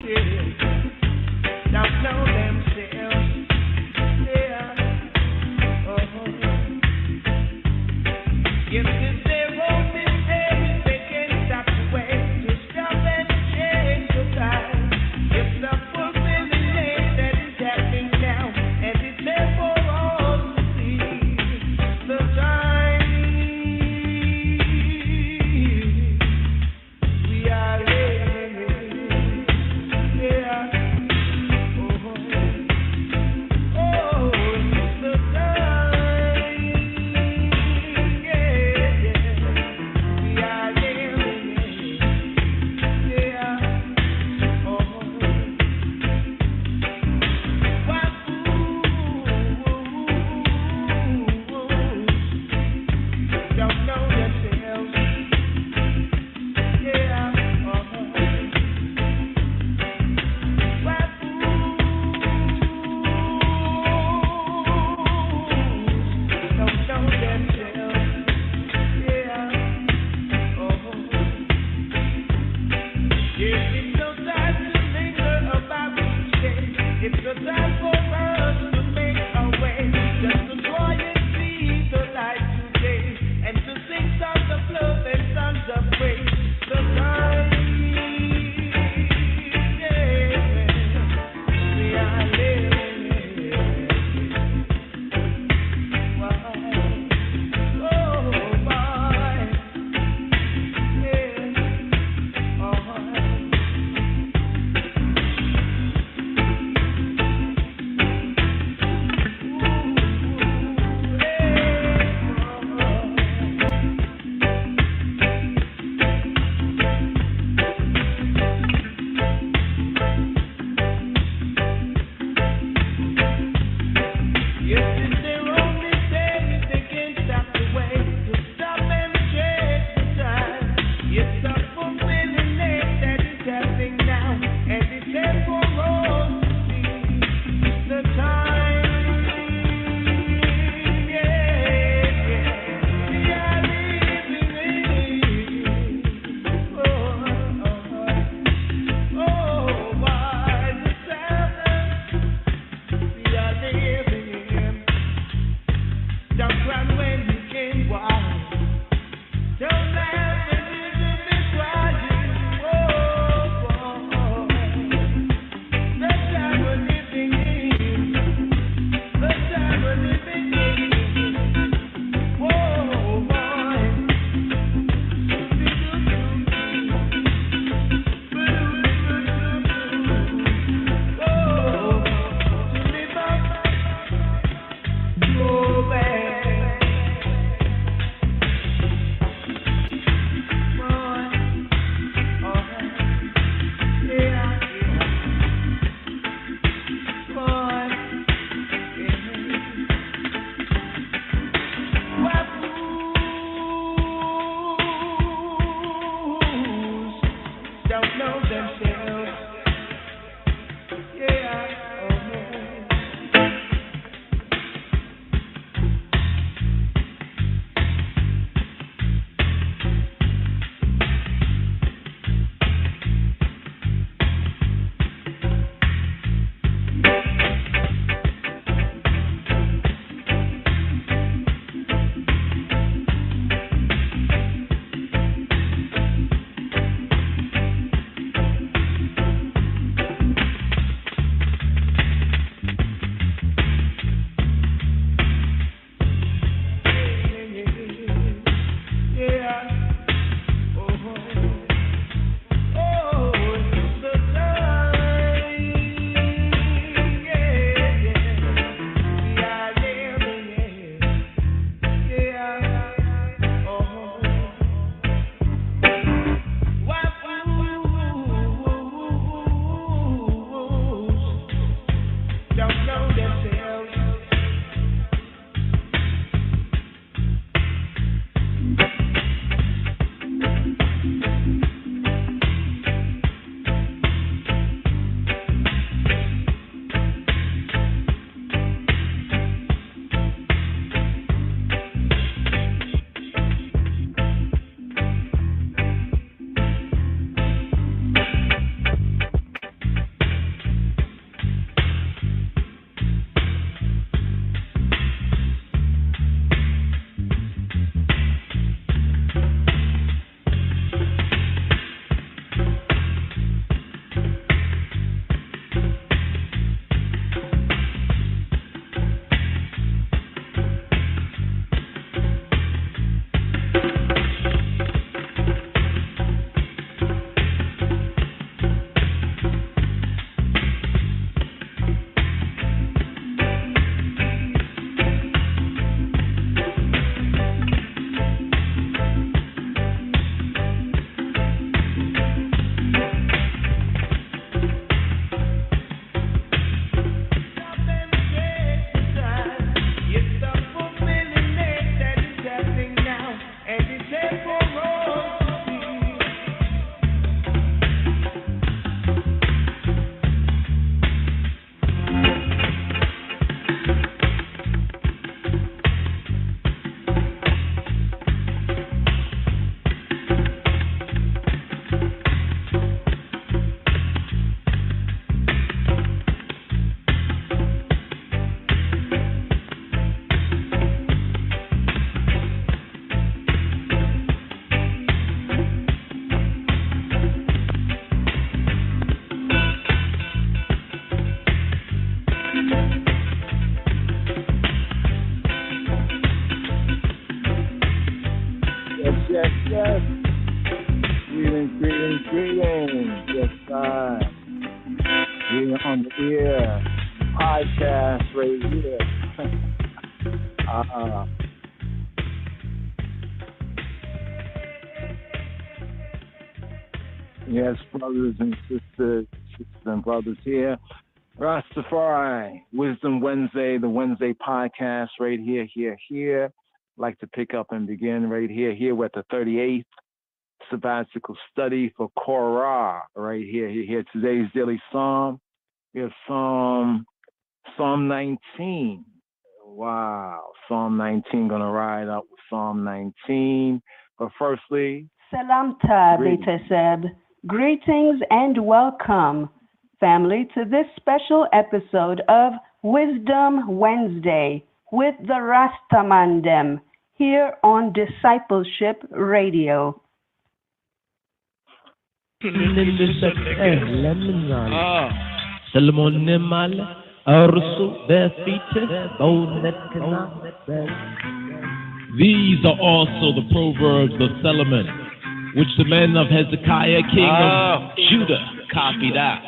Don't know themselves. Yeah. Yes, if they won't be saved, they can't stop the way to stop and change the time. It's a fulfilling day that is happening now, and it's there for all to see. The time we are living, yeah. Oh, it's the time, yeah, yeah. We are living, yeah. Don't know themselves, yeah. Don't know themselves, yeah. Yes, it's no time to linger about each day. It's the time for us to make a way, just to try and see the light today, and to sing songs of love and songs of praise. The time, yeah, we are living. Wow. Oh, boy, yeah, yes, if they're only saying they can't stop the way to stop and change the time. It's a fulfilling day that is happening now, and it's there for all to see. The time, yeah, yeah. We are living in, by the sadness we are living in. Don't run when you can walk. Don't laugh when you should be crying. podcast right here. Yes, brothers and sisters and brothers here. Rastafari, Wisdom Wednesday, the Wednesday podcast right here. Like to pick up and begin right here with the 38th sabbatical study for Korah right here. Today's daily psalm. We have Psalm 19. Wow, Psalm 19, gonna ride up with Psalm 19. But firstly, Salamta Beteseb. Greetings and welcome, family, to this special episode of Wisdom Wednesday with the Rastamandem here on Discipleship Radio. These are also the Proverbs of Solomon, which the men of Hezekiah, king of Judah, copied out.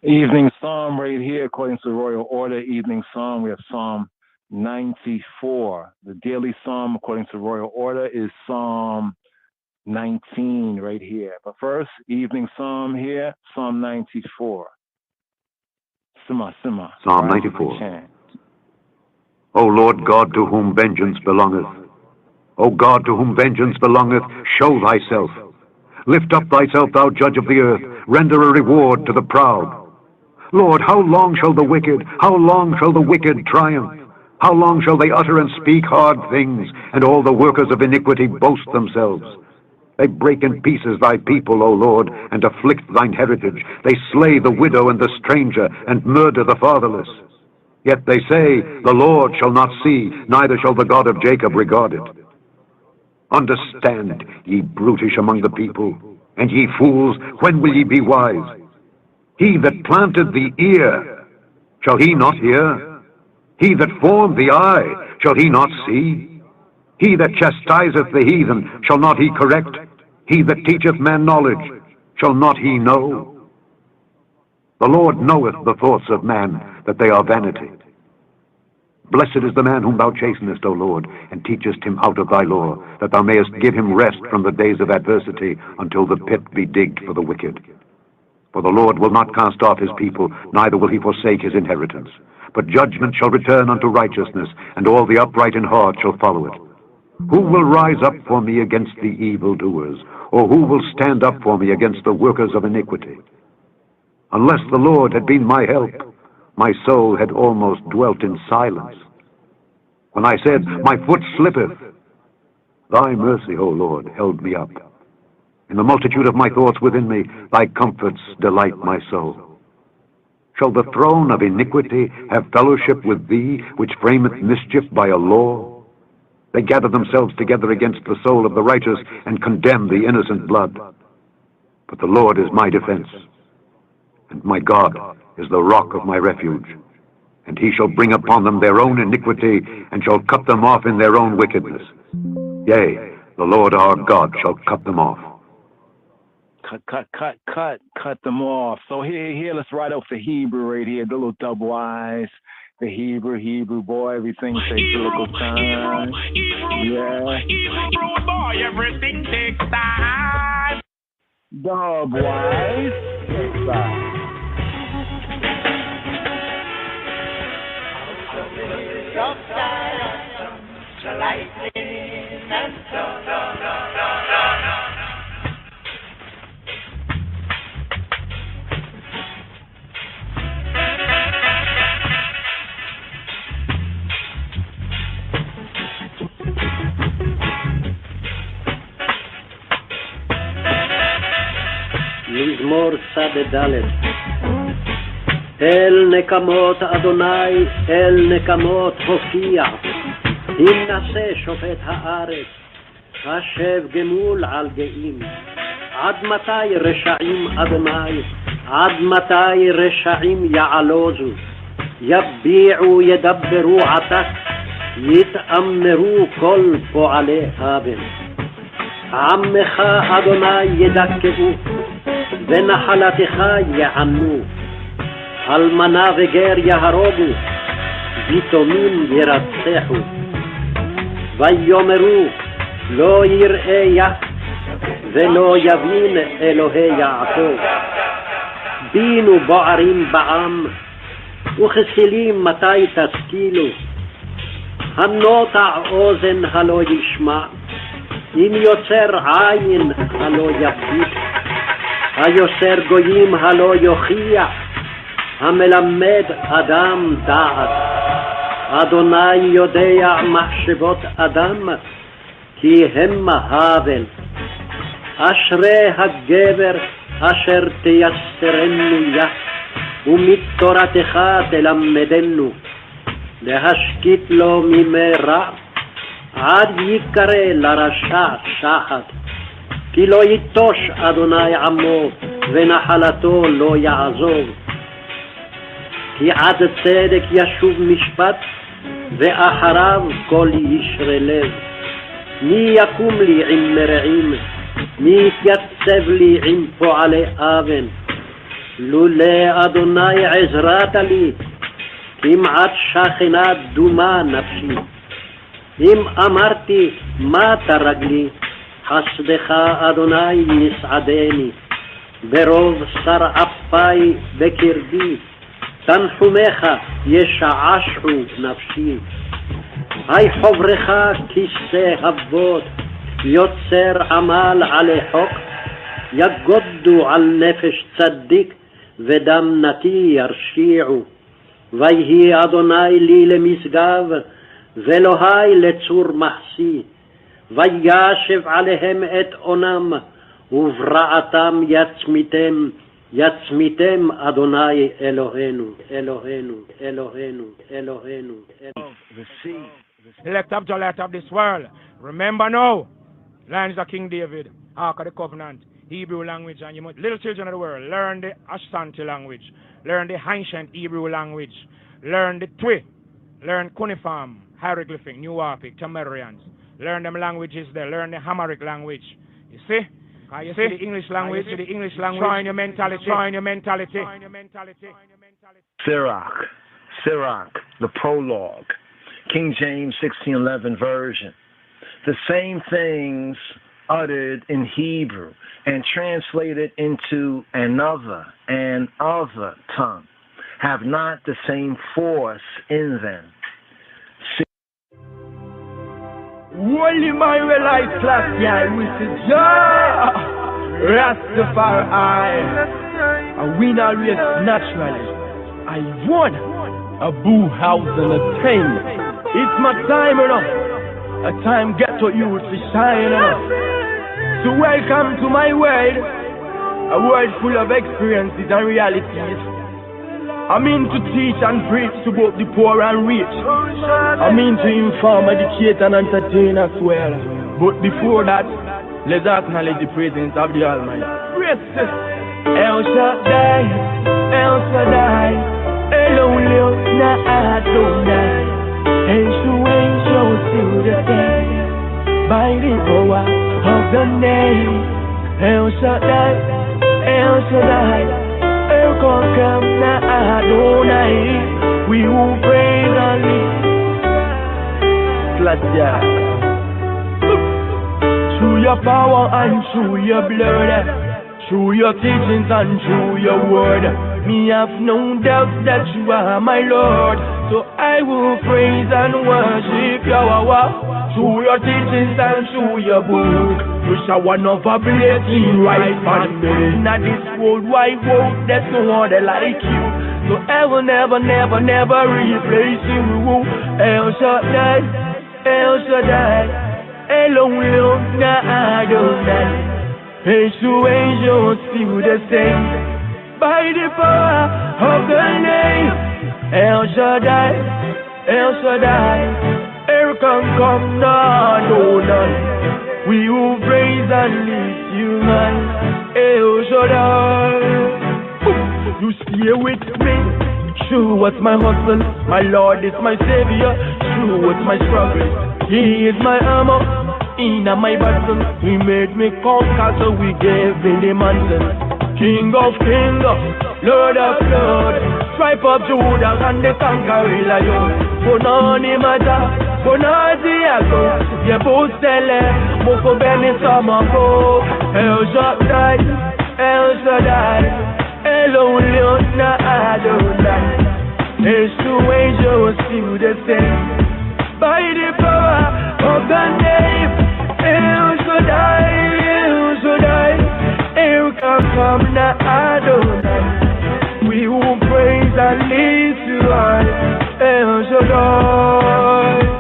Evening Psalm right here, according to the Royal Order. Evening Psalm, we have Psalm 94. The daily Psalm, according to Royal Order, is Psalm 19 right here. But first, evening Psalm here, Psalm 94. Sima. Psalm 94. O Lord God, to whom vengeance belongeth, O God, to whom vengeance belongeth, show thyself. Lift up thyself, thou judge of the earth. Render a reward to the proud. Lord, how long shall the wicked triumph? How long shall they utter and speak hard things, and all the workers of iniquity boast themselves? They break in pieces thy people, O Lord, and afflict thine heritage. They slay the widow and the stranger, and murder the fatherless. Yet they say, the Lord shall not see, neither shall the God of Jacob regard it. Understand, ye brutish among the people, and ye fools, when will ye be wise? He that planted the ear, shall he not hear? He that formed the eye, shall he not see? He that chastiseth the heathen, shall not he correct? He that teacheth man knowledge, shall not he know? The Lord knoweth the thoughts of man, that they are vanity. Blessed is the man whom thou chastenest, O Lord, and teachest him out of thy law, that thou mayest give him rest from the days of adversity, until the pit be digged for the wicked. For the Lord will not cast off his people, neither will he forsake his inheritance. But judgment shall return unto righteousness, and all the upright in heart shall follow it. Who will rise up for me against the evildoers, or who will stand up for me against the workers of iniquity? Unless the Lord had been my help, my soul had almost dwelt in silence. When I said, my foot slippeth, thy mercy, O Lord, held me up. In the multitude of my thoughts within me, thy comforts delight my soul. Shall the throne of iniquity have fellowship with thee, which frameth mischief by a law? They gather themselves together against the soul of the righteous, and condemn the innocent blood. But the Lord is my defense, and my God is the rock of my refuge. And he shall bring upon them their own iniquity, and shall cut them off in their own wickedness. Yea, the Lord our God shall cut them off. Cut them off. So here, let's write up the Hebrew right here, the little double I's. The Hebrew boy, everything takes a little time. Hebrew boy, everything takes time. Double I's. מזמור צד ד' אל נקמות אדוני, אל נקמות הופיע, הנשא שופט הארץ, השב גמול על גאים. עד מתי רשעים אדוני, עד מתי רשעים יעלוזו, יביעו ידברו עתק, יתאמרו כל פועלי אבן. עמך אדוני ידכאו, ונחלתך יענו, אלמנה וגר יהרוגו, ויתומים ירצחו. ויאמרו לא יראה ולא יבין אלוהי יעקב. בינו בוערים בעם, וכסילים מתי תשכילו. הנוטע אוזן הלא ישמע, אם יוצר עין הלא יביט. היוסר גויים הלא יוכיח, המלמד אדם דעת. אדוני יודע מחשבות אדם, כי הם הבל. אשרי הגבר אשר תייסרנו יה, ומתורתך תלמדנו. להשקיט לו ממרע, עד יקרא לרשע שחת. כי לא יטוש אדוני עמו, ונחלתו לא יעזוב. כי עד צדק ישוב משפט, ואחריו כל ישרי לב. מי יקום לי עם מרעים, מי יתייצב לי עם פועלי אבן. לולא אדוני עזרת לי, כמעט שכנה דומה נפשי. אם אמרתי מה תרגלי, חסדך אדוני יסעדני. ברוב שר אפי בקרבי, תנחומך ישעשעו נפשי. היי חברך כיסא אבות, יוצר עמל עלי חוק. יגודו על נפש צדיק, ודם נקי ירשיעו. ויהי אדוני לי למשגב, ואלוהי לצור מחסי. וישב עליהם את אונם, וברעתם יצמיתם. יצמיתם אדוני אלוהינו, אלוהינו, אלוהינו, אלוהינו. Elect of the light of this world. Remember now, lands of King David, Ark of the Covenant, Hebrew language, and you must, little children of the world, learn the Ashanti language, learn the ancient Hebrew language, learn the Twi, learn cuneiform, hieroglyphic, New Orphic, Tamarians, learn them languages there, learn the Hamaric language. You see? You see the English language, trying your mentality, Sirach, the prologue, King James 1611 version. The same things uttered in Hebrew and translated into another tongue have not the same force in them. Only my life class guy with the job. Rastafari. I win a race naturally. I won a boo house and a 10. It's my time enough. A time get to you to shine enough. So welcome to my world. A world full of experiences and realities. I'm in to teach and preach to both the poor and rich. I'm in to inform, educate and entertain as well. But before that, let's acknowledge the presence of the Almighty. El Shaddai, El Shaddai, Elohim, Na Adonai. Ancient to the day, by the power of the name. El Shaddai, El Shaddai. Come na Adonai, we will praise and live. Through your power and through your blood, through your teachings and through your word, me have no doubt that you are my Lord. So I will praise and worship Yahweh. Through your teachings and through your book, you shall one of a blessing right on me. Now this worldwide world, there's no other like you. So I will never, never, never replace you. El Shaddai, El Shaddai, Elohim, Na Adonai. Angels still the same, by the power of the name. El Shaddai, El Shaddai. Come down, no none. We will praise and lift you, man. El Shaddai. You stay with me. True, what's my hustle? My Lord is my Savior. True, what's my struggle? He is my armor. In my battle, He made me conquer, so we gave me the mantle. King of kings, Lord of lords, stripe of Judah and the conquering lion. Bonani Mata, Bonazi Ago, Yabustele, Moko Beni Samako, El Shaddai, El Shaddai, Elohim na Adonai. Persuasion was still the same. By the power of the name, El Shaddai, El Shaddai, El Come na Adonai. We will praise and lift you high, El Shaddai.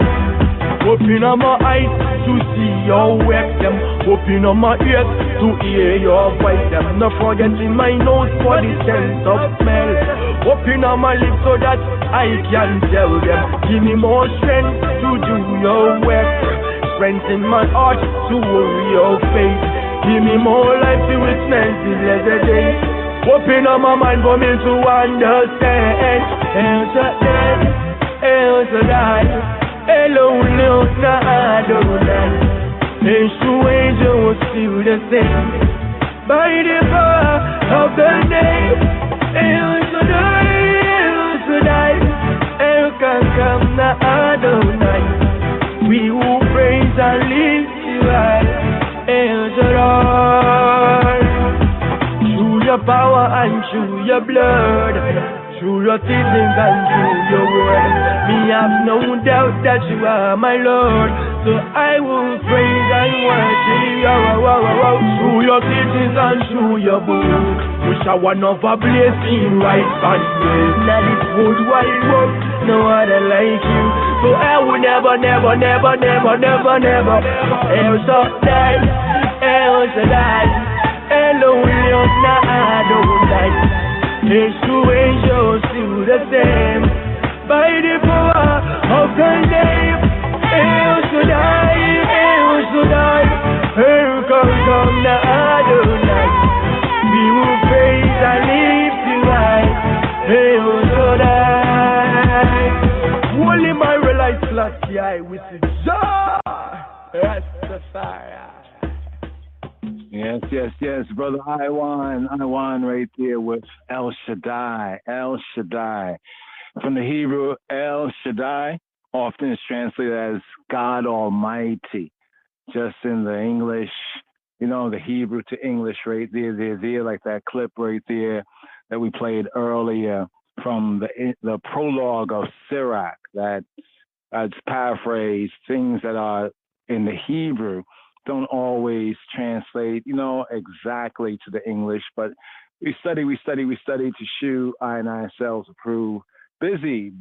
Open up my eyes to see your work, them. Open up my ears to hear your voice, them. Not forgetting my nose for the sense of smell. Open up my lips so that I can tell them. Give me more strength to do your work. Strength in my heart to worry your faith. Give me more life to witness the lesser day. Open up my mind for me to understand. El Shaddai, El Shaddai, Elohim na Adonai. Persuasion was still the same. By the power of the name, El Shaddai, El Shaddai, El Come na Adonai. We will praise and lift you high, El Shaddai. Through your power and through your blood, through your teachings and through your word, me have no doubt that you are my Lord. So I will praise and worship you. Through your teachings and through your book, we shall one of a blessing right and left. Now this whole wide world, no other like you. So I will never, never, never, never, never, never, El Shaddai, El Shaddai, Elohim na Adonai. Persuasion still the same. By the power of the name, El Shaddai, El Shaddai, El Come na Adonai. We will praise and lift you high, El Shaddai. Holy my reliance last year with the joy, Rastafari. Yes, yes, yes, brother Iwan right there with El Shaddai, El Shaddai. From the Hebrew, El Shaddai often is translated as God Almighty. Just in the English, the Hebrew to English right there, like that clip right there that we played earlier from the prologue of Sirach, that it's paraphrased, things that are in the Hebrew don't always translate, exactly to the English, but we study to show I and ourselves approve. Busy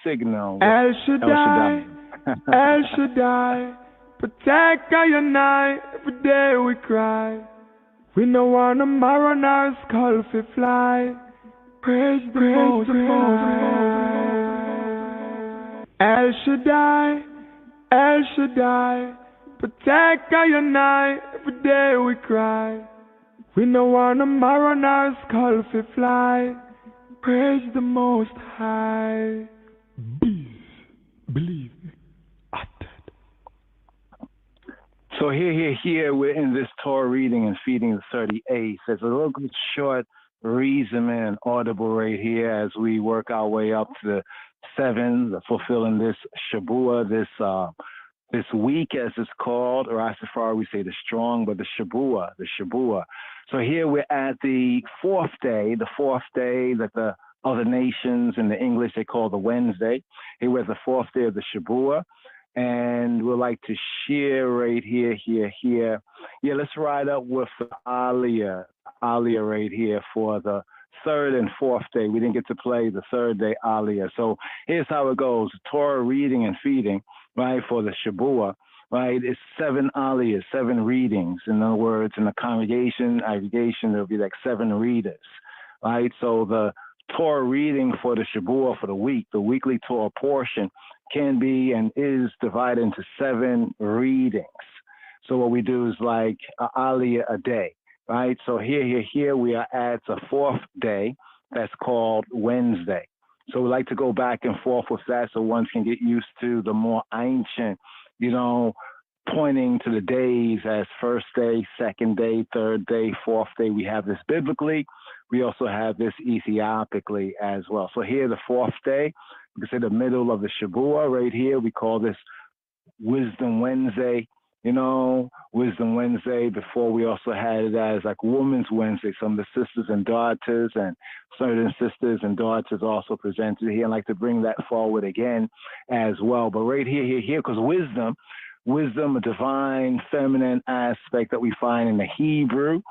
signal. El Shaddai, El Shaddai, protect our night, every day we cry. We no want tomorrow, now skull fi fly. Praise the Most High. El Shaddai, El Shaddai, protect our night, every day we cry. We no want tomorrow, now skull fi fly. Praise the Most High. Believe me, I did. So here, we're in this Torah reading and feeding the 38. There's a little good short reasoning and audible right here as we work our way up to the 7, fulfilling this Shabua, this week, as it's called. Rastafari, we say the strong, but the Shabua. So here we're at the fourth day that the other nations in the English, they call the Wednesday. Here we're at the fourth day of the Shabua, and we'd like to share right here. Yeah, let's ride up with the Aliyah right here for the third and fourth day. We didn't get to play the third day Aliyah. So here's how it goes. Torah reading and feeding, right, for the Shabua, right? It's 7 aliyahs, 7 readings. In other words, in the aggregation, there'll be like 7 readers, right? So the Torah reading for the Shabua for the week, the weekly Torah portion, can be and is divided into 7 readings. So what we do is like an aliyah a day, right? So here we are at the 4th day. That's called Wednesday. So we like to go back and forth with that so one can get used to the more ancient, pointing to the days as first day, second day, third day, fourth day. We have this biblically. We also have this Ethiopically as well. So here, the fourth day, you can say the middle of the Shabua right here. We call this Wisdom Wednesday. You know, Wisdom Wednesday. Before we also had it as like Women's Wednesday. Some of the sisters and daughters and certain sisters and daughters also presented here. I'd like to bring that forward again as well. But right here, because wisdom, a divine feminine aspect that we find in the Hebrew,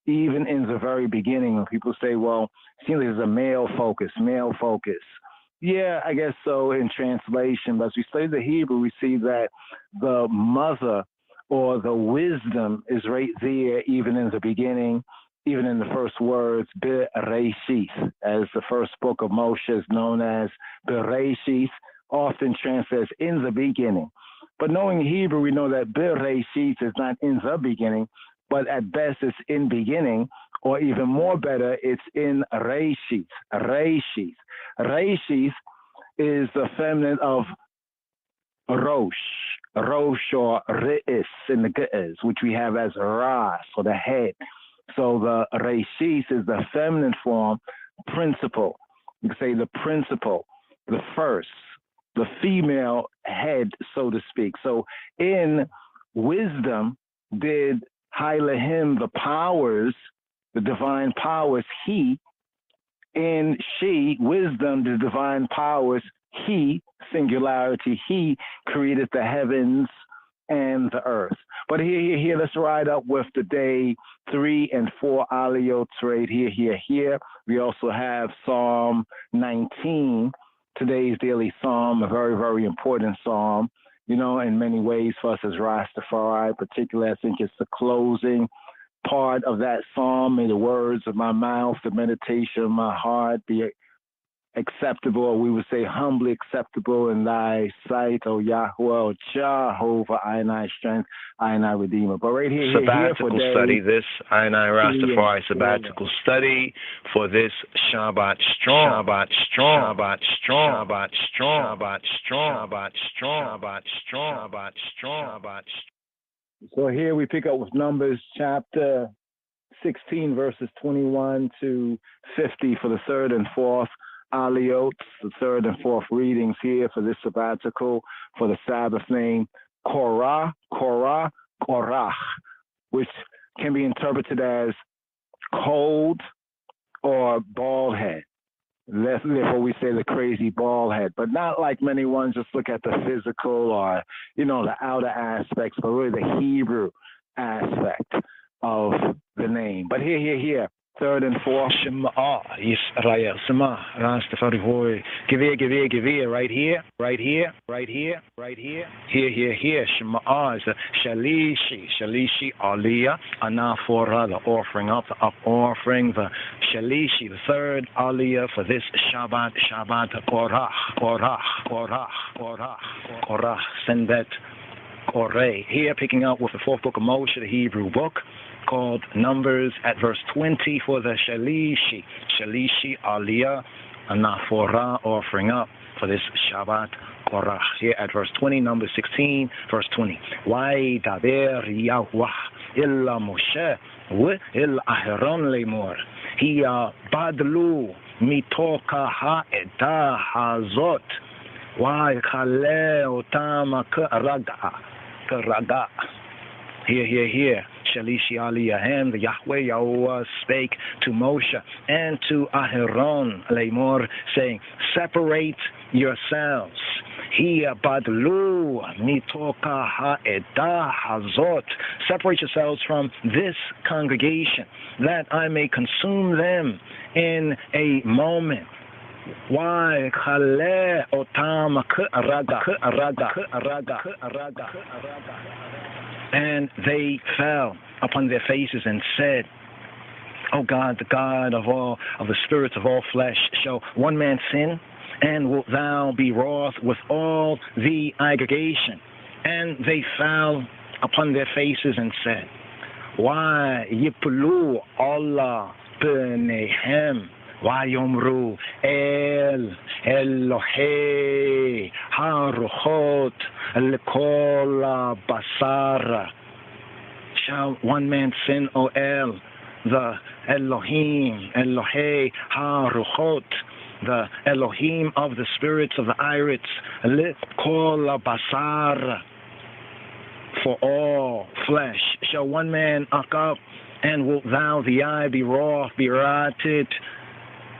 even in the very beginning. When people say, well, it seems like there's a male focus. Yeah, I guess so in translation. But as we study the Hebrew, we see that the mother or the wisdom is right there, even in the beginning, even in the first words, Bereshith, as the first book of Moshe is known as Bereshith, often translates in the beginning. But knowing Hebrew, we know that Bereshith is not in the beginning, but at best it's in beginning, or even more better, it's in Reshith. Reshith is the feminine of Rosh or Re'is in the Ge'ez, which we have as Ras, or the head. So the Reshith is the feminine form, principle. You can say the principle, the first, the female head, so to speak. So in wisdom did Elohim, the powers, the divine powers, he. In she, wisdom, the divine powers, he, singularity, he created the heavens and the earth. But here, let's ride up with the day 3 and 4 aliyot right here. We also have Psalm 19, today's daily psalm, a very, very important psalm, you know, in many ways for us as Rastafari, particularly I think it's the closing part of that psalm. May the words of my mouth, the meditation of my heart be acceptable, or we would say humbly acceptable in thy sight, O Yahweh, Jehovah, I and I strength, I and I redeemer. But right here, sabbatical study, this I and I Rastafari sabbatical study for this Shabbat strong. So here we pick up with Numbers chapter 16, verses 21 to 50 for the third and fourth aliyot, the third and fourth readings here for this sabbatical, for the Sabbath name Korah, which can be interpreted as cold or bald head. Therefore, we say the crazy bald head, but not like many ones just look at the physical or, you know, the outer aspects, but really the Hebrew aspect of the name. But here, third and fourth. Shema Yisrael, Shema Rastafari Hoy. Give here, right here. Here. Shema is the Shalishi Aliyah, Anaphora, the offering up, the up offering, the Shalishi, the third Aliyah for this Shabbat, Korah, Sendet, Korah. Here, picking up with the fourth book of Moshe, the Hebrew book, called Numbers at verse 20 for the Shalishi Aliyah, Anaphora, offering up for this Shabbat Korah. Here at verse 20, Numbers 16, verse 20. Why daber Yahweh illa Moshe illa Aharon lemor hiya badlu mitoka ha'edah hazot why chale otam karaga. Here. Shalishi Aliyahem, the Yahweh Yahweh spake to Moshe and to Aharon Lemor, saying, separate yourselves. Hiya badlu mitoka ha'edah hazot. Separate yourselves from this congregation, that I may consume them in a moment. Why chale otam karaga. And they fell upon their faces and said, O God, the God of all, of the spirits of all flesh, shall one man sin, and wilt thou be wroth with all the aggregation? And they fell upon their faces and said, Why yipulu Allah b'nehem Vayomru El Elohei Haruchot Lekol Basara. Shall one man sin, O El, the Elohim, Elohei HaRuchot, the Elohim of the spirits of the Irids, Lekol Basar, for all flesh. Shall one man uck up, and wilt thou, the eye, be wroth, be rotted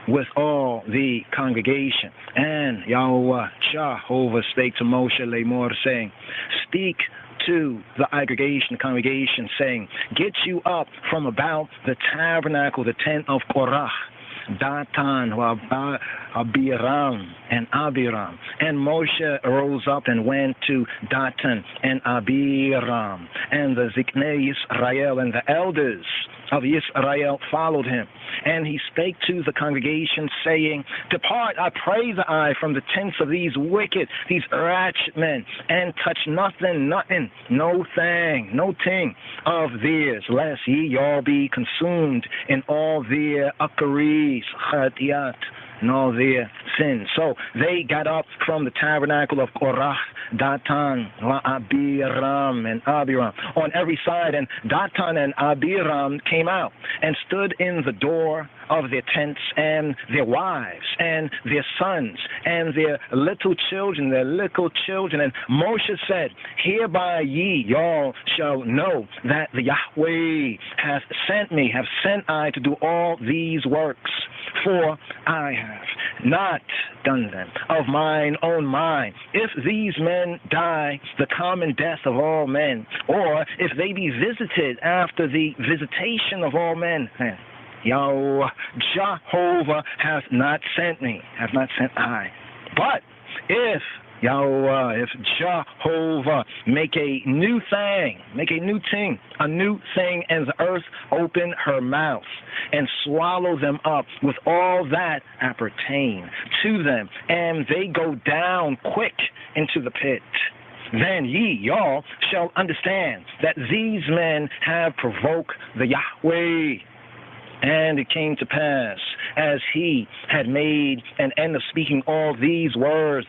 with all the congregation? And Yahweh Jehovah spake to Moshe Lemor, saying, speak to the congregation, saying, get you up from about the tabernacle, the tent of Korah, Datan, Abiram, and Abiram. And Moshe rose up and went to Datan and Abiram, and the Ziknei Yisrael and the elders of Israel followed him. And he spake to the congregation, saying, depart, I pray thee, from the tents of these wicked, these ratchet men, and touch nothing, no thing of theirs, lest ye all be consumed in all their akkaris, chatiat, and all their sins. So they got up from the tabernacle of Korah, Datan, Abiram, and Abiram on every side, and Datan and Abiram came out and stood in the door of their tents, and their wives and their sons and their little children, and Moshe said, hereby ye all shall know that the Yahweh hath sent I to do all these works, for I have not done them of mine own mind. If these men die the common death of all men, or if they be visited after the visitation of all men, then Yahweh Jehovah hath not sent I. But if Jehovah make a new thing, and the earth open her mouth and swallow them up with all that appertain to them, and they go down quick into the pit, then y'all shall understand that these men have provoked the Yahweh. And it came to pass, as he had made an end of speaking all these words,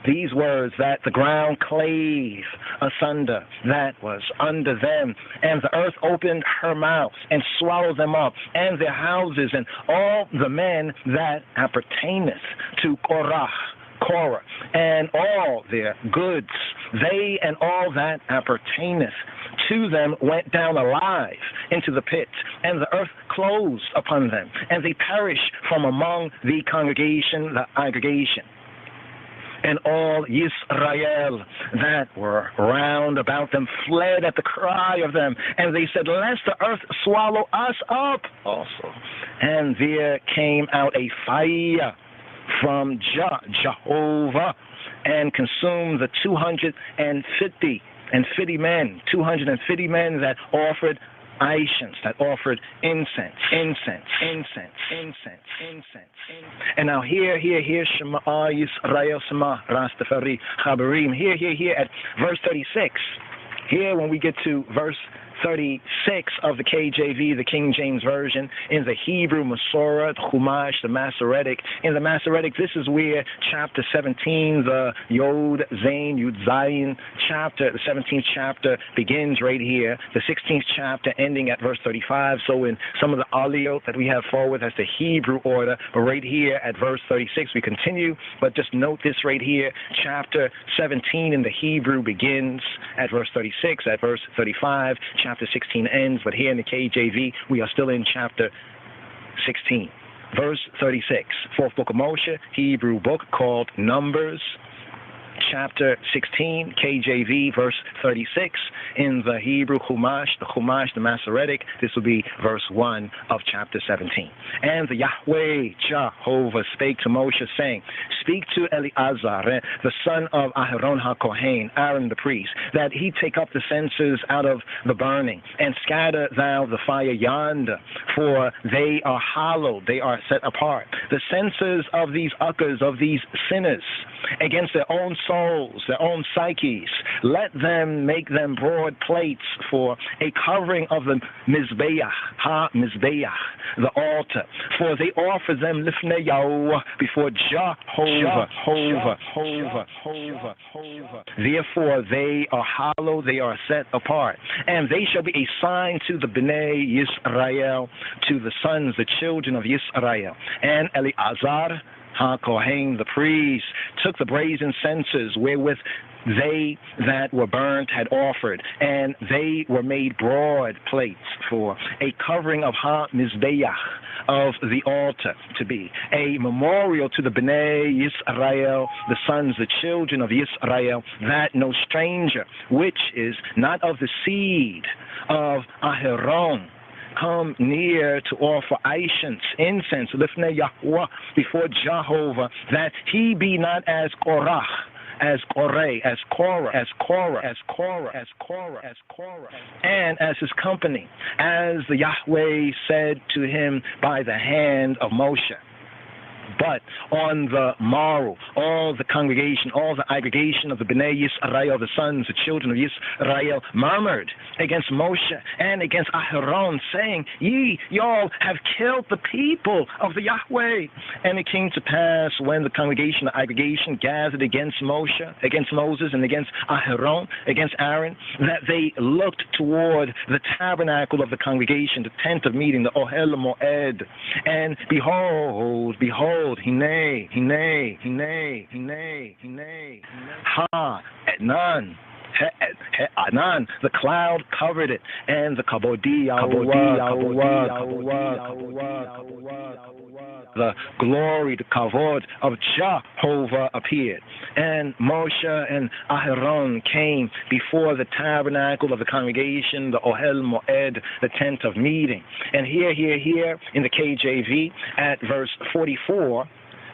these words, that the ground clave asunder that was under them, and the earth opened her mouth and swallowed them up, and their houses, and all the men that appertaineth to Korah, and all their goods, they and all that appertaineth to them went down alive into the pit, and the earth closed upon them, and they perished from among the congregation, the aggregation. And all Yisrael that were round about them fled at the cry of them, and they said, lest the earth swallow us up also. And there came out a fire from Jehovah, and consumed the 250 men that offered Aishans, that offered incense. And now here, Shema Yisrael, Shema Rastafari Chabarim. Here at verse 36. Here when we get to verse 36 of the KJV, the King James Version, in the Hebrew Masorah, the Chumash, the Masoretic. In the Masoretic, this is where chapter 17, the Yod Zayin, Yud Zayin chapter, the 17th chapter begins right here. The 16th chapter ending at verse 35. So in some of the aliyot that we have forward, that's the Hebrew order. But right here at verse 36, we continue. But just note this right here. Chapter 17 in the Hebrew begins at verse 36. At verse 35, chapter 16 ends, but here in the KJV, we are still in chapter 16. Verse 36, fourth book of Moshe, Hebrew book called Numbers, chapter 16, KJV, verse 36. In the Hebrew Chumash, the Masoretic, this will be verse 1 of chapter 17. And the Yahweh Jehovah spake to Moshe, saying, speak to Eleazar, the son of Aharon HaKohen, Aaron the priest, that he take up the censers out of the burning, and scatter thou the fire yonder, for they are hallowed, they are set apart. The censers of these uckers, of these sinners, against their own souls, their own psyches. Let them make them broad plates for a covering of the Mizbeach, ha-Mizbeach, the altar. For they offer them lifnei Yahweh before Jehovah. Therefore they are hollow, they are set apart. And they shall be a sign to the Bnei Yisrael, to the sons, the children of Yisrael. And Eleazar, ha-Kohen, the priest, took the brazen censers wherewith they that were burnt had offered, and they were made broad plates for a covering of ha-Mizbeach, of the altar, to be a memorial to the Bnei Yisrael, the sons, the children of Yisrael, that no stranger, which is not of the seed of Aharon, come near to offer incense, lifnei Yahweh, before Jehovah, that he be not as Korah, as Korah, and as his company, as the Yahweh said to him by the hand of Moshe. But on the morrow, all the congregation, all the aggregation of the Bnei Yisrael, the sons, the children of Yisrael, murmured against Moshe and against Aharon, saying, y'all have killed the people of the Yahweh. And it came to pass when the congregation, the aggregation, gathered against Moshe, against Moses, and against Aharon, against Aaron, that they looked toward the tabernacle of the congregation, the tent of meeting, the Ohel Moed, and behold, Hine, ha, etnan, Anan, the cloud covered it, and the the glory, the kavod of Jehovah appeared. And Moshe and Aharon came before the tabernacle of the congregation, the Ohel Moed, the tent of meeting. And here in the KJV at verse 44,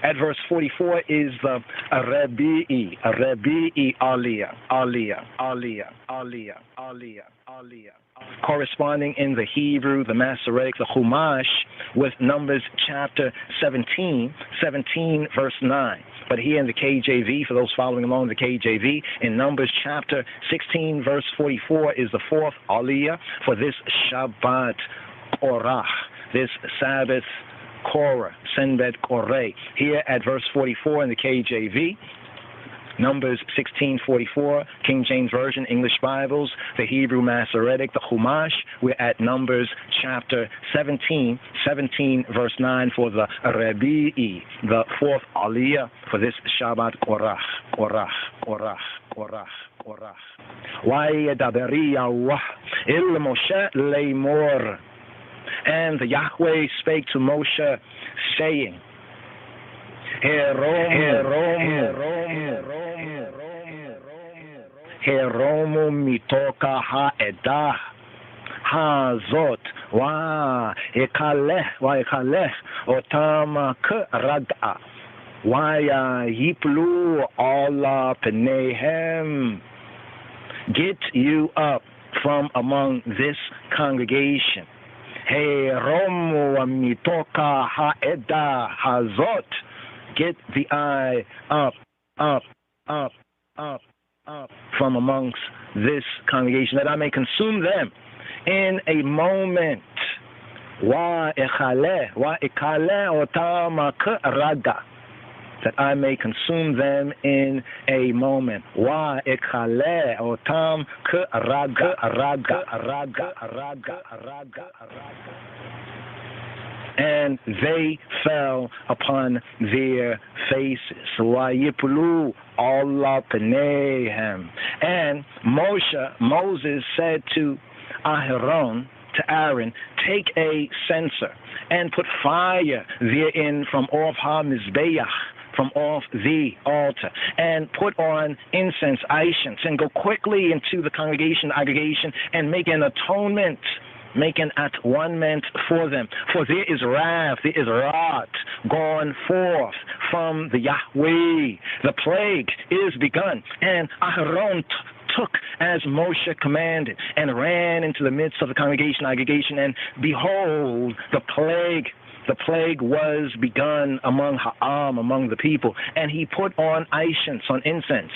is the Rebi'i Aliyah. Corresponding in the Hebrew, the Masoretic, the Chumash, with Numbers chapter 17 verse 9. But here in the KJV, for those following along in the KJV, in Numbers chapter 16 verse 44 is the fourth Aliyah for this Shabbat Korah, this Sabbath Korah, Senbet Korah. Here at verse 44 in the KJV, Numbers 16:44, King James Version, English Bibles, the Hebrew Masoretic, the Chumash. We're at Numbers chapter 17 verse 9 for the Rebi'i, the fourth Aliyah for this Shabbat Korah. Wa'yadaberi Yahweh il Moshe le'mor. And the Yahweh spake to Moshe, saying, Heromu mitoka ha'edah hazot wa'ekaleh otam k'rag'a wa'yiplu ala pneihem. Get you up from among this congregation. Heromu mitoka ha'edah hazot. Get the eye up from amongst this congregation, that I may consume them in a moment. That I may consume them in a moment. And they fell upon their faces. And Moses said to Aaron, take a censer and put fire therein from off ha-Mizbeach, from off the altar, and put on incense, and go quickly into the congregation, aggregation, and make an atonement, make an atonement for them. For there is wrath, there is wrath gone forth from the Yahweh. The plague is begun. And Aharon took as Moshe commanded, and ran into the midst of the congregation, and behold, the plague was begun among Ha'am, among the people, and he put on incense,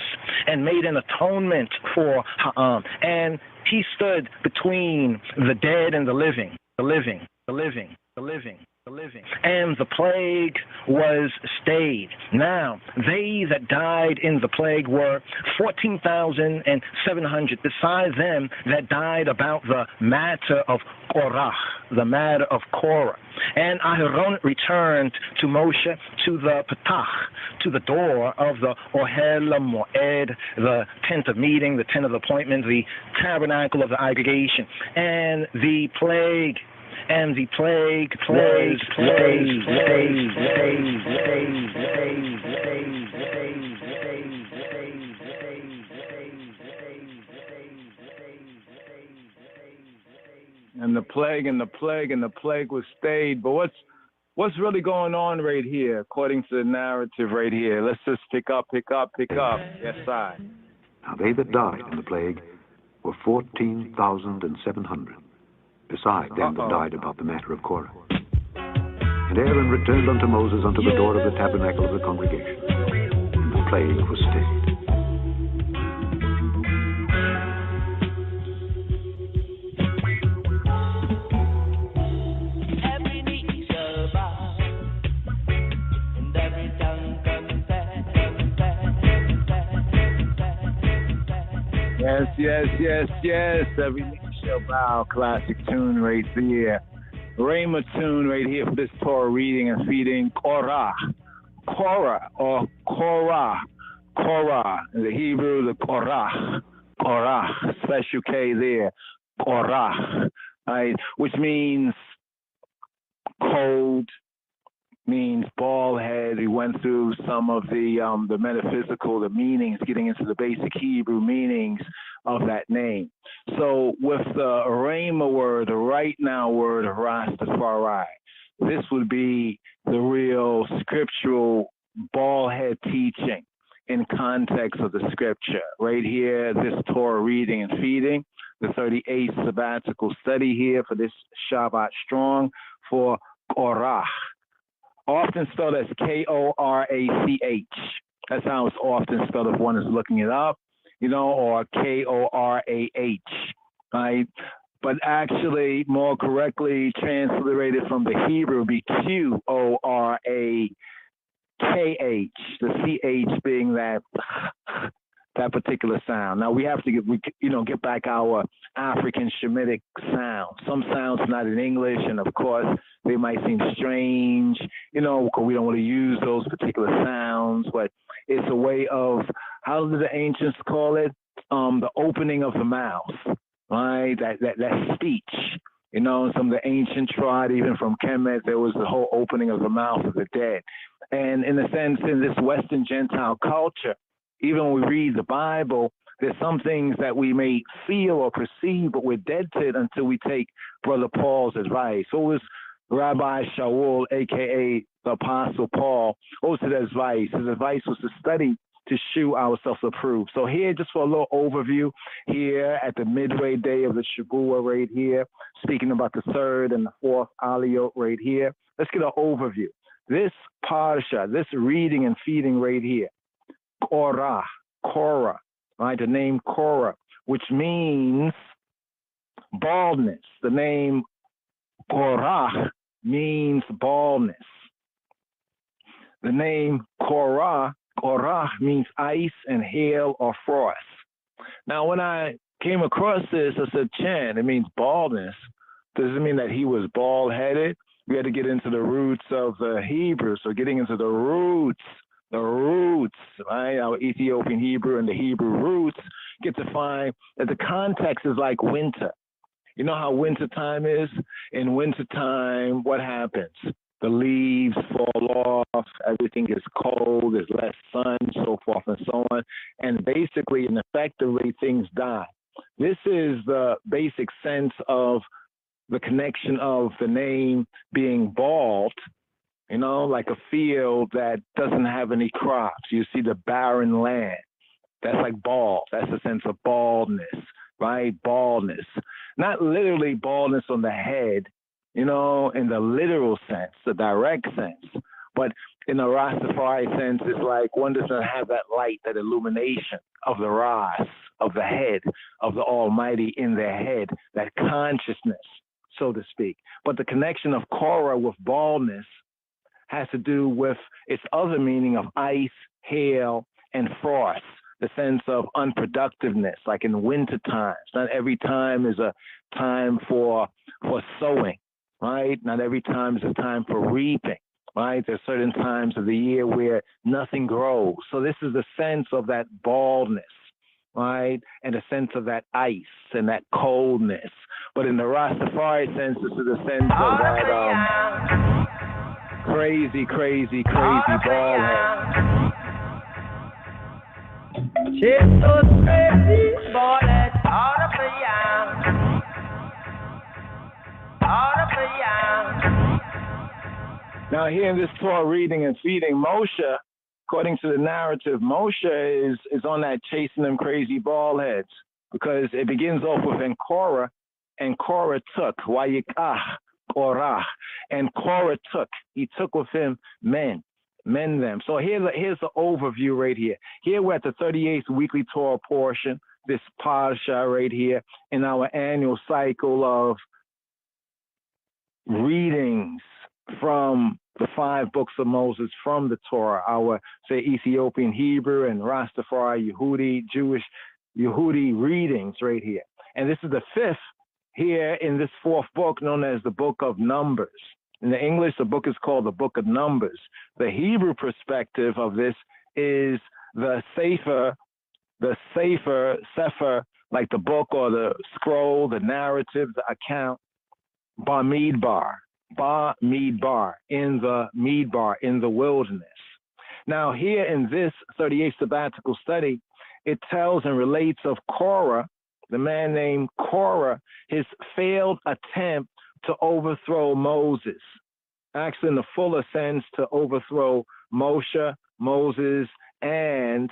and made an atonement for Ha'am, and he stood between the dead and the living. And the plague was stayed. Now, they that died in the plague were 14,700, besides them that died about the matter of Korah, And Aharon returned to Moshe to the Petach, to the door of the Ohel Moed, the tent of meeting, the tent of appointment, the tabernacle of the aggregation, and the plague was stayed. But what's really going on right here, according to the narrative right here? Let's just pick up. Yes, I. Now they that died in the plague were 14,700. Beside them that died about the matter of Korah. And Aaron returned unto Moses unto the door of the tabernacle of the congregation, and the plague was stayed. Every knee shall bow, and every tongue confess. Yes. Every knee shall bow. Classic tune right there. Rhema tune right here for this Torah reading and feeding. Korah. In the Hebrew, the Korah, special K there. Korah, right? Which means cold, means bald head. We went through some of the metaphysical, the meanings, getting into the basic Hebrew meanings of that name. So with the Rhema word, the right now word of Rastafari, this would be the real scriptural bald head teaching in context of the scripture. Right here, this Torah reading and feeding, the 38th sabbatical study here for this Shabbat Strong for Korah. Often spelled as Korach. That's how it's often spelled if one is looking it up, or Korah, right? But actually, more correctly transliterated from the Hebrew would be Qorakh, the CH being that particular sound. Now we have to get back our African Shemitic sound. Some sounds not in English, and of course they might seem strange, because we don't want to use those particular sounds. But it's a way of, how did the ancients call it? The opening of the mouth, right? That speech. Some of the ancient tribe, even from Kemet, there was the whole opening of the mouth of the dead. And in a sense, in this Western Gentile culture, even when we read the Bible, there's some things that we may feel or perceive, but we're dead to it until we take Brother Paul's advice. So was Rabbi Shaul, a.k.a. the Apostle Paul, what was his advice? His advice was to study to shew ourselves approved. So here, just for a little overview, here at the midway day of the Shabuah right here, speaking about the third and the fourth Aliyot right here, let's get an overview. This Parsha, this reading and feeding right here, Korah, right? The name Korah, which means baldness. The name Korah means baldness. The name Korah means ice and hail or frost. Now, when I came across this, I said, Chan, it means baldness. Does it mean that he was bald-headed? We had to get into the roots of the Hebrew. So getting into the roots, right? Our Ethiopian Hebrew and the Hebrew roots, get to find that the context is like winter. You know how winter time is? In winter time, what happens? The leaves fall off, everything is cold, there's less sun, so forth and so on. And basically and effectively, things die. This is the basic sense of the connection of the name being bald, like a field that doesn't have any crops. You see the barren land. That's like bald. That's a sense of baldness, right? Baldness. Not literally baldness on the head, in the literal sense, the direct sense, but in the Rastafari sense, it's like one doesn't have that light, that illumination of the Ras, of the head, of the Almighty in their head, that consciousness, so to speak. But the connection of Korah with baldness has to do with its other meaning of ice, hail, and frost, the sense of unproductiveness, like in winter times. Not every time is a time for sowing, right? Not every time is a time for reaping, right? There's certain times of the year where nothing grows. So this is the sense of that baldness, right? And the sense of that ice and that coldness. But in the Rastafari sense, this is the sense of that crazy bald head. Chip those crazy bald heads out of the yam. Out of the yam. Now here in this Torah reading and feeding, Moshe, according to the narrative, Moshe is on that chasing them crazy bald heads, because it begins off with Korah, and Korah took, Wayikah, Korah, and Korah took. He took with him men them. So here's the overview right here. Here we're at the 38th weekly Torah portion, this Parsha right here, in our annual cycle of readings from the 5 books of Moses from the Torah, our, say, Ethiopian Hebrew and Rastafari Yehudi, Jewish Yehudi readings right here. And this is the 5th here in this 4th book, known as the Book of Numbers. In the English, the book is called the Book of Numbers. The Hebrew perspective of this is the Sefer, like the book or the scroll, the narrative, the account, Bamidbar, in the Midbar, in the wilderness. Now here in this 38th sabbatical study, it tells and relates of Korah, the man named Korah, his failed attempt to overthrow Moses. Actually, in the fuller sense, to overthrow Moses, and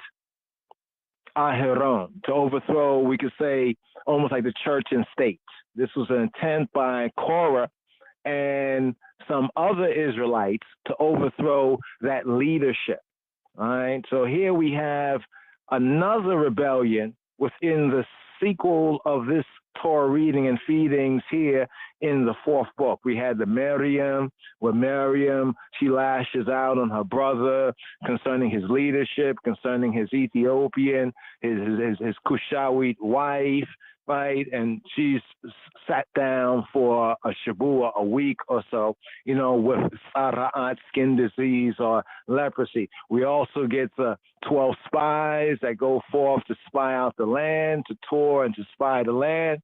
Aharon, to overthrow, we could say, almost like the church and state. This was an attempt by Korah and some other Israelites to overthrow that leadership. All right, so here we have another rebellion within the sequel of this Torah reading and feedings here in the 4th book. We had the Miriam, where Miriam, she lashes out on her brother concerning his leadership, concerning his Ethiopian, his Cushawite wife, right? And she's sat down for a Shabua, a week or so, with Sara'at, skin disease or leprosy. We also get the 12 spies that go forth to spy out the land, to tour and to spy the land.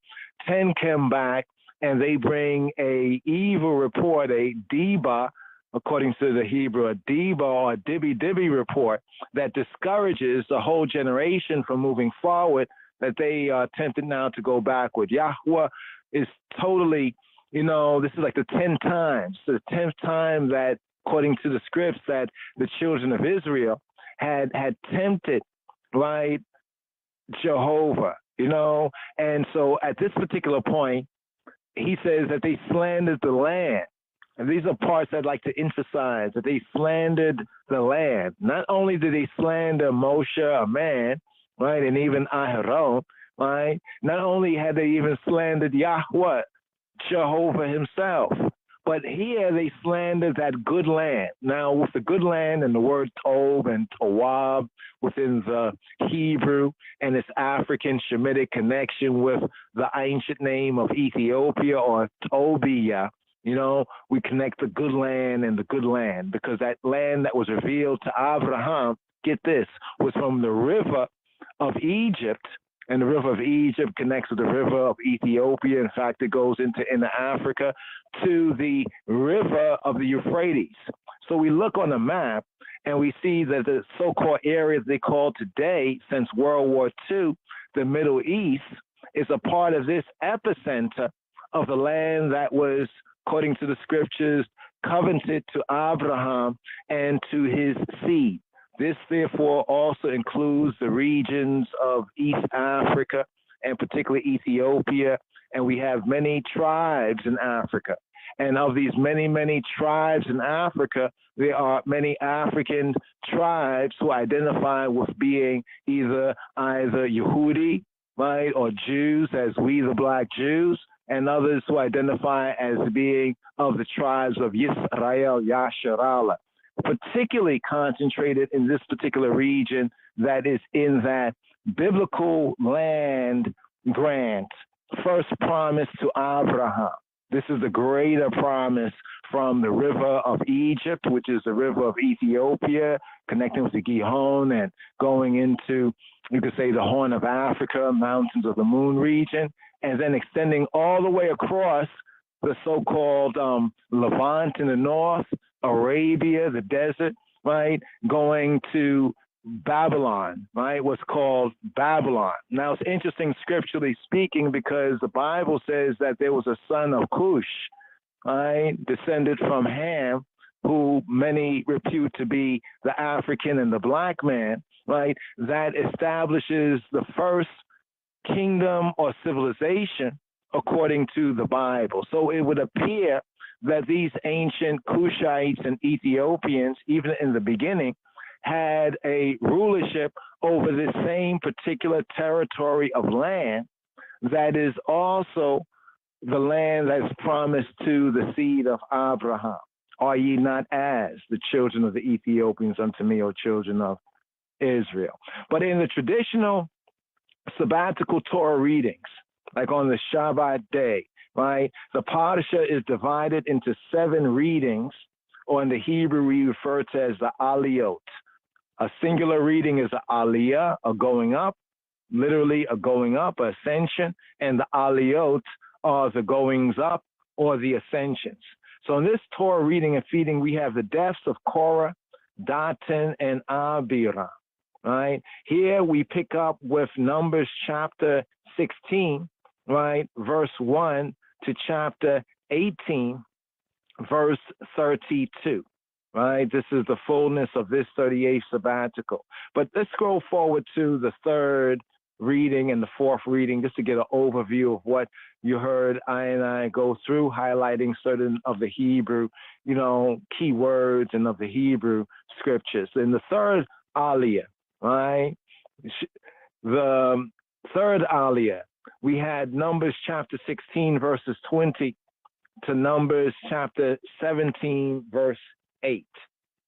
10 come back and they bring a evil report, a Deba, according to the Hebrew, a Deba or a Dibby report that discourages the whole generation from moving forward, that they are tempted now to go backward. Yahweh is totally, this is like the 10 times, the 10th time that, according to the scripts, that the children of Israel had tempted, right, Jehovah, and so at this particular point, he says that they slandered the land. And these are parts I'd like to emphasize, that they slandered the land. Not only did they slander Moshe, a man, right, and even Aharon, right? Not only had they even slandered Yahweh, Jehovah himself, but here they slandered that good land. Now, with the good land and the word Tob and Tawab within the Hebrew and its African Shemitic connection with the ancient name of Ethiopia or Tobiah, we connect the good land and the good land, because that land that was revealed to Abraham, get this, was from the river of Egypt, and the river of Egypt connects with the river of Ethiopia. In fact, it goes into inner Africa to the river of the Euphrates. So we look on the map and we see that the so-called areas they call today, since World War II, the Middle East, is a part of this epicenter of the land that was, according to the scriptures, covenanted to Abraham and to his seed. This, therefore, also includes the regions of East Africa and particularly Ethiopia. And we have many tribes in Africa. And of these many, many tribes in Africa, there are many African tribes who identify with being either Yehudi, right, or Jews, as we the Black Jews, and others who identify as being of the tribes of Yisrael, Yasharala, particularly concentrated in this particular region that is in that biblical land grant, first promise to Abraham. This is the greater promise from the river of Egypt, which is the river of Ethiopia, connecting with the Gihon and going into, you could say, the Horn of Africa, mountains of the Moon region, and then extending all the way across the so-called Levant in the north, Arabia, the desert, right, going to Babylon, right, what's called Babylon. Now, it's interesting scripturally speaking because the Bible says that there was a son of Cush, right, descended from Ham, who many repute to be the African and the black man, right, that establishes the first kingdom or civilization according to the Bible. So it would appear that these ancient Cushites and Ethiopians, even in the beginning, had a rulership over the same particular territory of land that is also the land that's promised to the seed of Abraham. Are ye not as the children of the Ethiopians unto me, O children of Israel? But in the traditional sabbatical Torah readings, like on the Shabbat day, right, the Parsha is divided into 7 readings, or in the Hebrew we refer to as the Aliyot. A singular reading is an Aliyah, a going up, literally a going up, a ascension, and the Aliyot are the goings up or the ascensions. So in this Torah reading and feeding, we have the deaths of Korah, Datan, and Abiram, right? Here we pick up with Numbers chapter 16, right, verse 1 to chapter 18, verse 32. Right, this is the fullness of this 38th sabbatical. But let's scroll forward to the 3rd reading and the 4th reading, just to get an overview of what you heard I go through, highlighting certain of the Hebrew, key words and of the Hebrew scriptures. In the 3rd Aliyah, right, the 3rd Aliyah, we had Numbers chapter 16, verses 20 to Numbers chapter 17, verse 8.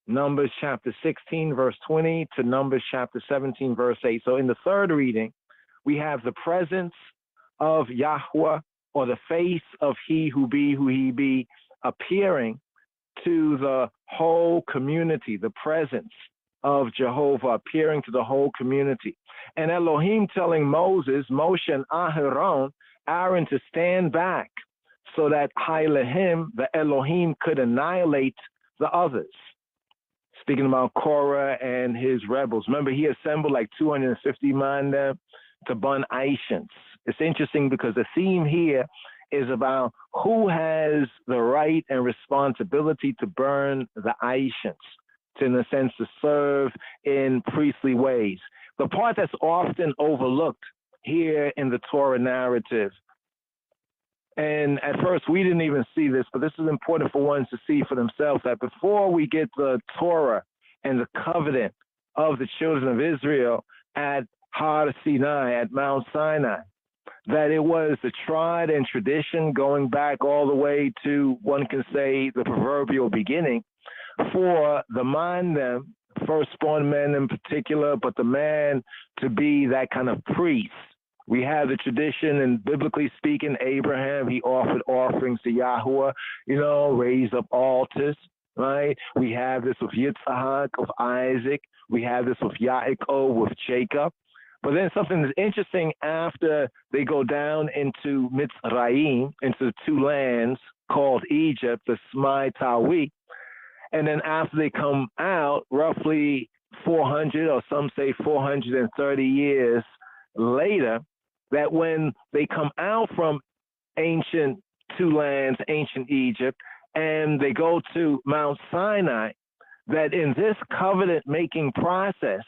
Numbers chapter 16, verse 20 to Numbers chapter 17, verse 8. So in the 3rd reading, we have the presence of Yahweh, or the face of he who be, appearing to the whole community, the presence of Jehovah appearing to the whole community. And Elohim telling Moses, Moshe, and Aaron to stand back so that Elohim, the Elohim, could annihilate the others. Speaking about Korah and his rebels. Remember, he assembled like 250 men to burn Aishans. It's interesting because the theme here is about who has the right and responsibility to burn the Aishans, to, in a sense, to serve in priestly ways. The part that's often overlooked here in the Torah narrative, and at first we didn't even see this, but this is important for ones to see for themselves, that before we get the Torah and the covenant of the children of Israel at Har Sinai, at Mount Sinai, that it was the tried and tradition going back all the way to, one can say, the proverbial beginning, for the man, firstborn men in particular, but the man to be that kind of priest. We have the tradition, and biblically speaking, Abraham, he offered offerings to Yahweh, raised up altars, right? We have this with Yitzhak, with Isaac. We have this with Yaakov, with Jacob. But then something that's interesting, after they go down into Mitzrayim, into the 2 lands called Egypt, the Smai Tawi, and then after they come out, roughly 400, or some say 430 years later, that when they come out from ancient 2 lands, ancient Egypt, and they go to Mount Sinai, that in this covenant-making process,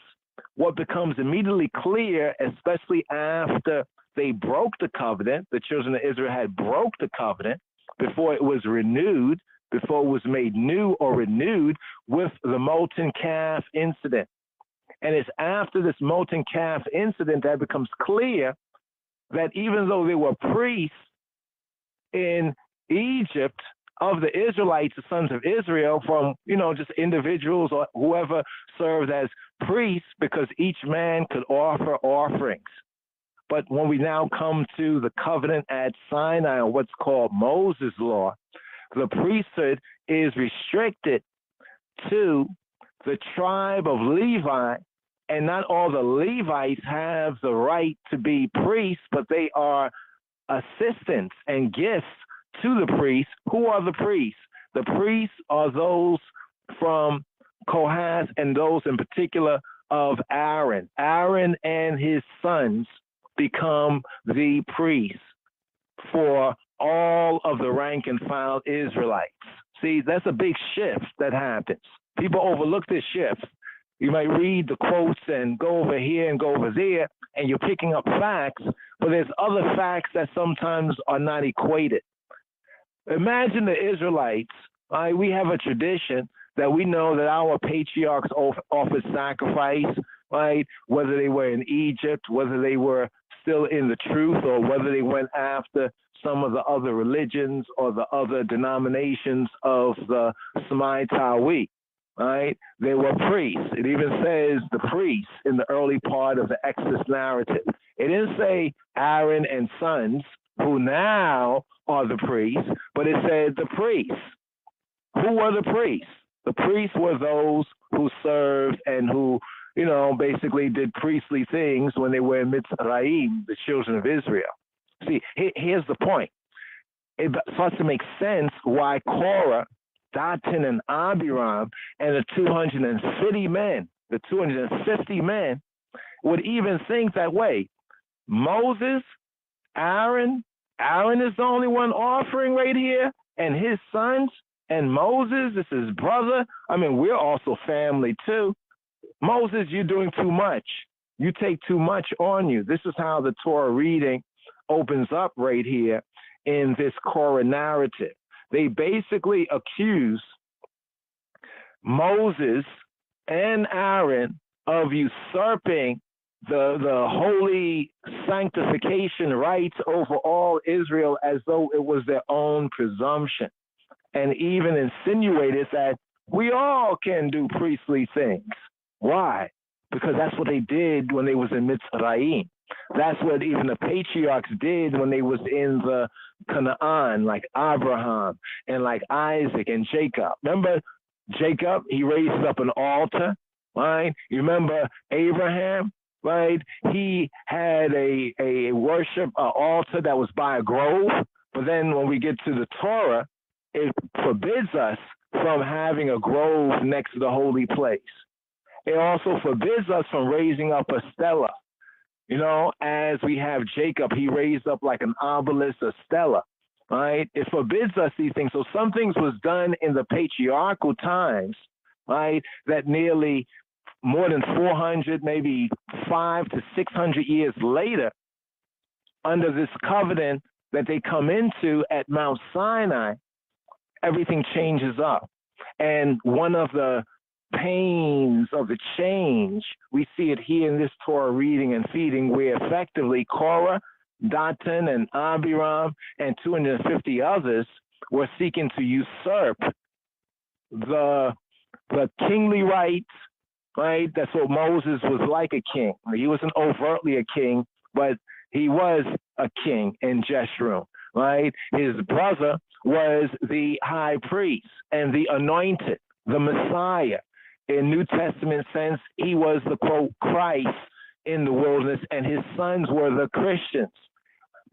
what becomes immediately clear, especially after they broke the covenant, the children of Israel had broke the covenant before it was renewed, before it was made new or renewed with the molten calf incident. And it's after this molten calf incident that becomes clear that even though they were priests in Egypt of the Israelites, the sons of Israel, from, just individuals or whoever served as priests, because each man could offer offerings. But when we now come to the covenant at Sinai, or what's called Moses' law, the priesthood is restricted to the tribe of Levi, and not all the Levites have the right to be priests, but they are assistants and gifts to the priests. Who are the priests? The priests are those from Kohath and those in particular of Aaron. Aaron and his sons become the priests for all of the rank and file Israelites. See, that's a big shift that happens. People overlook this shift. You might read the quotes and go over here and go over there, and you're picking up facts, but there's other facts that sometimes are not equated. Imagine the Israelites. We have a tradition that we know that our patriarchs offered sacrifice, right? Whether they were in Egypt, whether they were still in the truth, or whether they went after some of the other religions or the other denominations of the Semi-Tawi, right? They were priests. It even says the priests in the early part of the Exodus narrative. It didn't say Aaron and sons, who now are the priests, but it said the priests. Who were the priests? The priests were those who served and who, basically did priestly things when they were in Mitzrayim, the children of Israel. See, here's the point. It starts to make sense why Korah, Dathan, and Abiram, and the 250 men would even think that way. Moses, Aaron is the only one offering right here, and his sons, and Moses is his brother. We're also family too. Moses, you're doing too much. You take too much on you. This is how the Torah reading opens up right here in this Korah narrative. They basically accuse Moses and Aaron of usurping the holy sanctification rights over all Israel as though it was their own presumption, and even insinuated that we all can do priestly things. Why? Because that's what they did when they was in Mitzrayim. That's what even the patriarchs did when they was in the Canaan, like Abraham and like Isaac and Jacob. Remember Jacob? He raised up an altar, right? You remember Abraham, right? He had a worship altar that was by a grove. But then when we get to the Torah, it forbids us from having a grove next to the holy place. It also forbids us from raising up a stela. As we have Jacob, he raised up like an obelisk, a stela, right? It forbids us these things. So some things was done in the patriarchal times, right, that nearly more than 400, maybe 500 to 600 years later, under this covenant that they come into at Mount Sinai, everything changes up. And one of the pains of the change, we see it here in this Torah reading and feeding, where effectively Korah, Dathan, and Abiram, and 250 others were seeking to usurp the kingly rights, right? That's what Moses was like, a king. He wasn't overtly a king, but he was a king in Jeshurun, right? His brother was the high priest and the anointed, the Messiah. In New Testament sense, he was the, quote, Christ in the wilderness, and his sons were the Christians,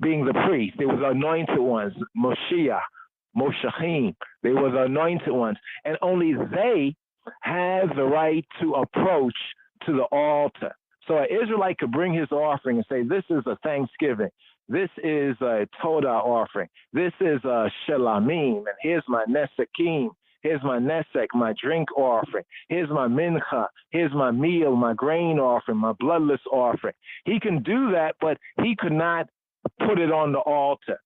being the priests. They were the anointed ones, Moshiach, Moshachim. They were the anointed ones. And only they had the right to approach to the altar. So an Israelite could bring his offering and say, this is a thanksgiving. This is a Todah offering. This is a Shelamim. And here's my Nesakim. Here's my nesek, my drink offering. Here's my mincha. Here's my meal, my grain offering, my bloodless offering. He can do that, but he could not put it on the altar.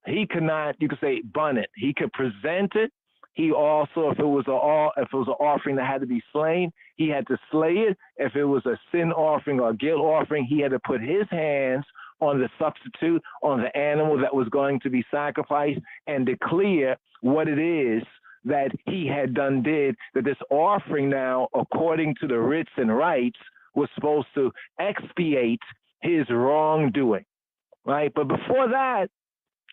He could not, you could say, bun it. He could present it. He also, if it was an offering that had to be slain, he had to slay it. If it was a sin offering or a guilt offering, he had to put his hands on the substitute, on the animal that was going to be sacrificed, and declare what it is that he had did, that this offering now, according to the writs and rites, was supposed to expiate his wrongdoing, right? But before that,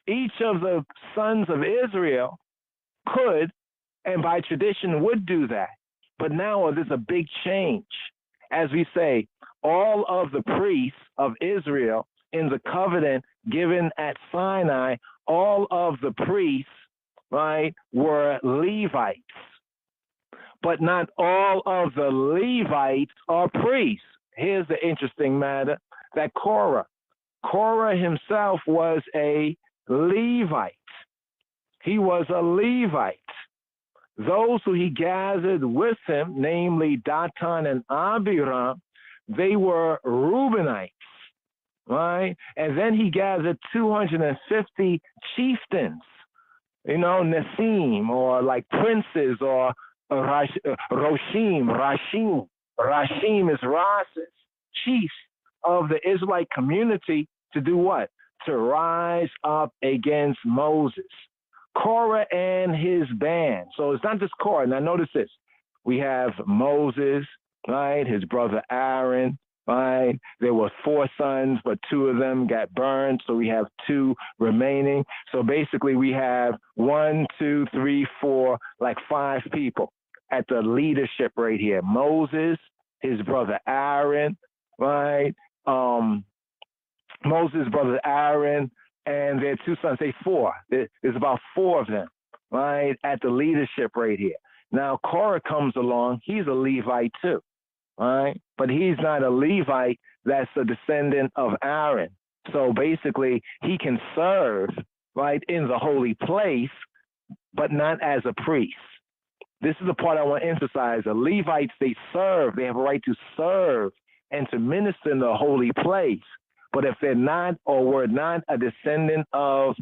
each of the sons of Israel could, and by tradition would do that. But now there's a big change. As we say, all of the priests of Israel in the covenant given at Sinai, all of the priests, right, were Levites. But not all of the Levites are priests. Here's the interesting matter, that Korah himself was a Levite. He was a Levite. Those who he gathered with him, namely Datan and Abiram, they were Reubenites, right? And then he gathered 250 chieftains, Nassim, or like princes, or Rashim. Rashim is Rases, chiefs of the Israelite community, to do what? To rise up against Moses. Korah and his band. So it's not just Korah. Now notice this. We have Moses, right? His brother Aaron, right? There were 4 sons, but 2 of them got burned. So we have 2 remaining. So basically we have 1, 2, 3, 4, like 5 people at the leadership right here. Moses, his brother Aaron, right? Moses' brother Aaron, and their 2 sons, say 4. There's about 4 of them, right, at the leadership right here. Now, Korah comes along. He's a Levite too, right? But he's not a Levite that's a descendant of Aaron. So basically, he can serve, right, in the holy place, but not as a priest. This is the part I want to emphasize. The Levites, they serve. They have a right to serve and to minister in the holy place. But if they're not or were not a descendant of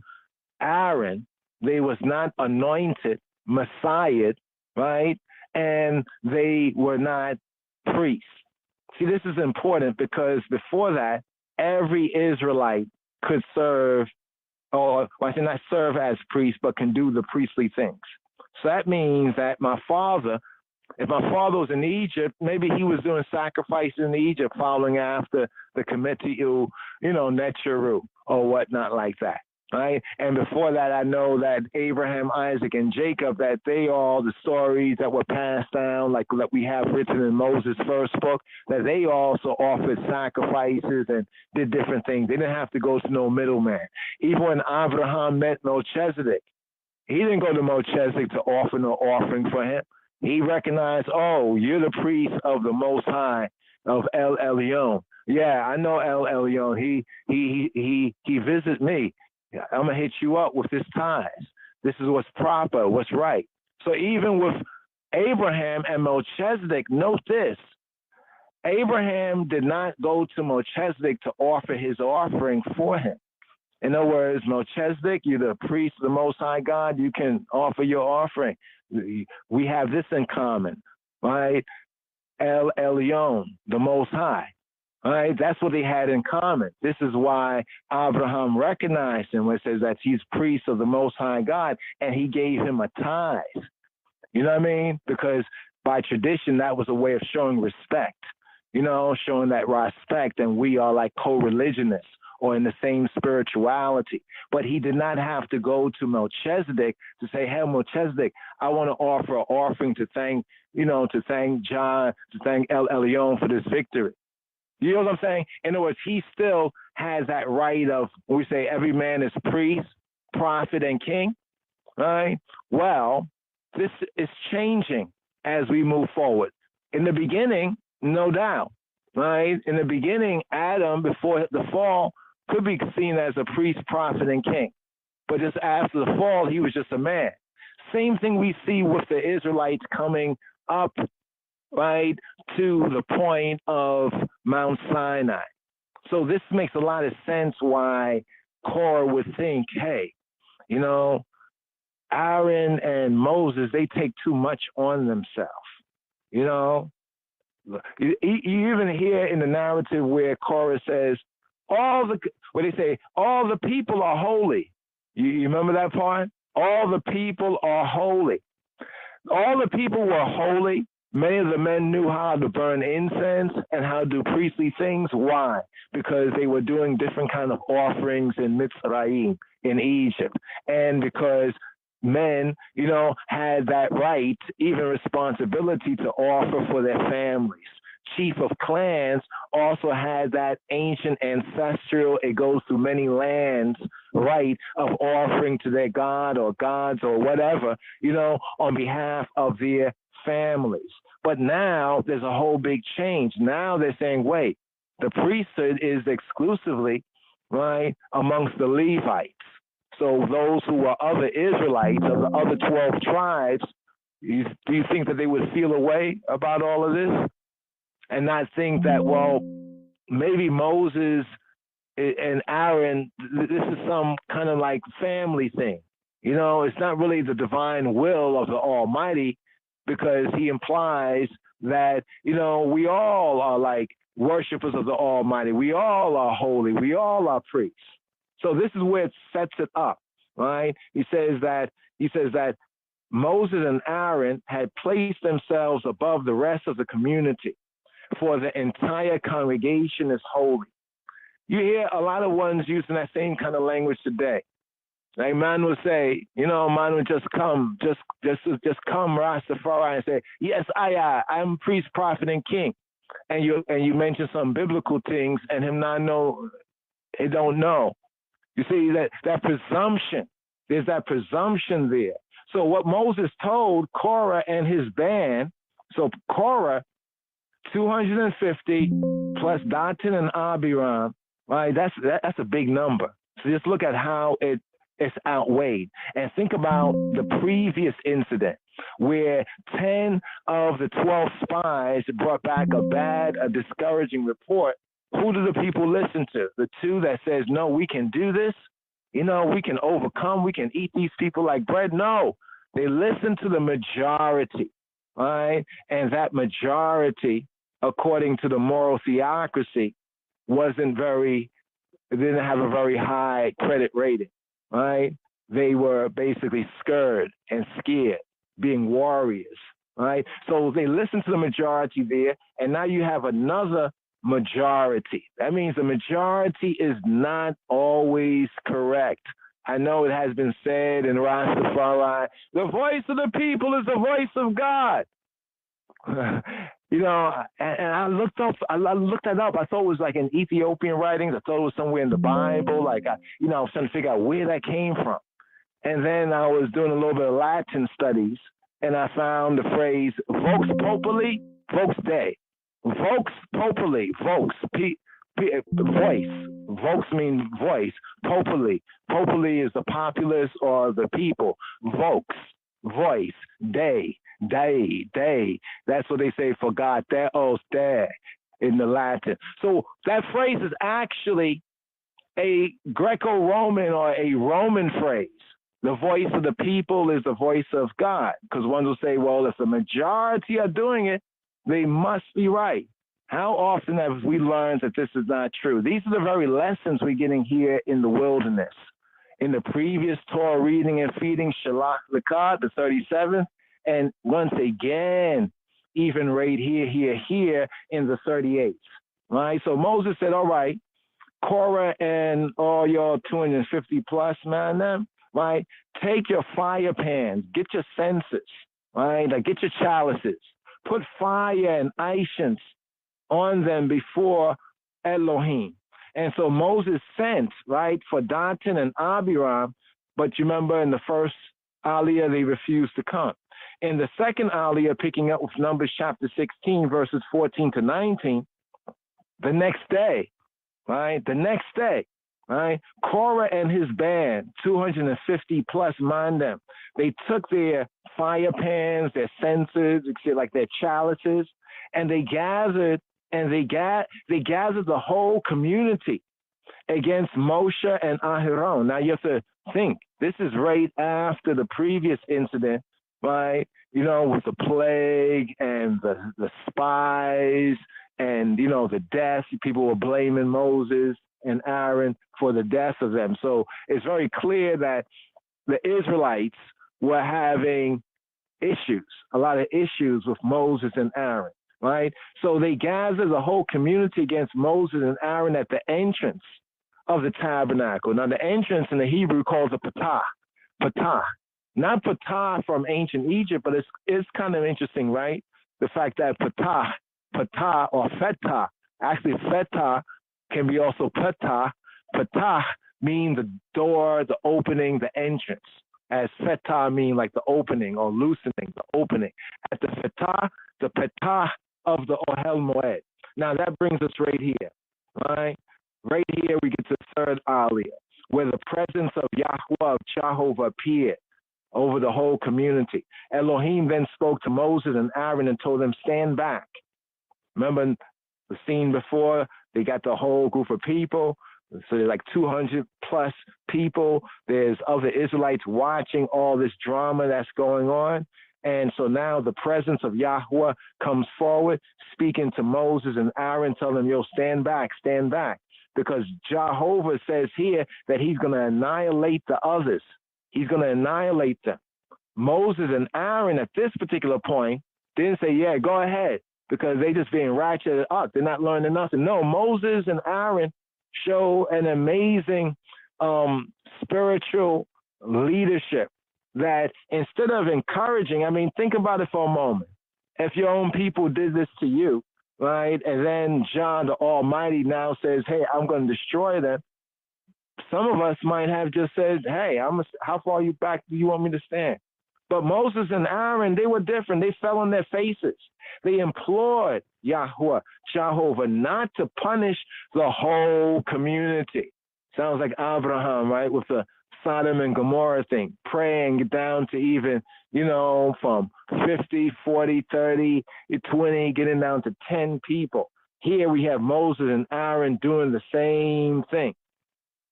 Aaron, they was not anointed Messiah, right? And they were not priests. See, this is important because before that, every Israelite could serve, or I should not serve as priest, but can do the priestly things. So that means that if my father was in Egypt, maybe he was doing sacrifices in Egypt, following after the committee, Netcheru or whatnot like that, right? And before that, I know that Abraham, Isaac, and Jacob, that they all, the stories that were passed down, like that we have written in Moses' first book, that they also offered sacrifices and did different things. They didn't have to go to no middleman. Even when Abraham met Melchizedek, he didn't go to Melchizedek to offer no offering for him. He recognized, oh, you're the priest of the Most High, of El Elyon. Yeah, I know El Elyon. He visits me. I'm gonna hit you up with his ties. This is what's proper, what's right. So even with Abraham and Melchizedek, note this: Abraham did not go to Melchizedek to offer his offering for him. In other words, Melchizedek, you're the priest of the Most High God. You can offer your offering. We have this in common, right? El Elyon, the Most High, right? That's what they had in common. This is why Abraham recognized him when it says that he's priest of the Most High God, and he gave him a tithe. You know what I mean? Because by tradition, that was a way of showing respect, showing that respect, and we are like co-religionists or in the same spirituality. But he did not have to go to Melchizedek to say, hey, Melchizedek, I want to offer an offering to thank John, to thank El Elyon for this victory. You know what I'm saying? In other words, he still has that right of, we say every man is priest, prophet, and king, right? Well, this is changing as we move forward. In the beginning, no doubt, right? In the beginning, Adam, before the fall, could be seen as a priest, prophet, and king. But just after the fall, he was just a man. Same thing we see with the Israelites coming up, right, to the point of Mount Sinai. So this makes a lot of sense why Korah would think, hey, you know, Aaron and Moses, they take too much on themselves. You know, you even hear in the narrative where Korah says, all the people are holy. You remember that part? All the people are holy. All the people were holy. Many of the men knew how to burn incense and how to do priestly things. Why? Because they were doing different kind of offerings in Mitzrayim, in Egypt. And because men, you know, had that right, even responsibility to offer for their families. Chief of clans also had that ancient ancestral, it goes through many lands, right, of offering to their god or gods or whatever, you know, on behalf of their families. But now there's a whole big change. Now they're saying, wait, the priesthood is exclusively, right, amongst the Levites. So those who are other Israelites of the other 12 tribes, do you think that they would feel a way about all of this? And not think that, well, maybe Moses and Aaron, this is some kind of like family thing. You know, it's not really the divine will of the Almighty, because he implies that, you know, we all are like worshipers of the Almighty. We all are holy. We all are priests. So this is where it sets it up, right? He says that Moses and Aaron had placed themselves above the rest of the community, for the entire congregation is holy. You hear a lot of ones using that same kind of language today. Like man will say, you know, man will just come Rastafari and say, yes, I'm priest, prophet, and king. And you mention some biblical things, and him not know, he don't know. You see that presumption. There's that presumption there. So what Moses told Korah and his band, so Korah, 250 plus Dathan and Abiram, right? That's a big number. So just look at how it's outweighed, and think about the previous incident where 10 of the 12 spies brought back a discouraging report. Who do the people listen to? The two that says, no, we can do this. You know, we can overcome. We can eat these people like bread. No, they listen to the majority, right? And that majority, according to the moral theocracy, didn't have a very high credit rating, right? They were basically scared and scared, being warriors, right? So they listened to the majority there, and now you have another majority. That means the majority is not always correct. I know it has been said in Rastafari, the voice of the people is the voice of God. You know, and I looked that up. I thought it was like in Ethiopian writings. I thought it was somewhere in the Bible. Like, I was trying to figure out where that came from. And then I was doing a little bit of Latin studies, and I found the phrase vox populi, vox Dei. Vox populi, vox, voice. Vox means voice. Populi. Populi is the populace or the people. Vox, voice. Dei. That's what they say for God. Theos, Dei in the Latin. So that phrase is actually a Greco-Roman or a Roman phrase. The voice of the people is the voice of God. Because one will say, well, if the majority are doing it, they must be right. How often have we learned that this is not true? These are the very lessons we're getting here in the wilderness. In the previous Torah reading and feeding, Shalach Lekad, the 37th, and once again, even right here in the 38th, right? So Moses said, all right, Korah and all your 250 plus, man, right? Take your fire pans, get your censers, right? Like get your chalices, put fire and incense on them before Elohim. And so Moses sent, right, for Dathan and Abiram, but you remember in the first Aliyah, they refused to come. In the second Aliyah, picking up with Numbers chapter 16, verses 14 to 19, the next day, right? Korah and his band, 250 plus, mind them, they took their fire pans, their censers, like their chalices, and they gathered the whole community against Moshe and Aharon. Now you have to think, this is right after the previous incident, right? You know, with the plague and the spies and, you know, the deaths. People were blaming Moses and Aaron for the death of them. So it's very clear that the Israelites were having issues, a lot of issues with Moses and Aaron, right? So they gathered the whole community against Moses and Aaron at the entrance of the tabernacle. Now, the entrance in the Hebrew calls it patah. Patah. Not patah from ancient Egypt, but it's kind of interesting, right? The fact that patah or fetah, actually fetah can be also patah. Patah means the door, the opening, the entrance. As fetah mean like the opening or loosening, the opening. At the petah of the Ohel Moed. Now that brings us right here, right? Right here we get to the third aliyah, where the presence of Yahweh, of Jehovah, appeared over the whole community. Elohim then spoke to Moses and Aaron and told them, stand back. Remember the scene before? They got the whole group of people. So there's like 200 plus people. There's other Israelites watching all this drama that's going on. And so now the presence of Yahweh comes forward, speaking to Moses and Aaron, telling them, yo, stand back, stand back. Because Jehovah says here that he's going to annihilate the others. He's going to annihilate them. Moses and Aaron at this particular point didn't say, yeah, go ahead, because they just being ratcheted up. They're not learning nothing. No, Moses and Aaron show an amazing spiritual leadership that instead of encouraging, I mean, think about it for a moment. If your own people did this to you, right, and then John the Almighty now says, hey, I'm going to destroy them, some of us might have just said, hey, how far you back do you want me to stand? But Moses and Aaron, they were different. They fell on their faces. They implored Yahweh, Jehovah, not to punish the whole community. Sounds like Abraham, right, with the Sodom and Gomorrah thing, praying down to even, you know, from 50, 40, 30, 20, getting down to 10 people. Here we have Moses and Aaron doing the same thing.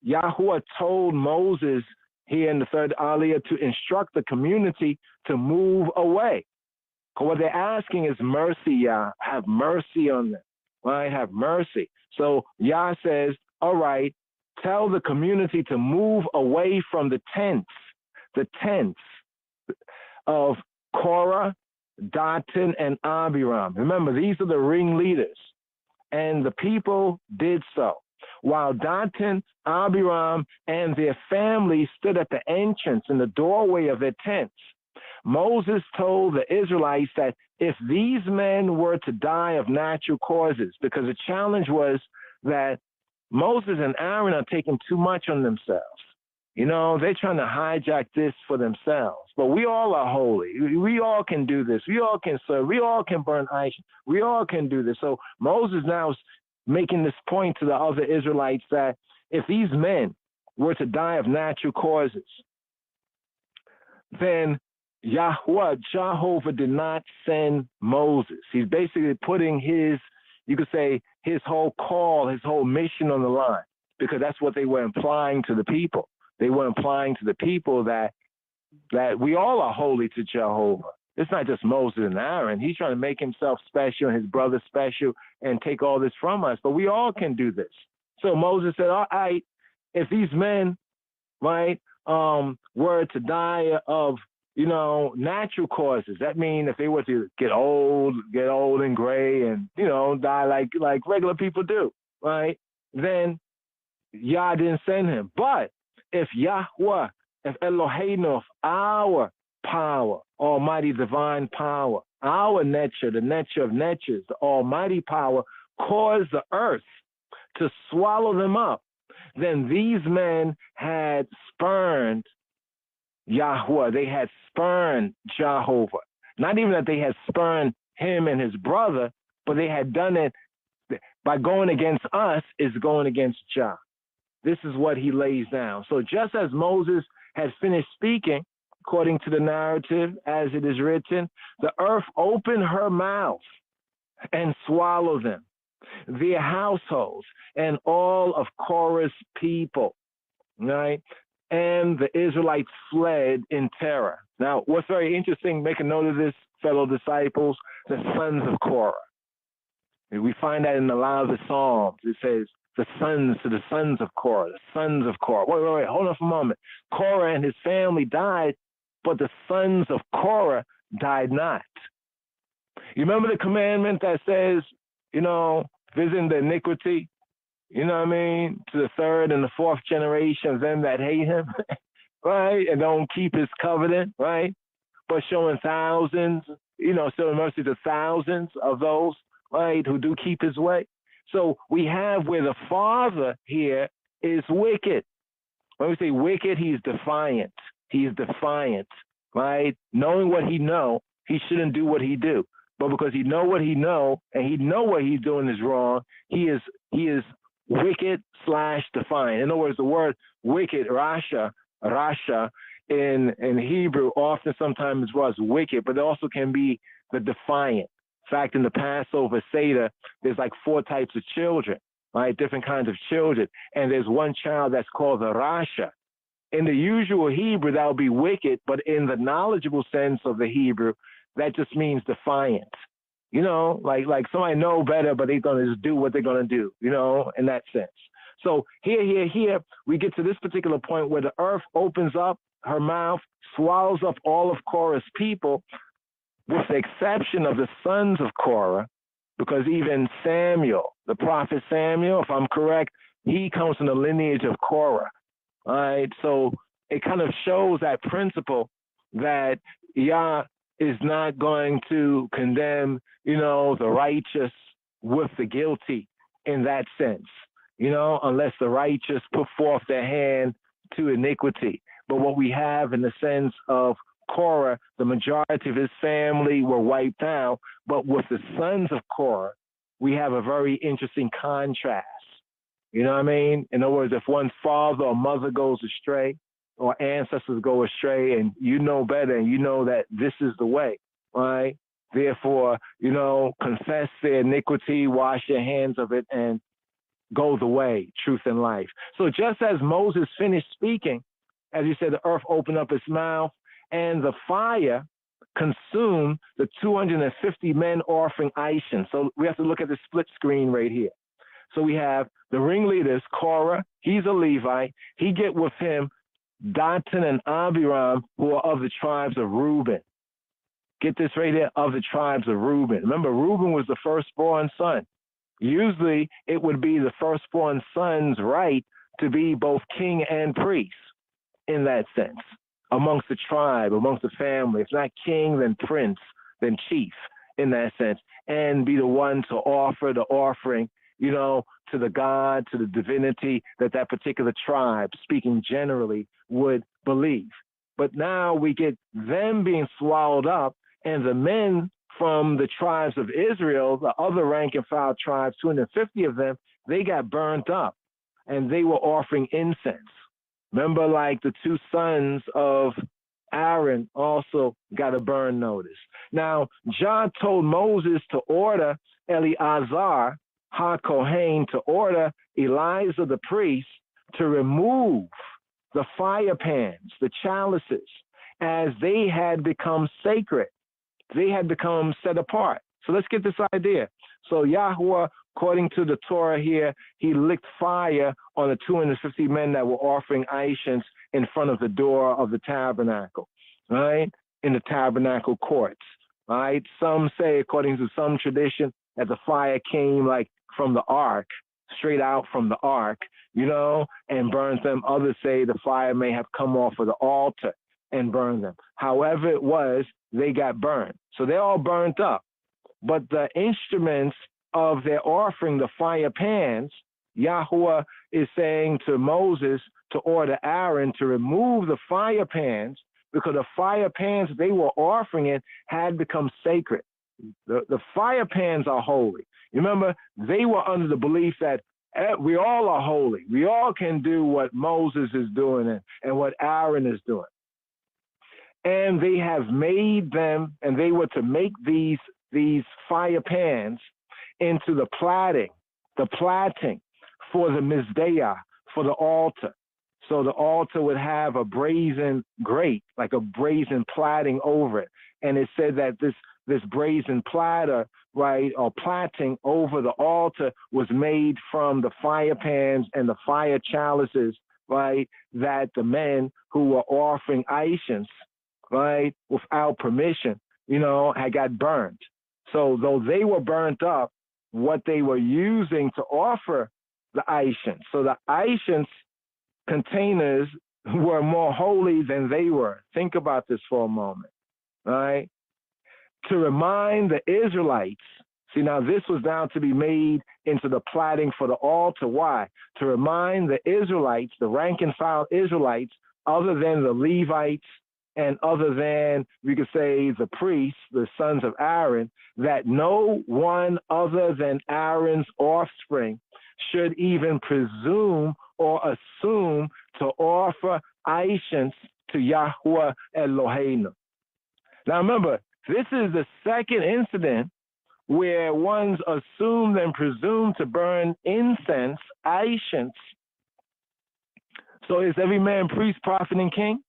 Yahweh told Moses here in the third aliyah to instruct the community to move away. What they're asking is mercy, Yah. Have mercy on them. Right? Have mercy. So Yah says, all right, tell the community to move away from the tents of Korah, Dathan, and Abiram. Remember, these are the ringleaders. And the people did so. While Dathan, Abiram, and their families stood at the entrance in the doorway of their tents, Moses told the Israelites that if these men were to die of natural causes, because the challenge was that Moses and Aaron are taking too much on themselves. You know, they're trying to hijack this for themselves. But we all are holy. We all can do this. We all can serve. We all can burn ice. We all can do this. So Moses now is making this point to the other Israelites that if these men were to die of natural causes, then Yahweh, Jehovah, did not send Moses. He's basically putting his, you could say, his whole call, his whole mission on the line, because that's what they were implying to the people. They were implying to the people that we all are holy to Jehovah. It's not just Moses and Aaron. He's trying to make himself special and his brother special and take all this from us, but we all can do this. So Moses said, all right, if these men, right, were to die of, you know, natural causes, that means if they were to get old and gray and, you know, die like regular people do, right, then Yah didn't send him. But if Yahweh, if Elohim, our power, almighty divine power, our nature, the nature of natures, the almighty power, caused the earth to swallow them up, then these men had spurned Yahweh. They had spurned Jehovah. Not even that they had spurned him and his brother, but they had done it by going against us is going against Jah. this is what he lays down. So just as Moses had finished speaking, according to the narrative as it is written, the earth opened her mouth and swallowed them, their households, and all of Korah's people, right? And the Israelites fled in terror. Now, what's very interesting, make a note of this, fellow disciples, the sons of Korah. We find that in a lot of the Psalms. It says, the sons of Korah, the sons of Korah. Wait, hold on for a moment. Korah and his family died, but the sons of Korah died not. You remember the commandment that says, visiting the iniquity, to the third and the fourth generation of them that hate him, right? And don't keep his covenant, right? But showing thousands, showing mercy to thousands of those, right, who do keep his way. So we have where the father here is wicked. When we say wicked, he's defiant. He's defiant, right? Knowing what he know, he shouldn't do what he do. But because he know what he know, and he know what he's doing is wrong, he is wicked / defiant. In other words, the word wicked, Rasha, in Hebrew, often sometimes was wicked, but it also can be the defiant. In fact, in the Passover Seder, there's like 4 types of children, right? Different kinds of children. And there's one child that's called the Rasha. In the usual Hebrew, that would be wicked, but in the knowledgeable sense of the Hebrew, that just means defiant. Like somebody know better, but they're going to just do what they're going to do, in that sense. So here, we get to this particular point where the earth opens up her mouth, swallows up all of Korah's people, with the exception of the sons of Korah, because even Samuel, the prophet Samuel, if I'm correct, he comes from the lineage of Korah. All right, so it kind of shows that principle that Yah is not going to condemn, the righteous with the guilty in that sense, unless the righteous put forth their hand to iniquity. But what we have in the sense of Korah, the majority of his family were wiped out, but with the sons of Korah, we have a very interesting contrast. You know what I mean? In other words, if one's father or mother goes astray, or ancestors go astray, and you know better, and you know that this is the way, right? Therefore, confess their iniquity, wash your hands of it, and go the way, truth and life. So just as Moses finished speaking, as you said, the earth opened up its mouth, and the fire consumed the 250 men offering Aishan. So we have to look at the split screen right here. So we have the ringleaders, Korah, he's a Levite. He get with him Datan and Abiram, who are of the tribes of Reuben. Get this right here, of the tribes of Reuben. Remember, Reuben was the firstborn son. Usually it would be the firstborn son's right to be both king and priest in that sense, amongst the tribe, amongst the family. If not king, then prince, then chief in that sense, and be the one to offer the offering, to the God, to the divinity that particular tribe, speaking generally, would believe. But now we get them being swallowed up, and the men from the tribes of Israel, the other rank and file tribes, 250 of them, they got burnt up, and they were offering incense. Remember, like the 2 sons of Aaron also got a burn notice. Now, Jah told Moses to order Eleazar HaKohen, to order Eleazar the priest to remove the fire pans, the chalices, as they had become sacred. They had become set apart. So let's get this idea. So Yahweh, according to the Torah here, he licked fire on the 250 men that were offering Aishans in front of the door of the tabernacle, right? In the tabernacle courts, right? Some say, according to some tradition, that the fire came like from the ark, straight out from the ark, and burned them. Others say the fire may have come off of the altar and burned them. However it was, they got burned. So they're all burnt up. But the instruments of their offering, the fire pans, Yahweh is saying to Moses to order Aaron to remove the fire pans, because the fire pans they were offering it had become sacred. The fire pans are holy. You remember, they were under the belief that We all are holy. We all can do what Moses is doing and what Aaron is doing. And they have made them, and they were to make these fire pans into the plaiting for the Mizbeah, for the altar. So the altar would have a brazen grate, like a brazen plaiting over it. And it said that this brazen platter, right, or plaiting over the altar was made from the fire pans and the fire chalices, right, that the men who were offering Ishans, right, without permission, had got burnt. So though they were burnt up, what they were using to offer the Ishans. So the Ishans containers were more holy than they were. Think about this for a moment, right? To remind the Israelites, see, now this was now to be made into the plaiting for the altar. Why? To remind the Israelites, the rank and file Israelites, other than the Levites and other than, we could say, the priests, the sons of Aaron, that no one other than Aaron's offspring should even presume or assume to offer Ishans to Yahweh Elohim. Now remember, this is the second incident where ones assumed and presumed to burn incense, Ishans. So is every man priest, prophet, and king?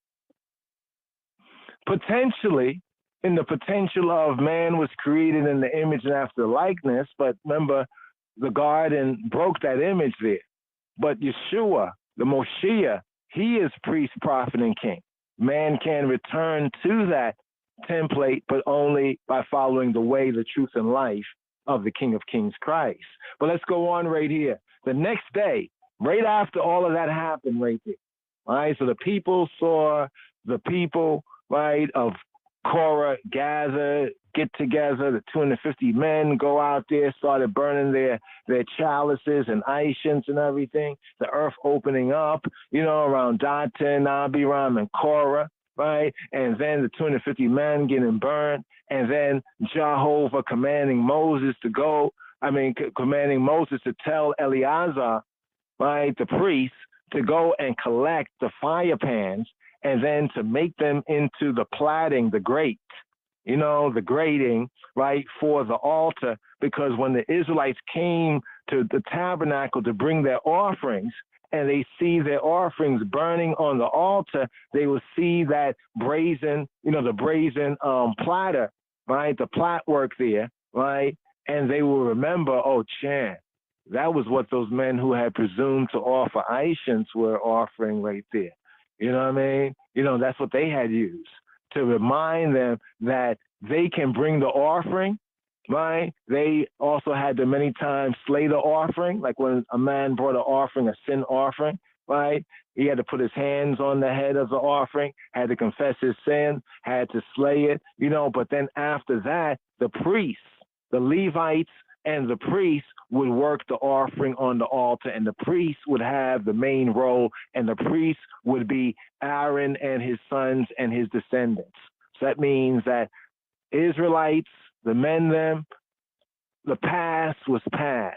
Potentially, in the potential of man was created in the image and after likeness, but remember, the garden broke that image there. But Yeshua, the Moshiach, he is priest, prophet, and king. Man can return to that template, but only by following the way, the truth, and life of the King of Kings Christ. But let's go on right here. The next day, right after all of that happened right there, all right, so the people saw the people, right, of Korah gather, get together, the 250 men go out there, started burning their chalices and Ishans and everything, the earth opening up, around Datan, Abiram, and Korah, right? And then the 250 men getting burned, and then Jehovah commanding Moses to tell Eleazar, right, the priest, to go and collect the fire pans and then to make them into the plaiting, the grate, the grating, right, for the altar, because when the Israelites came to the tabernacle to bring their offerings, and they see their offerings burning on the altar, they will see that brazen, the brazen platter, right, the plait work there, right, and they will remember, oh, that was what those men who had presumed to offer Ishans were offering right there. You know what I mean? That's what they had used to remind them that they can bring the offering, right? They also had to many times slay the offering, like when a man brought an offering, a sin offering, right? He had to put his hands on the head of the offering, had to confess his sin, had to slay it, but then after that, the priests, the Levites, and the priests would work the offering on the altar, and the priest would have the main role, and the priest would be Aaron and his sons and his descendants. So that means that Israelites, the men, the past was past.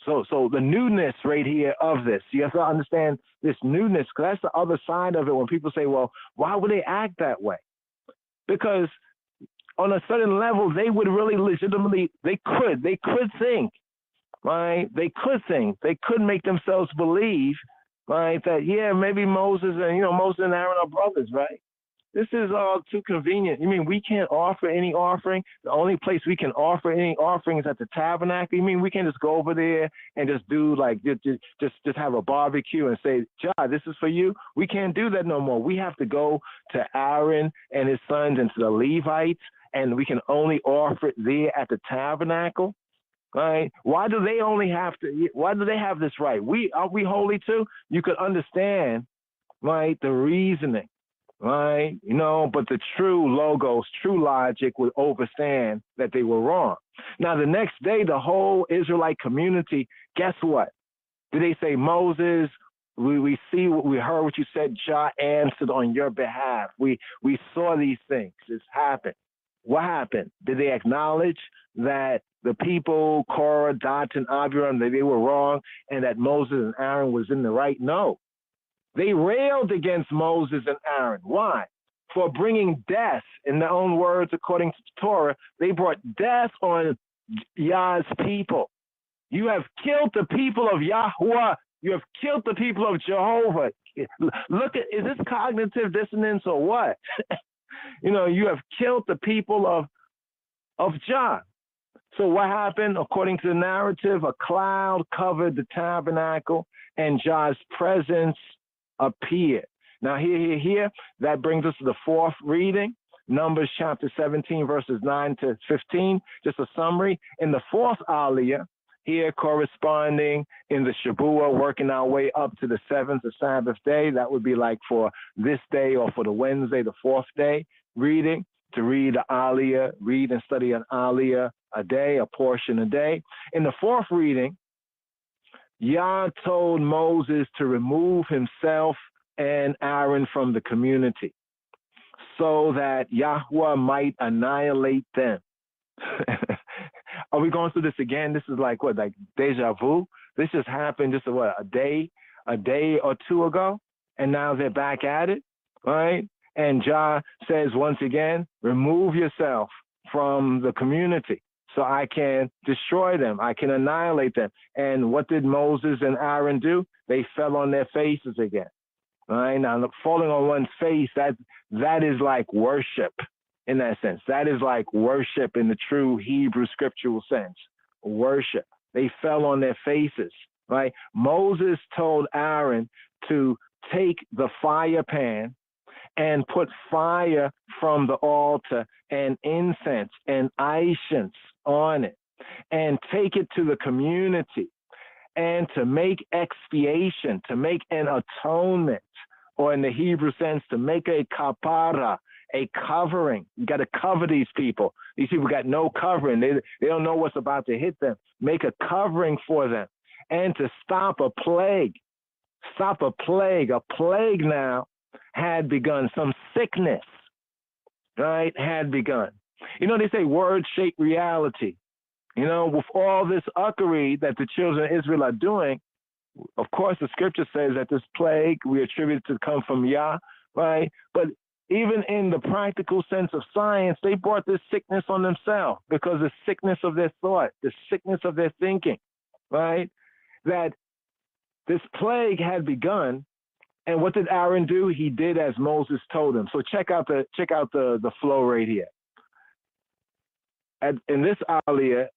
So the newness right here of this, you have to understand this newness, because that's the other side of it when people say, well, why would they act that way? Because on a certain level, they would really legitimately, they could think, right? They could make themselves believe, right, that, maybe Moses and Aaron are brothers, right? This is all too convenient. You mean we can't offer any offering? The only place we can offer any offering is at the tabernacle? You mean we can just go over there and just do just have a barbecue and say, this is for you? We can't do that no more. We have to go to Aaron and his sons and to the Levites, and we can only offer it there at the tabernacle, right? Why do they have this right? Are we holy too? You could understand, right, the reasoning, right? But the true logos, true logic would overstand that they were wrong. Now, the next day, the whole Israelite community, guess what? Did they say, Moses, we heard what you said, Jah answered on your behalf. We saw these things. It's happened. What happened? Did they acknowledge that the people, Korah, Dat, and Abiram, that they were wrong and that Moses and Aaron was in the right. No. They railed against Moses and Aaron. Why? For bringing death. In their own words, according to the Torah, they brought death on Yah's people. You have killed the people of Yahweh. You have killed the people of Jehovah. Look at, is this cognitive dissonance or what? You have killed the people of Jah. So what happened? According to the narrative, a cloud covered the tabernacle and Jah's presence appeared. Now here, that brings us to the fourth reading, Numbers chapter 17, verses 9 to 15. Just a summary. In the fourth aliyah, here corresponding in the Shabua, working our way up to the seventh, the Sabbath day. That would be like for this day or for the Wednesday, the fourth day reading, to read the aliyah, read and study an aliyah a day, a portion a day. In the fourth reading, Yah told Moses to remove himself and Aaron from the community so that Yahweh might annihilate them. Are we going through this again? This is like deja vu? This just happened just a day or two ago, and now they're back at it, right? And Jah says once again, remove yourself from the community so I can destroy them. I can annihilate them. And what did Moses and Aaron do? They fell on their faces again. Right? Now, falling on one's face, that is like worship in that sense. That is like worship in the true Hebrew scriptural sense. Worship. They fell on their faces, right? Moses told Aaron to take the fire pan and put fire from the altar and incense and incense on it and take it to the community and to make expiation, to make an atonement, or in the Hebrew sense, to make a kapara, a covering. You got to cover these people. These people got no covering. They don't know what's about to hit them. Make a covering for them and to stop a plague. Stop a plague. A plague now had begun. Some sickness, right, had begun. They say words shape reality. With all this uckery that the children of Israel are doing, of course, the scripture says that this plague we attribute to come from Yah, right? But even in the practical sense of science, they brought this sickness on themselves because the sickness of their thought, the sickness of their thinking, right? That this plague had begun. And what did Aaron do? He did as Moses told him. So check out the flow right here. In this aliyah,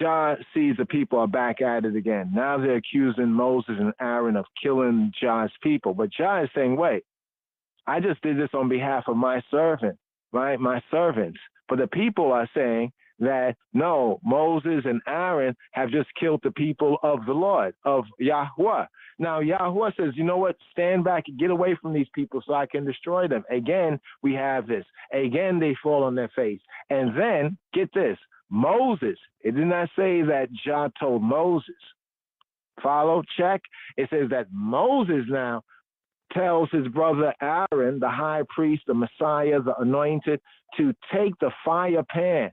Jah sees the people are back at it again. Now they're accusing Moses and Aaron of killing Jah's people. But Jah is saying, wait, I just did this on behalf of my servant, right? My servants. But the people are saying that, no, Moses and Aaron have just killed the people of the Lord, of Yahweh. Now, Yahweh says, you know what? Stand back and get away from these people so I can destroy them. Again, we have this. Again, they fall on their face. And then, get this, Moses, it did not say that Jah told Moses. Follow, check. It says that Moses now tells his brother Aaron, the high priest, the Messiah, the anointed, to take the fire pan.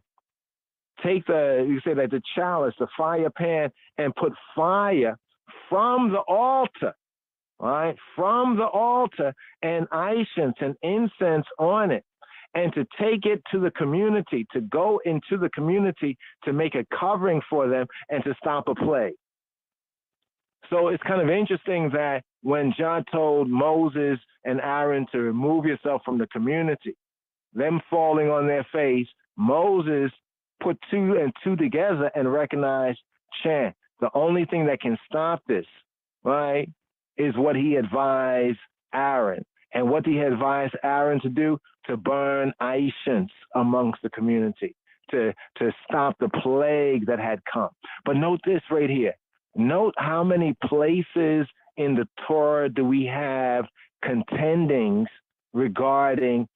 The chalice, the fire pan, and put fire from the altar, right? From the altar and incense and incense on it. And to take it to the community, to go into the community to make a covering for them and to stop a plague. So it's kind of interesting that when Jah told Moses and Aaron to remove yourself from the community, them falling on their face, Moses put two and two together and recognized, the only thing that can stop this, right, is what he advised Aaron. And what he advised Aaron to do, to burn incense amongst the community, to stop the plague that had come. But note this right here. Note how many places in the Torah do we have contendings regarding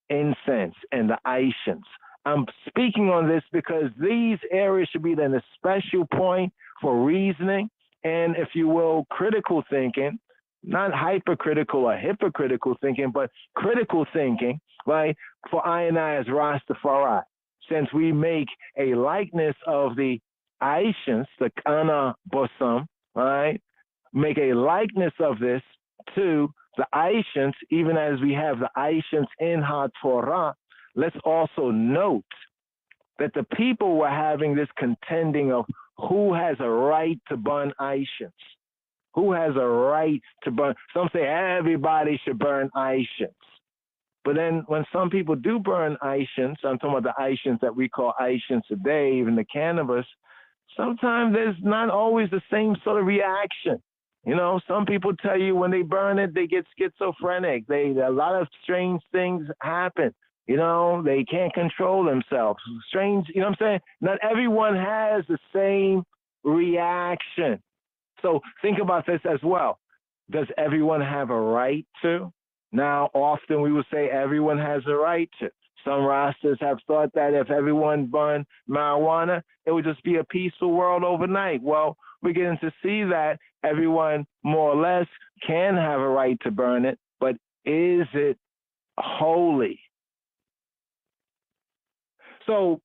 incense and the incense. I'm speaking on this because these areas should be then a special point for reasoning and, if you will, critical thinking. Not hypercritical or hypocritical thinking, but critical thinking, right? For I and I as Rastafari. since we make a likeness of the Aishans, the Kana Bosam, right? Make a likeness of this to the Aishans, even as we have the Aishans in HaTorah, let's also note that the people were having this contending of who has a right to burn Aishans. Who has a right to burn? Some say everybody should burn Aishans. But then when some people do burn Aishans, I'm talking about the Aishans that we call Aishans today, even the cannabis, sometimes there's not always the same sort of reaction. You know, some people tell you when they burn it, they get schizophrenic. A lot of strange things happen. You know, they can't control themselves. Strange, you know what I'm saying? Not everyone has the same reaction. So think about this as well. Does everyone have a right to? Now, often we will say everyone has a right to. Some Rastas have thought that if everyone burned marijuana, it would just be a peaceful world overnight. Well, we're getting to see that everyone more or less can have a right to burn it, but is it holy? So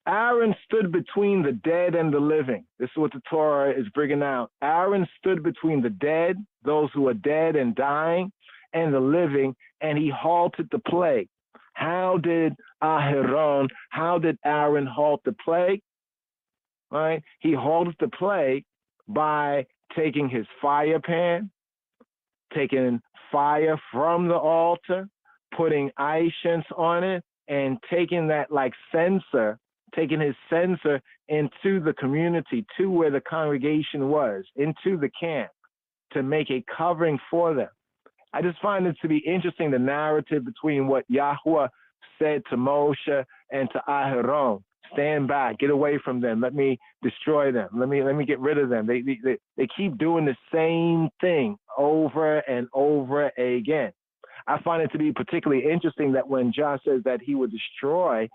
Aaron stood between the dead and the living. This is what the Torah is bringing out. Aaron stood between the dead, those who are dead and dying, and the living, and he halted the plague. How did Aaron halt the plague? Right? He halted the plague by taking his fire pan, taking fire from the altar, putting Aishans on it, and taking that like censer, taking his censer into the community, to where the congregation was, into the camp, to make a covering for them. I just find it to be interesting, the narrative between what Yahweh said to Moshe and to Aharon. Stand back, get away from them. Let me destroy them. Let me get rid of them. They keep doing the same thing over and over again. I find it to be particularly interesting that when Jah says that he would destroy,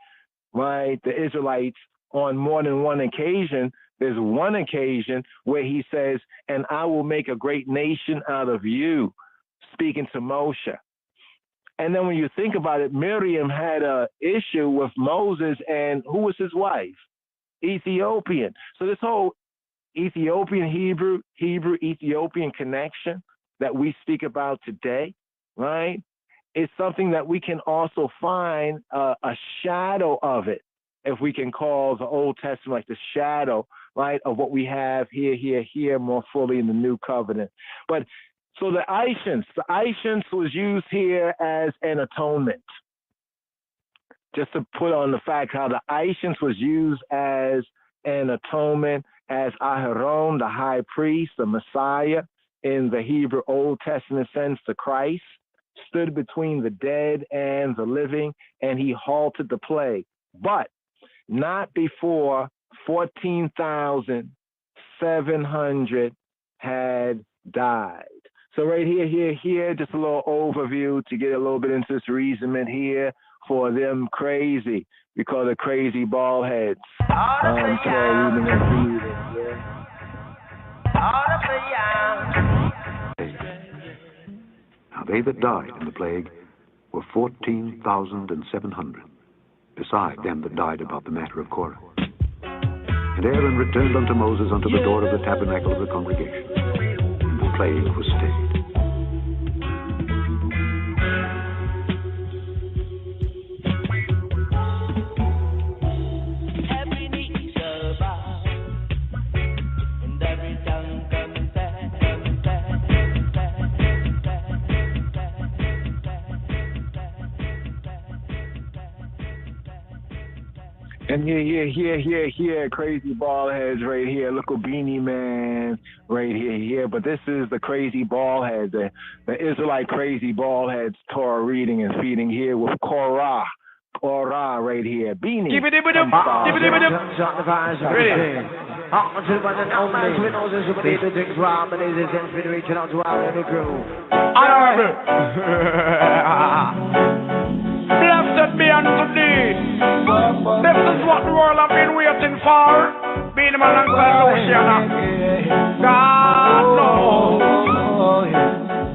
right, the Israelites on more than one occasion, there's one occasion where he says, and I will make a great nation out of you, speaking to Moshe. And then when you think about it, Miriam had an issue with Moses, and who was his wife? Ethiopian. So this whole Ethiopian, Hebrew, Ethiopian connection that we speak about today, right, is something that we can also find a shadow of it, if we can call the Old Testament like the shadow, right, of what we have here more fully in the New Covenant. But so the Aishans was used here as an atonement. Just to put on the fact how the Aishans was used as an atonement, as Aharon, the high priest, the Messiah, in the Hebrew Old Testament sense, the Christ, stood between the dead and the living, and he halted the plague. But not before 14,700 had died. So right here, just a little overview to get a little bit into this reasonment here for them crazy. We call it crazy bald heads. Now they that died in the plague were 14,700, beside them that died about the matter of Korah. And Aaron returned unto Moses unto the door of the tabernacle of the congregation, and the plague was stayed. And here, crazy bald heads right here, little beanie man right here. But this is the crazy bald head, the Israelite crazy bald heads Torah reading and feeding here with Korah right here. Beanie. Give it up. Blessed be unto thee. This is what the world have been waiting for. Being alongside Luciana. God knows.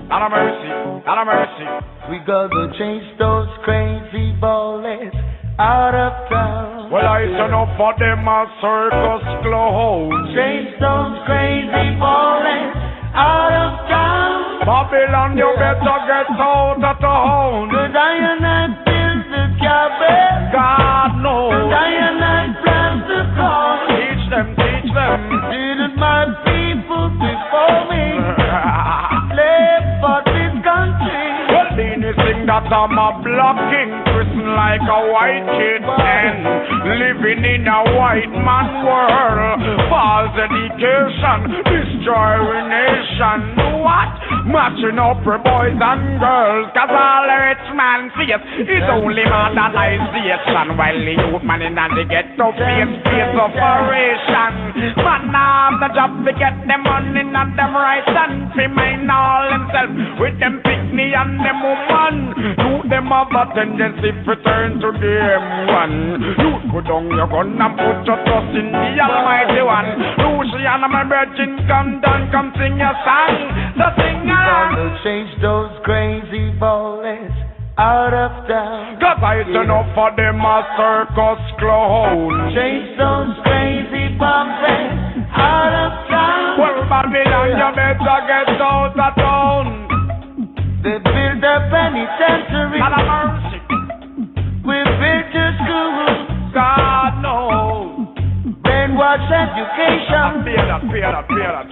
God have mercy. God have mercy. We got to chase those crazy ballets out of town. Well, I turn up for them a circus clown. Chase those crazy boys out of town. Babylon, you better get out of town. Cause I am not built the cabin. God knows. Cause I am not planned to call. Teach them, teach them. Didn't my people before me live for this country? Well, anything that I'm a blocking prison like a white kid and living in a white man world. False education, destroying nation. What? Matching up for boys and girls. Cause all the rich man sees is only modernization. While the youth man in and they get to face operation. Man have the job to get them money and them rights and to mind all themselves with them picnic and them woman. You them have a tendency to turn to them one. You put down your gun and put your trust in the Almighty One. Luciana, my virgin, come down, come sing your song. The singer gonna change those crazy bullets out of town. Cause I turn up for them a circus clown. Change those crazy bullets out of town. Well, Babylon, you better get out of town. They build a penitentiary. God have mercy. We built a school. God knows. Brainwash education.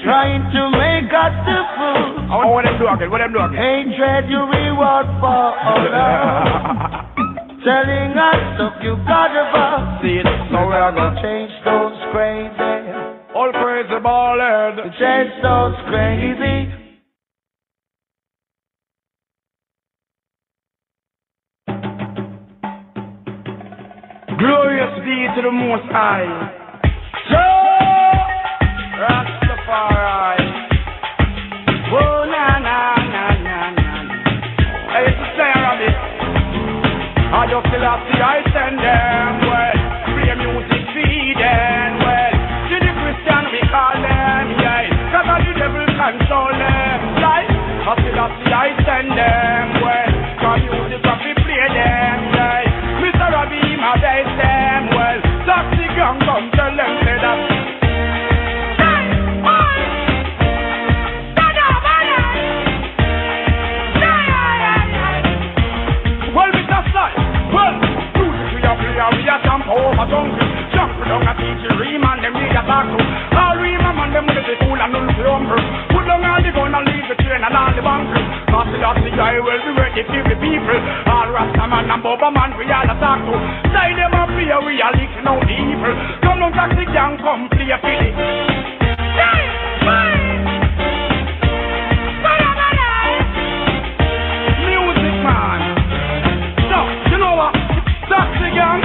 Trying to make us the fool. What them do again? What them do again? Hatred you reward for honor. Telling us stuff you got about. See it. So we're gonna change those crazy. All crazy ballad. Change those crazy. Glorious be to the Most High. Rastafari. Oh, na, na, na, na, na. Hey, it's a say, Rabbi. I just feel like I send them, well. Free music, feed them, well. To the Christian, we call them, yeah. Cause all the devil control them, right? I feel like I send them, well. Cause music, we play them, right? Mr. Rabbi, my best them, well. Toxic young, come tell them, say that. We are jump over jungle, jump down a teacher, man, them need a back to. All man, them with the cool and none to lumber. Put down all the gun and leave the train and all the bunker. Cause the guy will be ready to the people. All Rastaman and Boba man, we all attack to. Say them up here, we are leaking out the evil. Come on, taxi gang, come play a Philly. Music man. So, you know what? Taxi gang.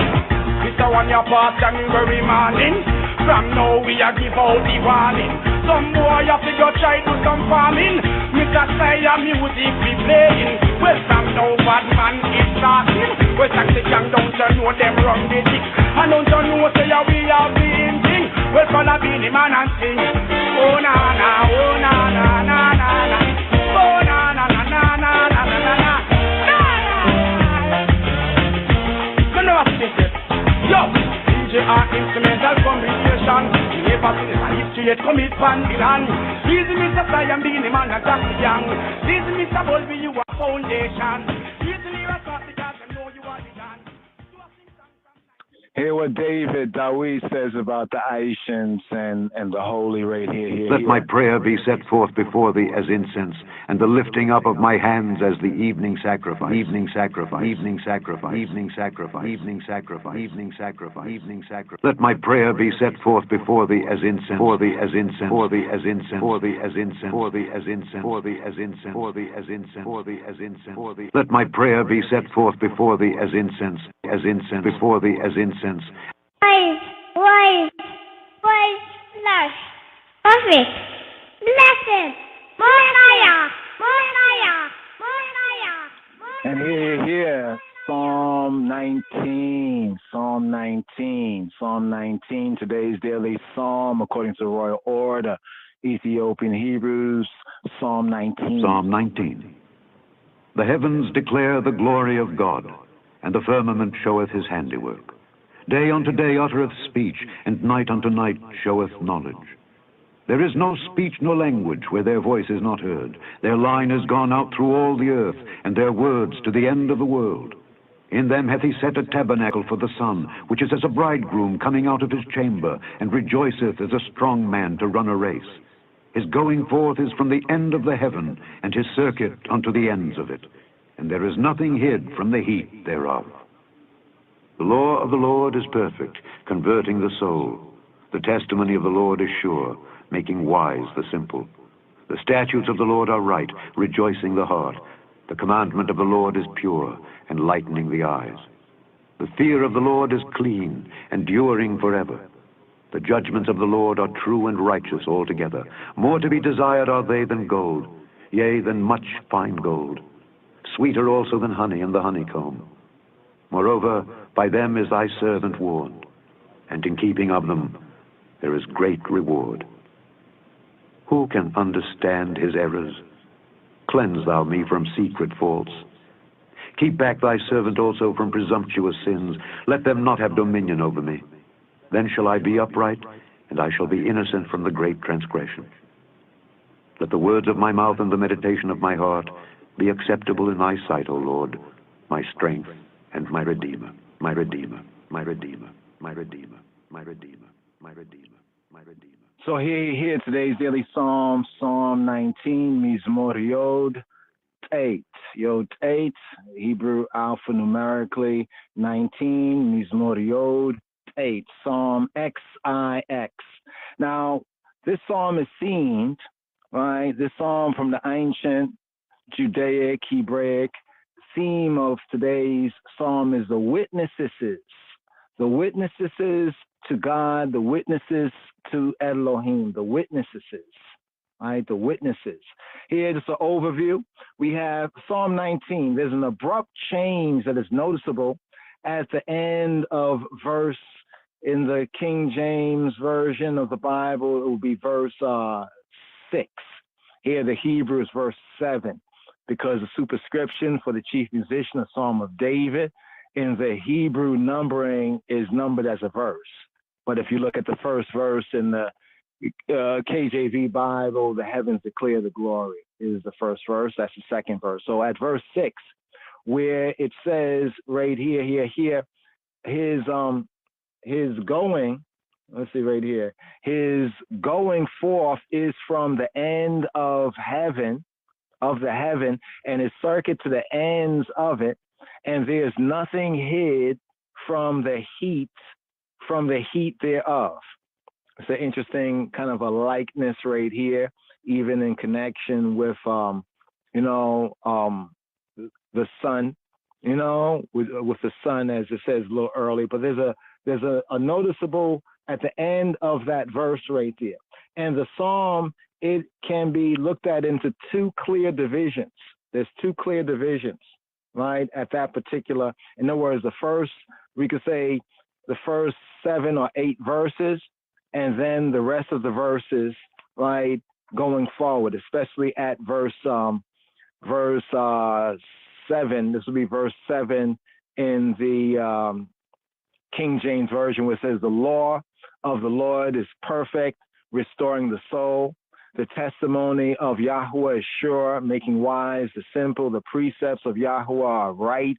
On your part January morning. From now we are give out the warning. Some boy have to go try to some farming. Mr. Saya music we playing. Well from now bad man is starting. Well taxi gang don't you know them run the dick. And don't you know say we are being thing. Well follow be the man and sing. Oh na na, oh na na na na na. Oh na na na na na na na na na. You know what this is? Yo, DJ and instrumental combination. Never see this history yet commit pan the land. Easy Mr. Fly and Beanie Man and Jack the Young. Easy Mr. Bulby, you are foundation. Easily you are thought because I know you are the dance. Hear what David Dawid says about the Haitians and the holy right here. Let my prayer be set forth before thee as incense, and the lifting up of my hands as the evening sacrifice. Evening sacrifice. Evening sacrifice. Evening sacrifice. Evening sacrifice. Evening sacrifice. Evening sacrifice. Let my prayer be set forth before thee as incense. For thee as incense. For thee as incense. For thee as incense. For thee as incense. For thee as incense. For thee as incense. For thee as incense. For thee. Let my prayer be set forth before thee as incense. As incense. Before thee as incense. Why, lush, perfect, blessed, And here, Psalm 19, Psalm 19, today's daily psalm according to the royal order, Ethiopian Hebrews, Psalm 19. Psalm 19. The heavens declare the glory of God, and the firmament showeth his handiwork. Day unto day uttereth speech, and night unto night showeth knowledge. There is no speech nor language where their voice is not heard. Their line is gone out through all the earth, and their words to the end of the world. In them hath he set a tabernacle for the sun, which is as a bridegroom coming out of his chamber, and rejoiceth as a strong man to run a race. His going forth is from the end of the heaven, and his circuit unto the ends of it. And there is nothing hid from the heat thereof. The law of the Lord is perfect, converting the soul. The testimony of the Lord is sure, making wise the simple. The statutes of the Lord are right, rejoicing the heart. The commandment of the Lord is pure, enlightening the eyes. The fear of the Lord is clean, enduring forever. The judgments of the Lord are true and righteous altogether. More to be desired are they than gold, yea, than much fine gold. Sweeter also than honey and the honeycomb. Moreover, by them is thy servant warned, and in keeping of them there is great reward. Who can understand his errors? Cleanse thou me from secret faults. Keep back thy servant also from presumptuous sins. Let them not have dominion over me. Then shall I be upright, and I shall be innocent from the great transgression. Let the words of my mouth and the meditation of my heart be acceptable in thy sight, O Lord, my strength and my Redeemer, my Redeemer, my Redeemer, my Redeemer, my Redeemer, my Redeemer, my Redeemer. So here today's daily psalm, Psalm 19, Mizmor Yod 8. Yod 8, Hebrew alphanumerically 19, Mizmor Yod 8, Psalm XIX. Now, this psalm is seen, right? This psalm from the ancient Judaic, Hebraic theme of today's psalm is the witnesses. The witnesses to God, the witnesses to Elohim, the witnesses, right? The witnesses. Here, just an overview. We have Psalm 19. There's an abrupt change that is noticeable at the end of verse. In the King James Version of the Bible, it will be verse 6. Here, the Hebrew is verse 7, because the superscription for the chief musician, a Psalm of David, in the Hebrew numbering is numbered as a verse. But if you look at the first verse in the KJV Bible, the heavens declare the glory is the first verse. That's the second verse. So at verse 6, where it says right here, his going, let's see right here, his going forth is from the end of heaven, and his circuit to the ends of it, and there's nothing hid from the heat thereof. It's an interesting kind of a likeness right here, even in connection with the sun, with the sun, as it says a little early. But there's a noticeable at the end of that verse right there. And the psalm, it can be looked at into two clear divisions. There's two clear divisions, right, at that particular. In other words, we could say the first 7 or 8 verses, and then the rest of the verses, right, going forward, especially at verse 7. This will be verse 7 in the King James Version, where it says, the law of the Lord is perfect, restoring the soul. The testimony of Yahweh is sure, making wise the simple. The precepts of Yahweh are right,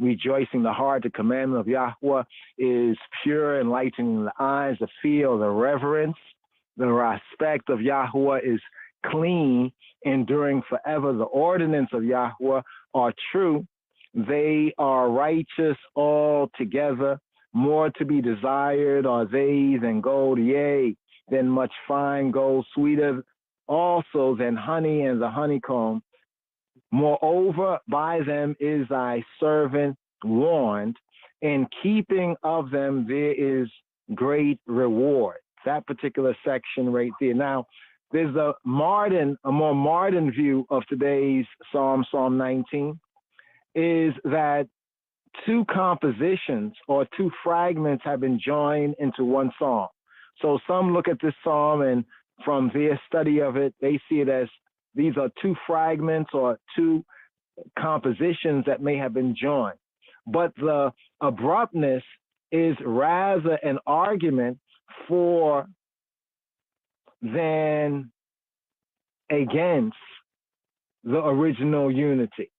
rejoicing the heart. The commandment of Yahweh is pure, enlightening the eyes. The fear, the reverence, the respect of Yahweh is clean, enduring forever. The ordinance of Yahweh are true. They are righteous altogether. More to be desired are they than gold, yea, than much fine gold, sweeter also than honey and the honeycomb. Moreover, by them is thy servant warned. In keeping of them there is great reward. That particular section right there. Now, there's a more modern view of today's Psalm 19, is that 2 compositions or 2 fragments have been joined into one psalm. So some look at this psalm, and from their study of it, they see it as these are 2 fragments or 2 compositions that may have been joined. But the abruptness is rather an argument for than against the original unity.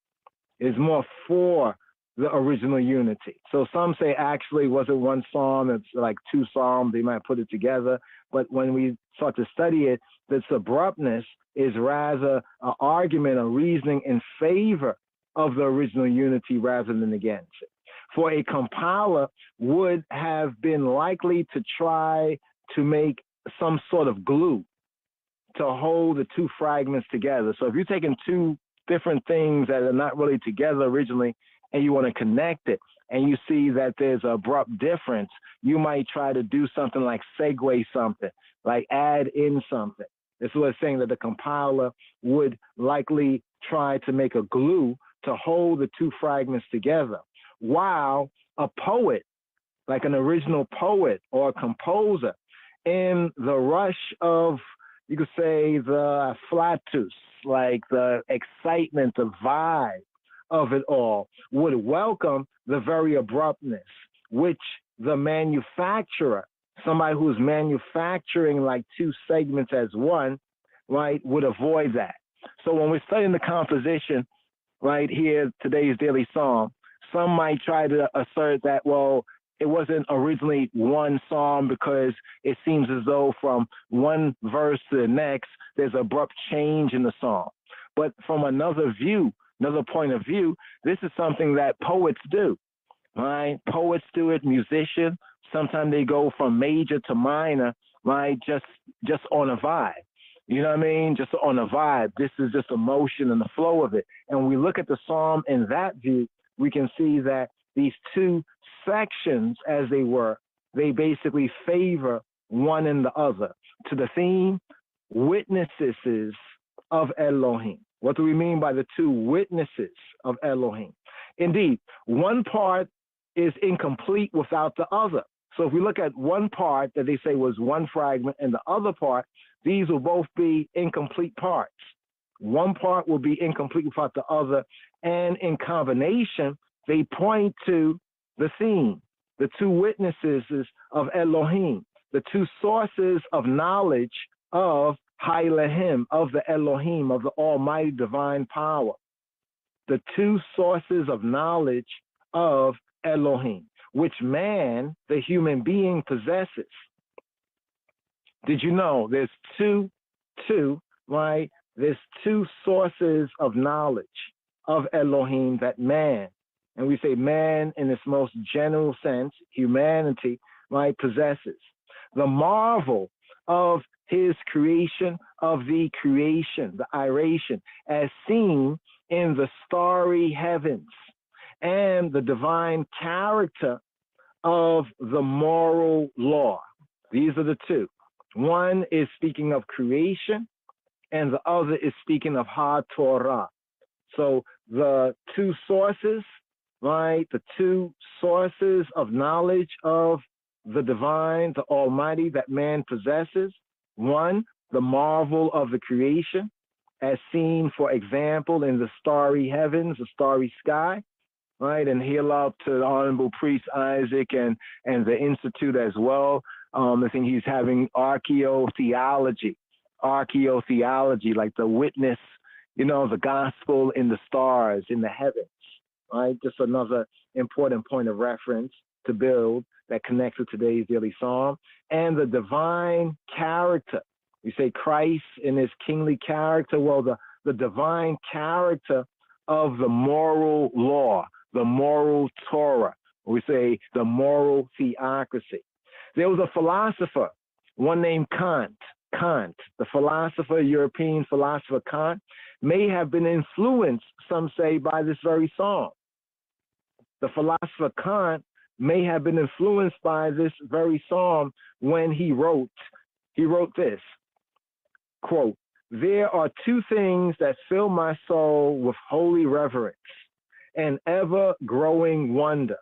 It's more for the original unity. So some say actually was it one psalm? It's like two psalms. They might put it together. But when we start to study it, this abruptness is rather an argument, a reasoning in favor of the original unity rather than against it. For a compiler would have been likely to try to make some sort of glue to hold the two fragments together. So if you're taking two different things that are not really together originally and you want to connect it and you see that there's an abrupt difference, you might try to do something like segue something, like add in something. This is what it's saying, that the compiler would likely try to make a glue to hold the two fragments together, while a poet, like an original poet or a composer, in the rush of, you could say, the flatus, like the excitement, the vibe of it all, would welcome the very abruptness, which the manufacturer, somebody who's manufacturing like two segments as one, right, would avoid that. So when we're studying the composition, right here, today's daily psalm, some might try to assert that, well, it wasn't originally one psalm because it seems as though from one verse to the next, there's abrupt change in the psalm. But from another view, another point of view, this is something that poets do, right? Poets do it, musicians. Sometimes they go from major to minor, right? Just on a vibe. You know what I mean? Just on a vibe. This is just emotion and the flow of it. And when we look at the psalm in that view, we can see that these two sections, as they were, they basically favor one and the other. To the theme, witnesses of Elohim. What do we mean by the two witnesses of Elohim? Indeed, one part is incomplete without the other. So if we look at one part that they say was one fragment and the other part, these will both be incomplete parts. One part will be incomplete without the other. And in combination, they point to the theme, the two witnesses of Elohim, the two sources of knowledge of Elohim, of the Elohim, of the almighty divine power. The two sources of knowledge of Elohim, which man, the human being, possesses. Did you know there's two, right? There's two sources of knowledge of Elohim that man, and we say man in its most general sense, humanity, right, possesses. The marvel of his creation, of the creation, the iration, as seen in the starry heavens, and the divine character of the moral law. These are the two. One is speaking of creation, and the other is speaking of Ha-Torah. So the two sources, right, the two sources of knowledge of the divine, the almighty that man possesses. One, the marvel of the creation, as seen, for example, in the starry heavens, the starry sky, right? And hail out to the Honorable Priest Isaac and the Institute as well. I think he's having archaeotheology, like the witness, you know, the gospel in the stars, in the heavens, right? Just another important point of reference to build that connects with today's daily psalm. And the divine character. We say Christ in his kingly character. Well, the divine character of the moral law, the moral Torah. We say the moral theocracy. There was a philosopher, one named Kant. Kant, the philosopher, European philosopher Kant, may have been influenced, some say, by this very psalm. The philosopher Kant may have been influenced by this very psalm when he wrote this, quote, "There are two things that fill my soul with holy reverence and ever-growing wonder.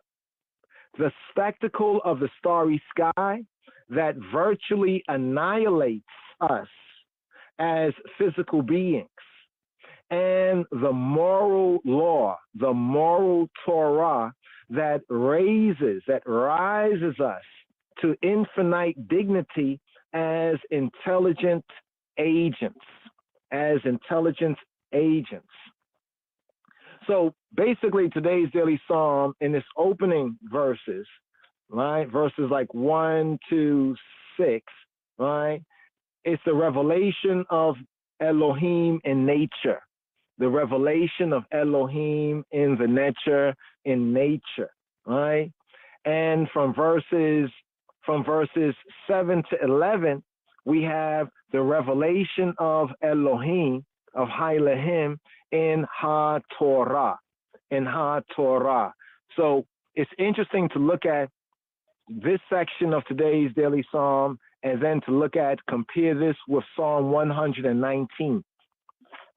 The spectacle of the starry sky that virtually annihilates us as physical beings, and the moral law, the moral Torah that rises us to infinite dignity as intelligent agents, So basically today's daily psalm in its opening verses, right? Verses like 1 to 6, right? It's the revelation of Elohim in nature. The revelation of Elohim in the nature, right? And from verses 7 to 11, we have the revelation of Elohim, of Elohim in Ha-Torah, So it's interesting to look at this section of today's daily psalm and then to compare this with Psalm 119.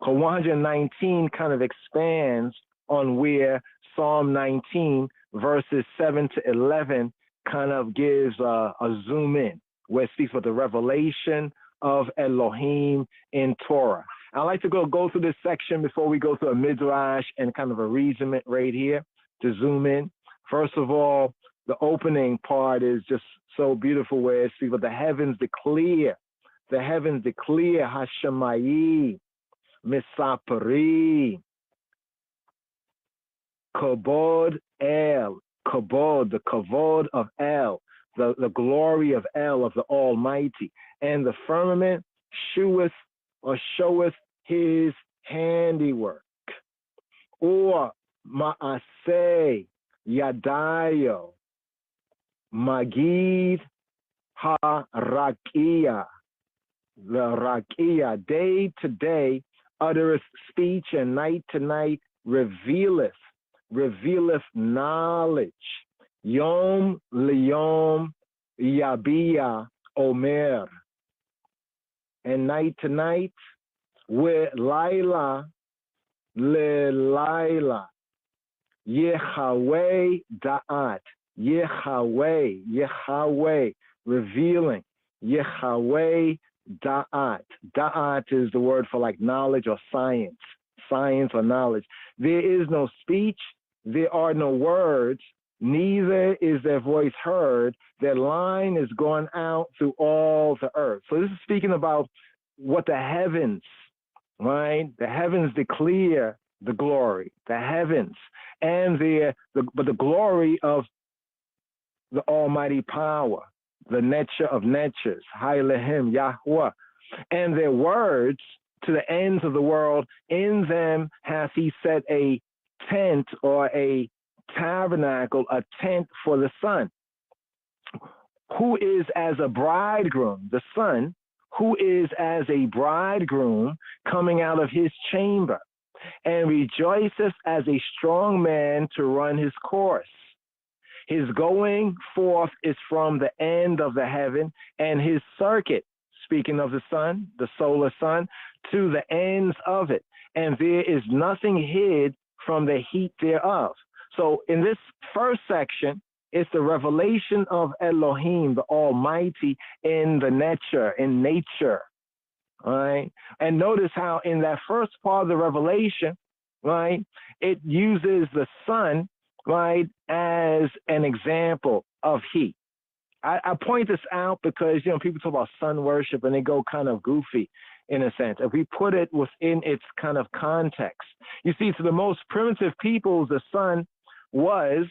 So 119 kind of expands on where Psalm 19 verses 7 to 11 kind of gives a zoom in, where it speaks about the revelation of Elohim in Torah. I like to go through this section before we go to a midrash and kind of a reason right here to zoom in. First of all, the opening part is just so beautiful, where it speaks about the heavens declare Hashemayim, Misapari, Kabod El, the kavod of El, the glory of El, of the Almighty, and the firmament showeth his handiwork, or Maaseh Yadayo, Magid Ha-Rakia, the Rakia, day to day uttereth speech, and night to night revealeth knowledge. Yom liyom yabia omer, and night to night with Laila le Laila. Yehaweh da'at, Yehaweh, revealing. Yehaweh da'at. Da'at is the word for like knowledge or science or knowledge. There is no speech, there are no words, neither is their voice heard. Their line is gone out through all the earth. So this is speaking about what the heavens, right? The heavens declare the glory, the heavens, and the glory of the almighty power, the nature of natures, Elohim, Yahweh, and their words to the ends of the world. In them hath he set a tent, or a tabernacle, a tent for the sun, who is as a bridegroom, the sun, who is as a bridegroom coming out of his chamber, and rejoiceth as a strong man to run his course. His going forth is from the end of the heaven, and his circuit, speaking of the sun, the solar sun, to the ends of it. And there is nothing hid from the heat thereof. So in this first section, it's the revelation of Elohim, the Almighty, in nature. All right. And notice how in that first part of the revelation, right, it uses the sun, right, as an example of heat. I point this out because, people talk about sun worship and they go kind of goofy in a sense. If we put it within its kind of context, you see, to the most primitive peoples, the sun was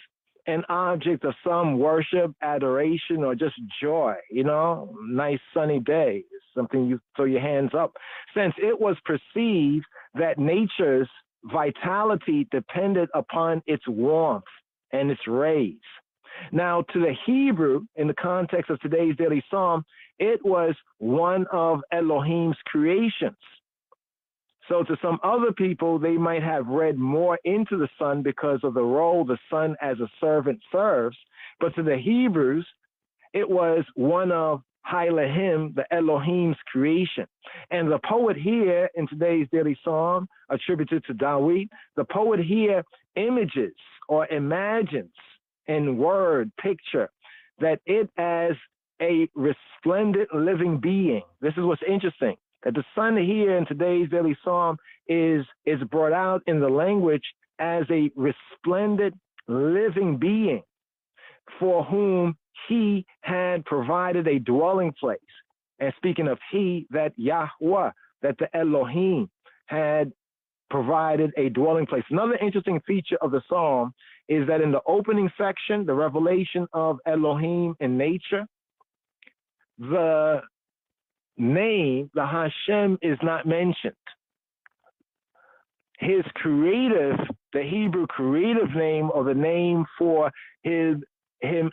an object of some worship, adoration, or just joy, nice sunny day, something you throw your hands up, since it was perceived that nature's vitality depended upon its warmth and its rays. Now, to the Hebrew, in the context of today's daily psalm, it was one of Elohim's creations. So to some other people, they might have read more into the sun because of the role the sun as a servant serves. But to the Hebrews, it was one of Elohim, the Elohim's creation. And the poet here in today's daily psalm, attributed to Dawid, the poet here images or imagines in word picture that it as a resplendent living being. This is what's interesting, that the sun here in today's daily psalm is brought out in the language as a resplendent living being for whom he had provided a dwelling place. And speaking of he, that Yahweh, that the Elohim had provided a dwelling place. Another interesting feature of the psalm is that in the opening section, the revelation of Elohim in nature, the name, the Hashem, is not mentioned. His creative, the Hebrew creative name, or the name for him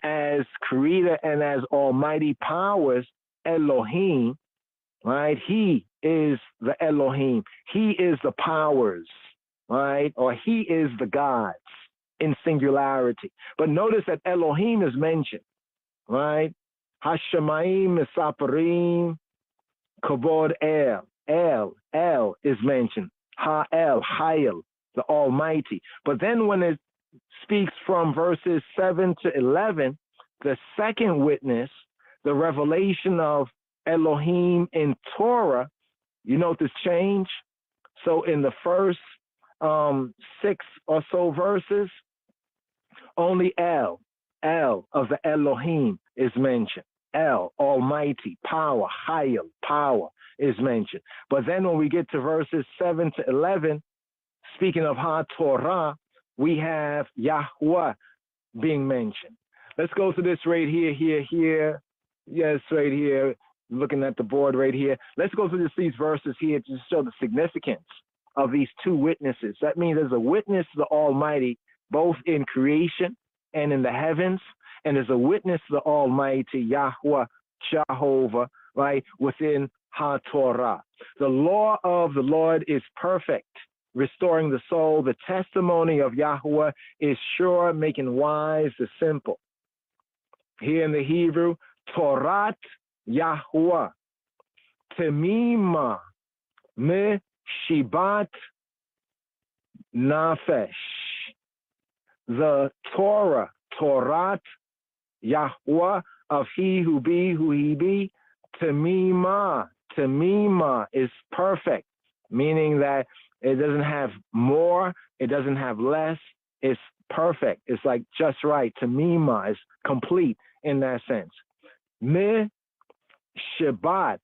as creator and as almighty powers, Elohim, right? He is the Elohim. He is the powers, right? Or he is the gods in singularity. But notice that Elohim is mentioned, right? Hashemayim, Misaparim, Kabod El is mentioned. Ha'el, Hayel, the Almighty. But then when it speaks from verses 7 to 11, the second witness, the revelation of Elohim in Torah, you note this change? So in the first 6 or so verses, only El of the Elohim is mentioned. El, Almighty, power, Hayel, power is mentioned. But then when we get to verses 7 to 11, speaking of HaTorah, we have Yahweh being mentioned. Let's go to this right here. Yes, right here. Looking at the board right here. Let's go through these verses here to show the significance of these two witnesses. That means there's a witness to the Almighty, both in creation and in the heavens. And there's a witness to the Almighty, Yahweh, Jehovah, right, within HaTorah. The law of the Lord is perfect, restoring the soul. The testimony of Yahweh is sure, making wise the simple. Here in the Hebrew, Torat Yahweh, Temima, Me Shibat Nafesh. The Torah, Torat Yahweh, of he who be, who he be, Temima is perfect, meaning that it doesn't have more, it doesn't have less, it's perfect. It's like just right. Temima is complete in that sense. Me Shabbat,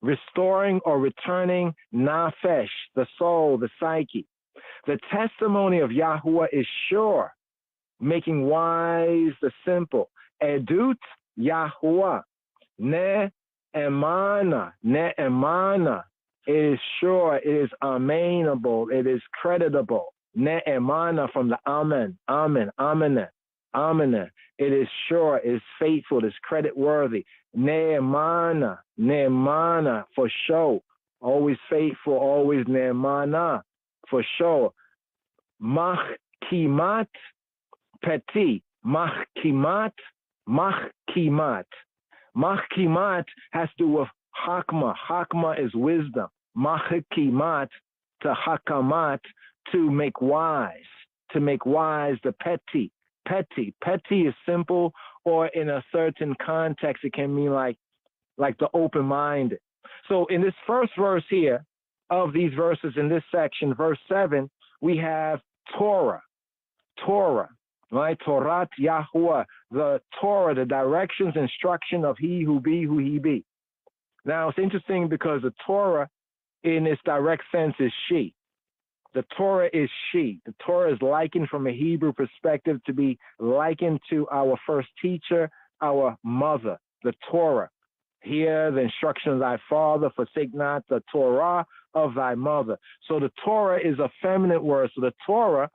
restoring or returning Nafesh, the soul, the psyche. The testimony of Yahweh is sure, making wise the simple. Edut Yahweh, Ne'emana is sure, it is amenable, it is creditable. Ne'emana from the Amen, it is sure, it is faithful, it is creditworthy. Ne'emana for show, always faithful, always ne'emana for show. Machkimat peti, machkimat has to do with hakma. Hakma is wisdom. Machkimat to hakamat, to make wise the petty. Petty is simple, or in a certain context, it can mean like the open-minded. So in this first verse here, of these verses in this section, verse 7, we have Torah, right? Torat Yahweh, the Torah, the directions, instruction of he who be, who he be. Now, it's interesting because the Torah, in its direct sense, is she. The Torah is she. The Torah is likened from a Hebrew perspective to be likened to our first teacher, our mother, the Torah. Hear the instruction of thy father, forsake not the Torah of thy mother. So the Torah is a feminine word. So the Torah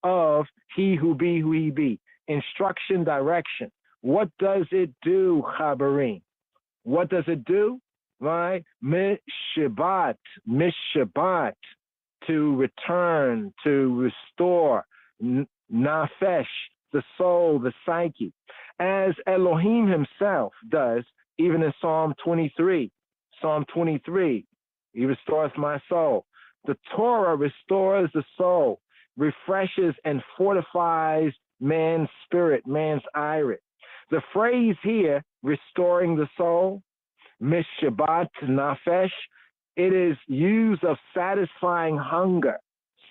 of he who be, who he be. Instruction, direction. What does it do, Chabarim? What does it do? Right? Mishabat, to return, to restore. Nafesh, the soul, the psyche. As Elohim himself does, even in Psalm 23, he restores my soul. The Torah restores the soul, refreshes and fortifies man's spirit, man's iris. The phrase here, restoring the soul, Mishabat Nafesh, it is used of satisfying hunger,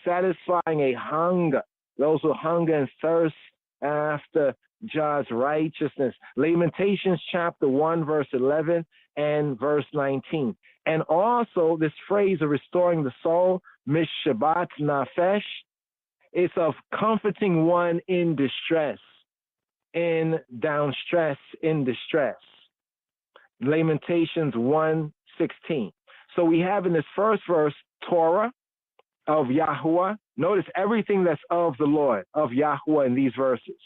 satisfying a hunger, those who hunger and thirst after God's righteousness. Lamentations chapter 1, verse 11 and verse 19. And also this phrase of restoring the soul, Mishbat Nafesh, it's of comforting one in distress, in downstress, in distress. Lamentations 1:16. So we have in this first verse, Torah of Yahuwah. Notice everything that's of the Lord, of Yahuwah in these verses.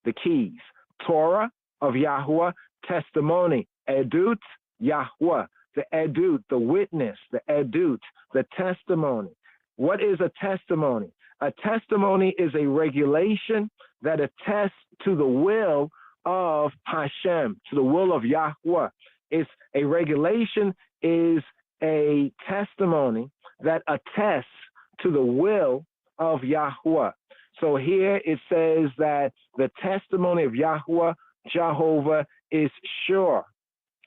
The keys, Torah of Yahuwah, testimony, Edut, Yahuwah, the Edut, the witness, the Edut, the testimony. What is a testimony? A testimony is a regulation that attests to the will of Hashem, to the will of Yahuwah. It's a regulation is a testimony that attests to the will of Yahuwah. So here it says that the testimony of Yahuwah, Jehovah, is sure,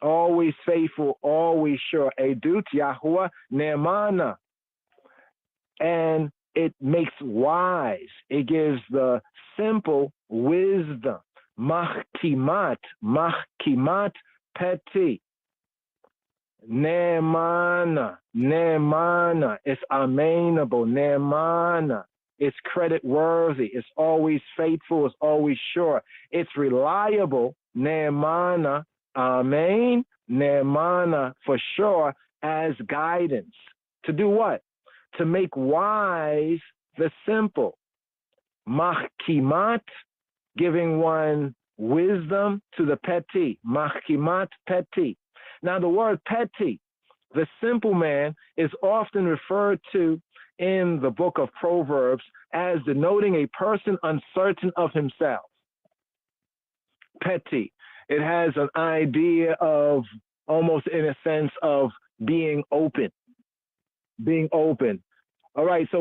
always faithful, always sure. Edut Yahuwah Ne'emana. And it makes wise. It gives the simple wisdom. Mahkimat peti. Ne'emana. It's amenable. Ne'emana. It's credit worthy. It's always faithful. It's always sure. It's reliable. Ne'emana. Amen. Ne'emana for sure as guidance. To do what? To make wise the simple. Mahkimat, giving one wisdom to the petty. Mahkimat petty. Now the word petty, the simple man, is often referred to in the book of Proverbs as denoting a person uncertain of himself. Petty. It has an idea of almost in a sense of being open. Being open. All right, so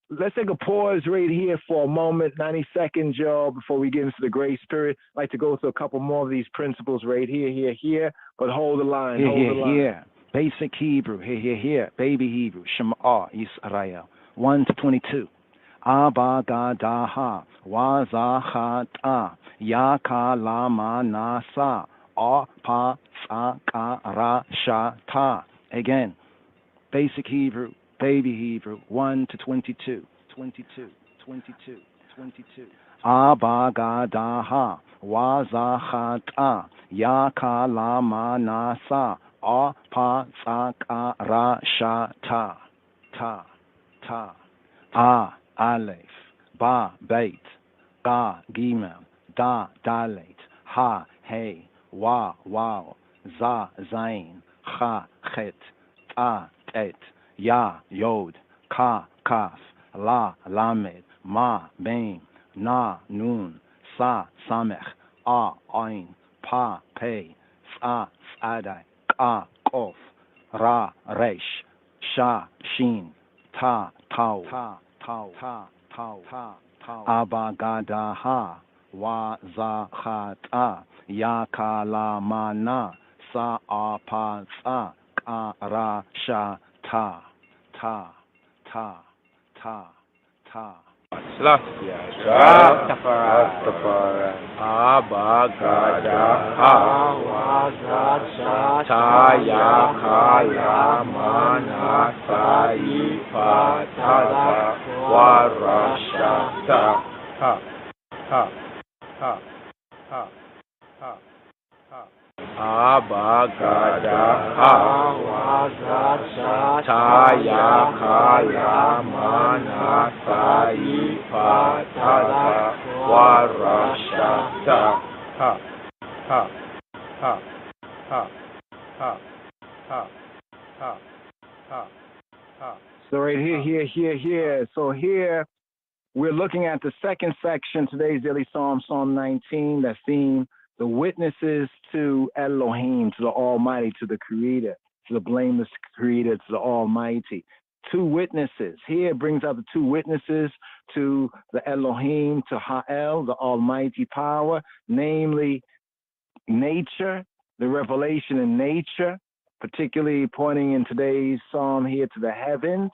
let's take a pause right here for a moment, 90 seconds, y'all, before we get into the grace period. I'd like to go through a couple more of these principles right here, but hold the line, Here. Basic Hebrew, here. Baby Hebrew, Shema Yisrael, 1 to 22. Abba Gadaha, Wazahata, Yakalama Nasa, Pa Sakara Shata. Again, Basic Hebrew, Baby Hebrew, 1 to 22. Abba Gadaha, Wazahata, Yakalama Nasa, Pa Sakara Shata. Ta. Aleph, Ba, Beit, Ga, Gimel, Da, Dalet, Ha, Hey, Wa, Wow, Za, Zain, Ha, Chet, Ta, Tet, Ya, Yod, Ka, Kaf, La, Lamed, Ma, Mem, Na, Nun, Sa, Samech, A, Ain, Pa, Pei, Sa, Sadai, Ka, Kof, Ra, Resh, Sha, Shin, Ta, Tau, Abagadaha, Wazahata, Yakalamana, Sa'apatsa, Karasha, Ta. Rastafari. Abagadaha, Wazahata, Yakalamana, Sa'ipatsa, Warashata. Abagadaha, Wazahata, Yakalamana, Sa'ipatsa, Warashata. So right here. So here we're looking at the second section, today's daily Psalm, Psalm 19, that theme, the witnesses to Elohim, to the Almighty, to the Creator, to the blameless Creator, to the Almighty. Two witnesses. Here it brings out the two witnesses to the Elohim, to Ha'el, the Almighty power, namely nature, the revelation in nature, particularly pointing in today's psalm here to the heavens,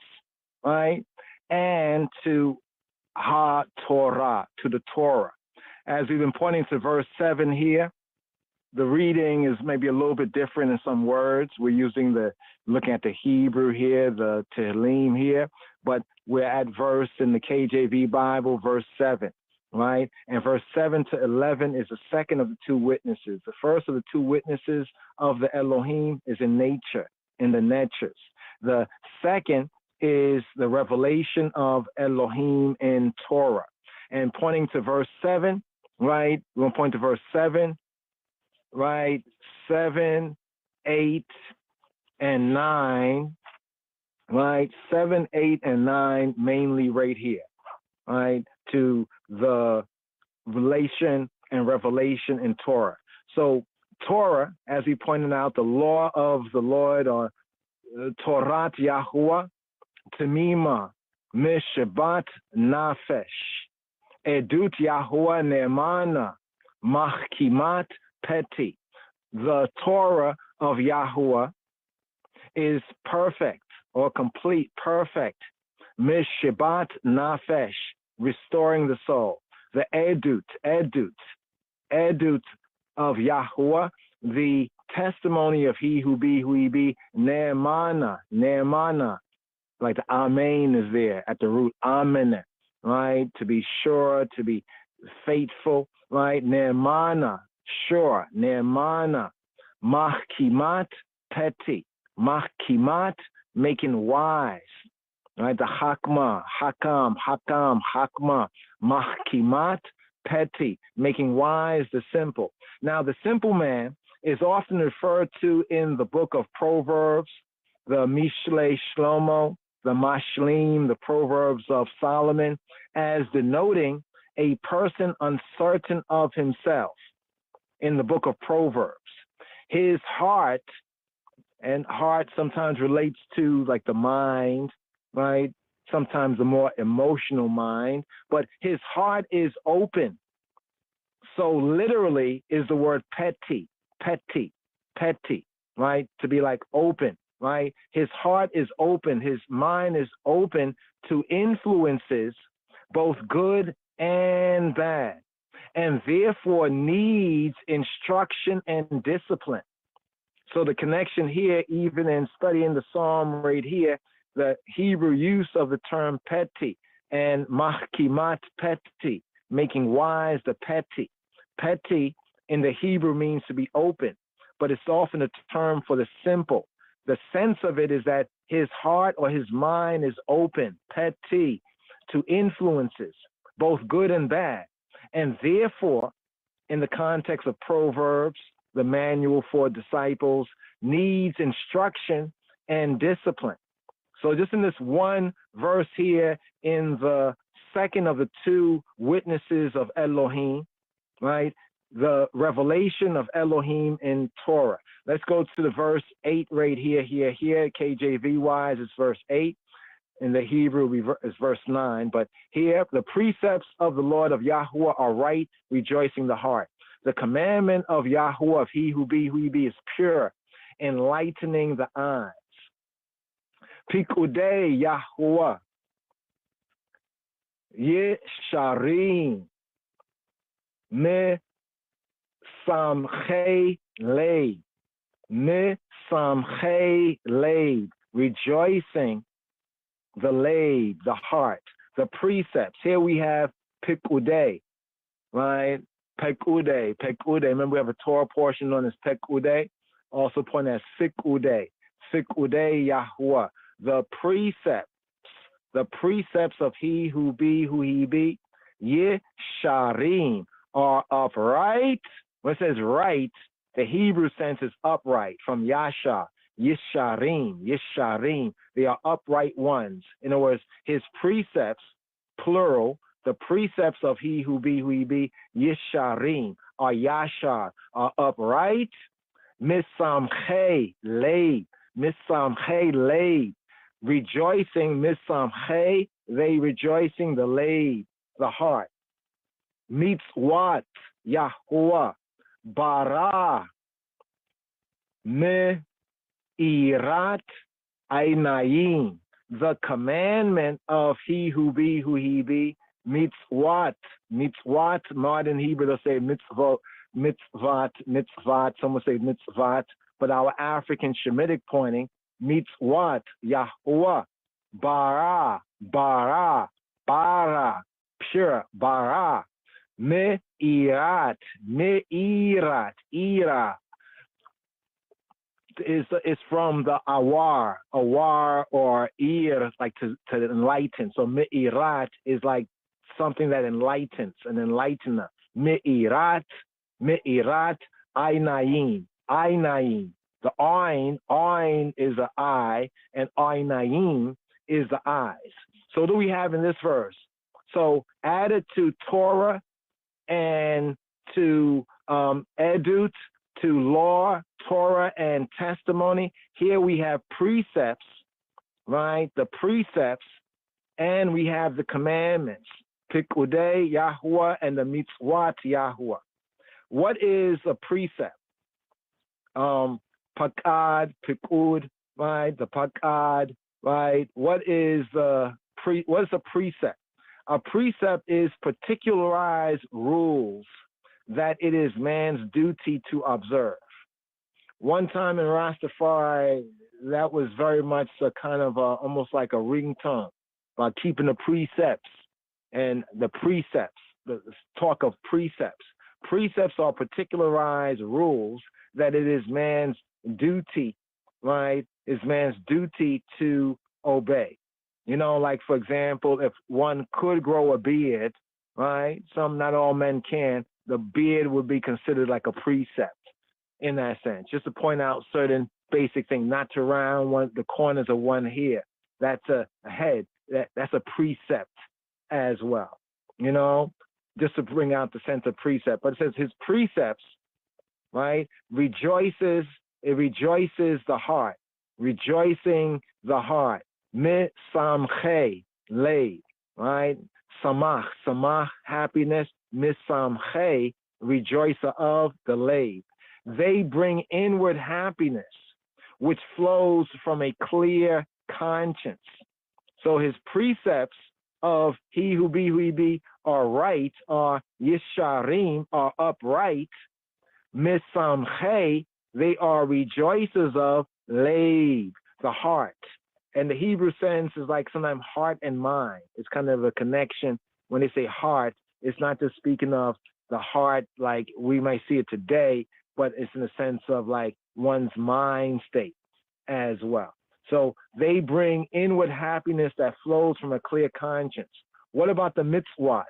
right? And to Ha-Torah, to the Torah. As we've been pointing to verse 7 here, the reading is maybe a little bit different in some words. We're looking at the Hebrew here, the Tehillim here, but we're at verse in the KJV Bible, verse 7, right? And verse 7 to 11 is the second of the two witnesses. The first of the two witnesses of the Elohim is in nature, in the natures. The second is the revelation of Elohim in Torah. And pointing to verse 7, right? We're going to point to verse 7, right? 7, 8, and 9, right? 7, 8, and 9, mainly right here, right? To the relation and revelation in Torah. So Torah, as we pointed out, the law of the Lord, or Torat Yahuwah, Tamima, Mishabat Nafesh, Edut Yahuwah Ne'emana, Mahkimat Peti. The Torah of Yahuwah is perfect or complete, perfect. Mishabat Nafesh, restoring the soul. The Edut of Yahuwah, the testimony of he who be, Ne'emana, like the Amen is there at the root, Amen, right? To be sure, to be faithful, right? Ne'emana, sure, Ne'emana, Mahkimat Peti, Mahkimat, making wise, right? The Hakma, Hakma, Mahkimat Peti, making wise the simple. Now, the simple man is often referred to in the book of Proverbs, the Mishle Shlomo, the Mashlim, the Proverbs of Solomon, as denoting a person uncertain of himself in the book of Proverbs. His heart, and heart sometimes relates to like the mind, right? Sometimes the more emotional mind, but his heart is open. So literally is the word peti, right? To be like open, right? His heart is open. His mind is open to influences, both good and bad, and therefore needs instruction and discipline. So the connection here, even in studying the Psalm right here, the Hebrew use of the term peti and mahkimat peti, making wise the peti. Peti in the Hebrew means to be open, but it's often a term for the simple. The sense of it is that his heart or his mind is open, peti, to influences, both good and bad. And therefore, in the context of Proverbs, the manual for disciples, needs instruction and discipline. So just in this one verse here, in the second of the two witnesses of Elohim, right? The revelation of Elohim in Torah. Let's go to the verse 8 right here. KJV wise, it's verse 8. In the Hebrew, it's verse 9. But here, the precepts of the Lord of Yahuwah are right, rejoicing the heart. The commandment of Yahuwah, of he who be, is pure, enlightening the eyes. Pikudei Yahuwah, Yesharim, Me Samchei Leib, Me Samchei Leib, rejoicing the Leib, the heart, the precepts. Here we have Pikudei, right? Pekudei. Remember, we have a Torah portion known as Pekudei, also pointed as Fikudei. Fikudei Yahuwah, the precepts of he who be, Yesharim, are upright. When it says right, the Hebrew sense is upright, from Yasha, Yesharim. They are upright ones. In other words, his precepts, plural, the precepts of he who be, Yesharim, are Yashar, are upright. Misamchei Leib, rejoicing, Misamchei, they rejoicing the Leib, the heart. Mitzvot Yahuwah, bara, me irat einayim, the commandment of he who be, mitzvot. Mitzvot, modern Hebrew, they'll say mitzvot, mitzvot, some will say mitzvot, but our African Shemitic pointing, mitzvot, Yahuwah, bara, pure, bara, me'irat, ira, is from the awar or ir, like to enlighten. So me'irat is like something that enlightens, an enlightener. Me'irat, aynayim. The ayn is the eye, and aynayim is the eyes. So what do we have in this verse? So added to Torah and to edut, to law, Torah and testimony, here we have precepts, right? The precepts, and we have the commandments, Pikudei Yahuwah and the mitzvot Yahuwah. What is a precept? Pakad, Pikud, right? The Pakad, right? What is a precept? A precept is particularized rules that it is man's duty to observe. One time in Rastafari, that was very much a kind of almost like a ringtone about keeping the precepts and the precepts, the talk of precepts. Precepts are particularized rules that it is man's duty, right? Is man's duty to obey. You know, like for example, if one could grow a beard, right? Not all men can. The beard would be considered like a precept in that sense, just to point out certain basic things, not to round the corners of one hair. That's a head. That's a precept as well, you know, just to bring out the sense of precept. But it says his precepts, right, it rejoices the heart, rejoicing the heart. Misamche, lay, right? Samach, happiness. Misamche, rejoicer of the lay. They bring inward happiness, which flows from a clear conscience. So his precepts of he who be are right, are yisharim, are upright. Misamche, they are rejoicers of lay, the heart. And the Hebrew sense is like sometimes heart and mind. It's kind of a connection. When they say heart, it's not just speaking of the heart like we might see it today, but it's in the sense of like one's mind state as well. So they bring inward happiness that flows from a clear conscience. What about the mitzvot?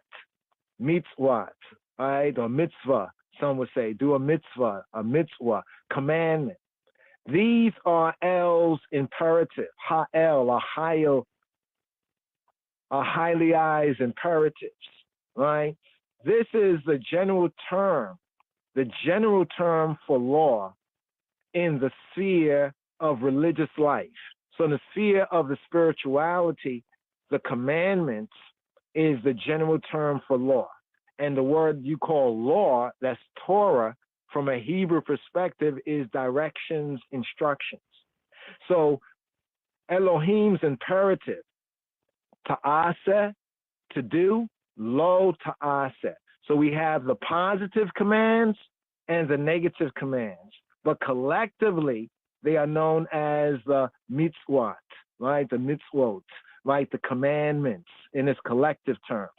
Mitzvot, right? Or mitzvah, some would say. Do a mitzvah, commandment. These are L's imperative. Ha'el, a highlyized imperatives, right? This is the general term for law in the sphere of religious life. So in the sphere of the spirituality, the commandments is the general term for law. And the word you call law, that's Torah, from a Hebrew perspective, is directions, instructions. So Elohim's imperative, ta'aseh, to do, lo ta'aseh. So we have the positive commands and the negative commands, but collectively they are known as the mitzvot, right? The mitzvot, right? The commandments in its collective terms.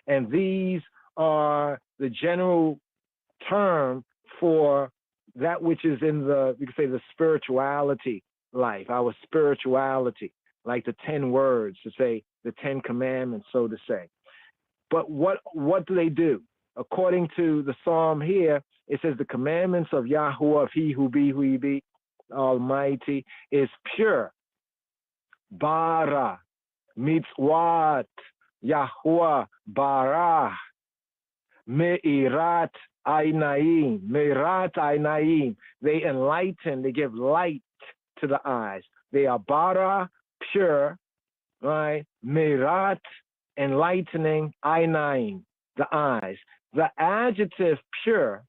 And these are the general term for that which is in we could say the spirituality life, our spirituality, like the 10 words, to say the 10 commandments, so to say. But what do they do? According to the Psalm here, it says the commandments of Yahuwah, of he who be, Almighty, is pure. Bara, mitzvot, Yahuwah, bara, me'irat aynayim, they enlighten, they give light to the eyes. They are bara, pure, right? Me'irat, enlightening, aynayim, the eyes. The adjective pure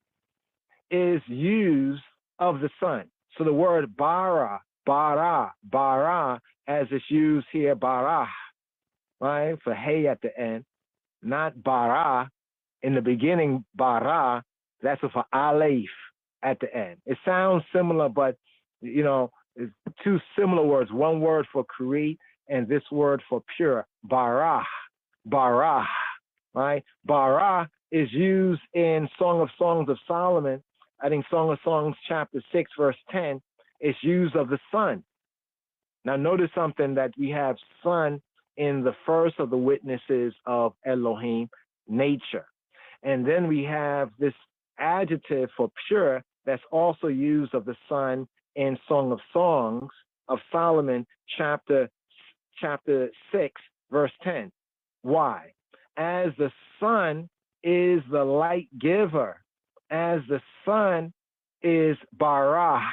is used of the sun. So the word bara as it's used here, barah, right, for hey at the end, not bara. In the beginning, bara, that's for aleph at the end. It sounds similar, but, it's two similar words. One word for create and this word for pure, barah, right? Barah is used in Song of Songs of Solomon. I think Song of Songs chapter 6, verse 10, it's used of the sun. Now notice something, that we have sun in the first of the witnesses of Elohim, nature. And then we have this adjective for pure that's also used of the sun in Song of Songs of Solomon, chapter 6, verse 10. Why? As the sun is the light giver, as the sun is barah,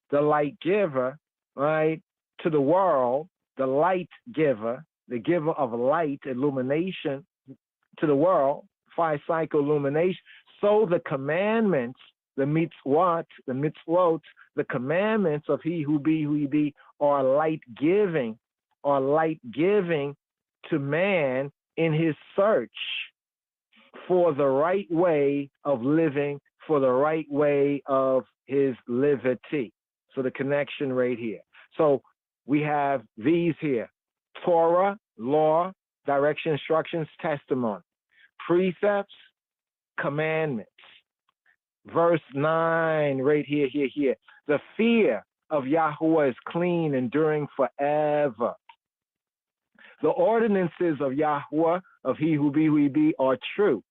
the light giver, right, to the world, the light giver, the giver of light, illumination to the world, physical illumination. So the commandments, the mitzvot, the commandments of he who be, are light giving to man in his search for the right way of living, for the right way of his liberty. So the connection right here. So we have these here: Torah, law, direction, instructions, testimony, precepts, commandments. Verse 9, right here. The fear of Yahweh is clean, enduring forever. The ordinances of Yahweh, of he who be, are true.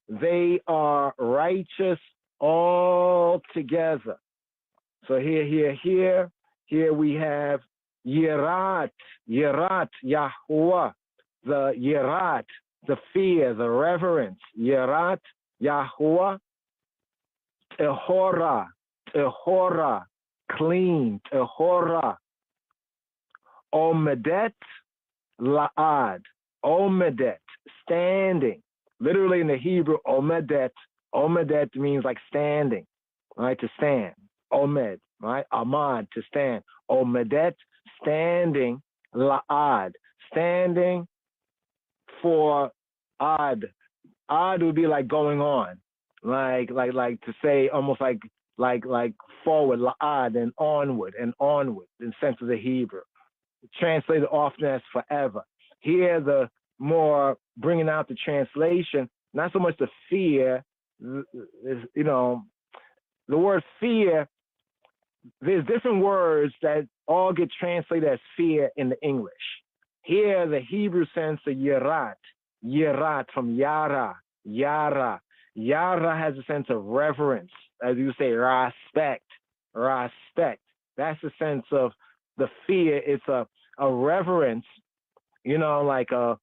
They are righteous altogether. So here we have Yirat Yahweh, the Yirat, the fear, the reverence. Yirat Yahweh, Tehora, clean, Tehora. Omedet La'ad, Omedet, standing. Literally in the Hebrew, Omedet means like standing, right? To stand. Omed, right? Amad, to stand. Omedet, standing. La'ad, standing for ad. Ad would be like going on, like to say, almost like forward, la'ad, and onward, in sense of the Hebrew. Translated often as forever. Here, the more bringing out the translation, not so much the fear, the word fear, there's different words that all get translated as fear in the English. Here, the Hebrew sense of yirat from yara. Yara has a sense of reverence, as you say, respect. That's the sense of the fear. It's a reverence, like a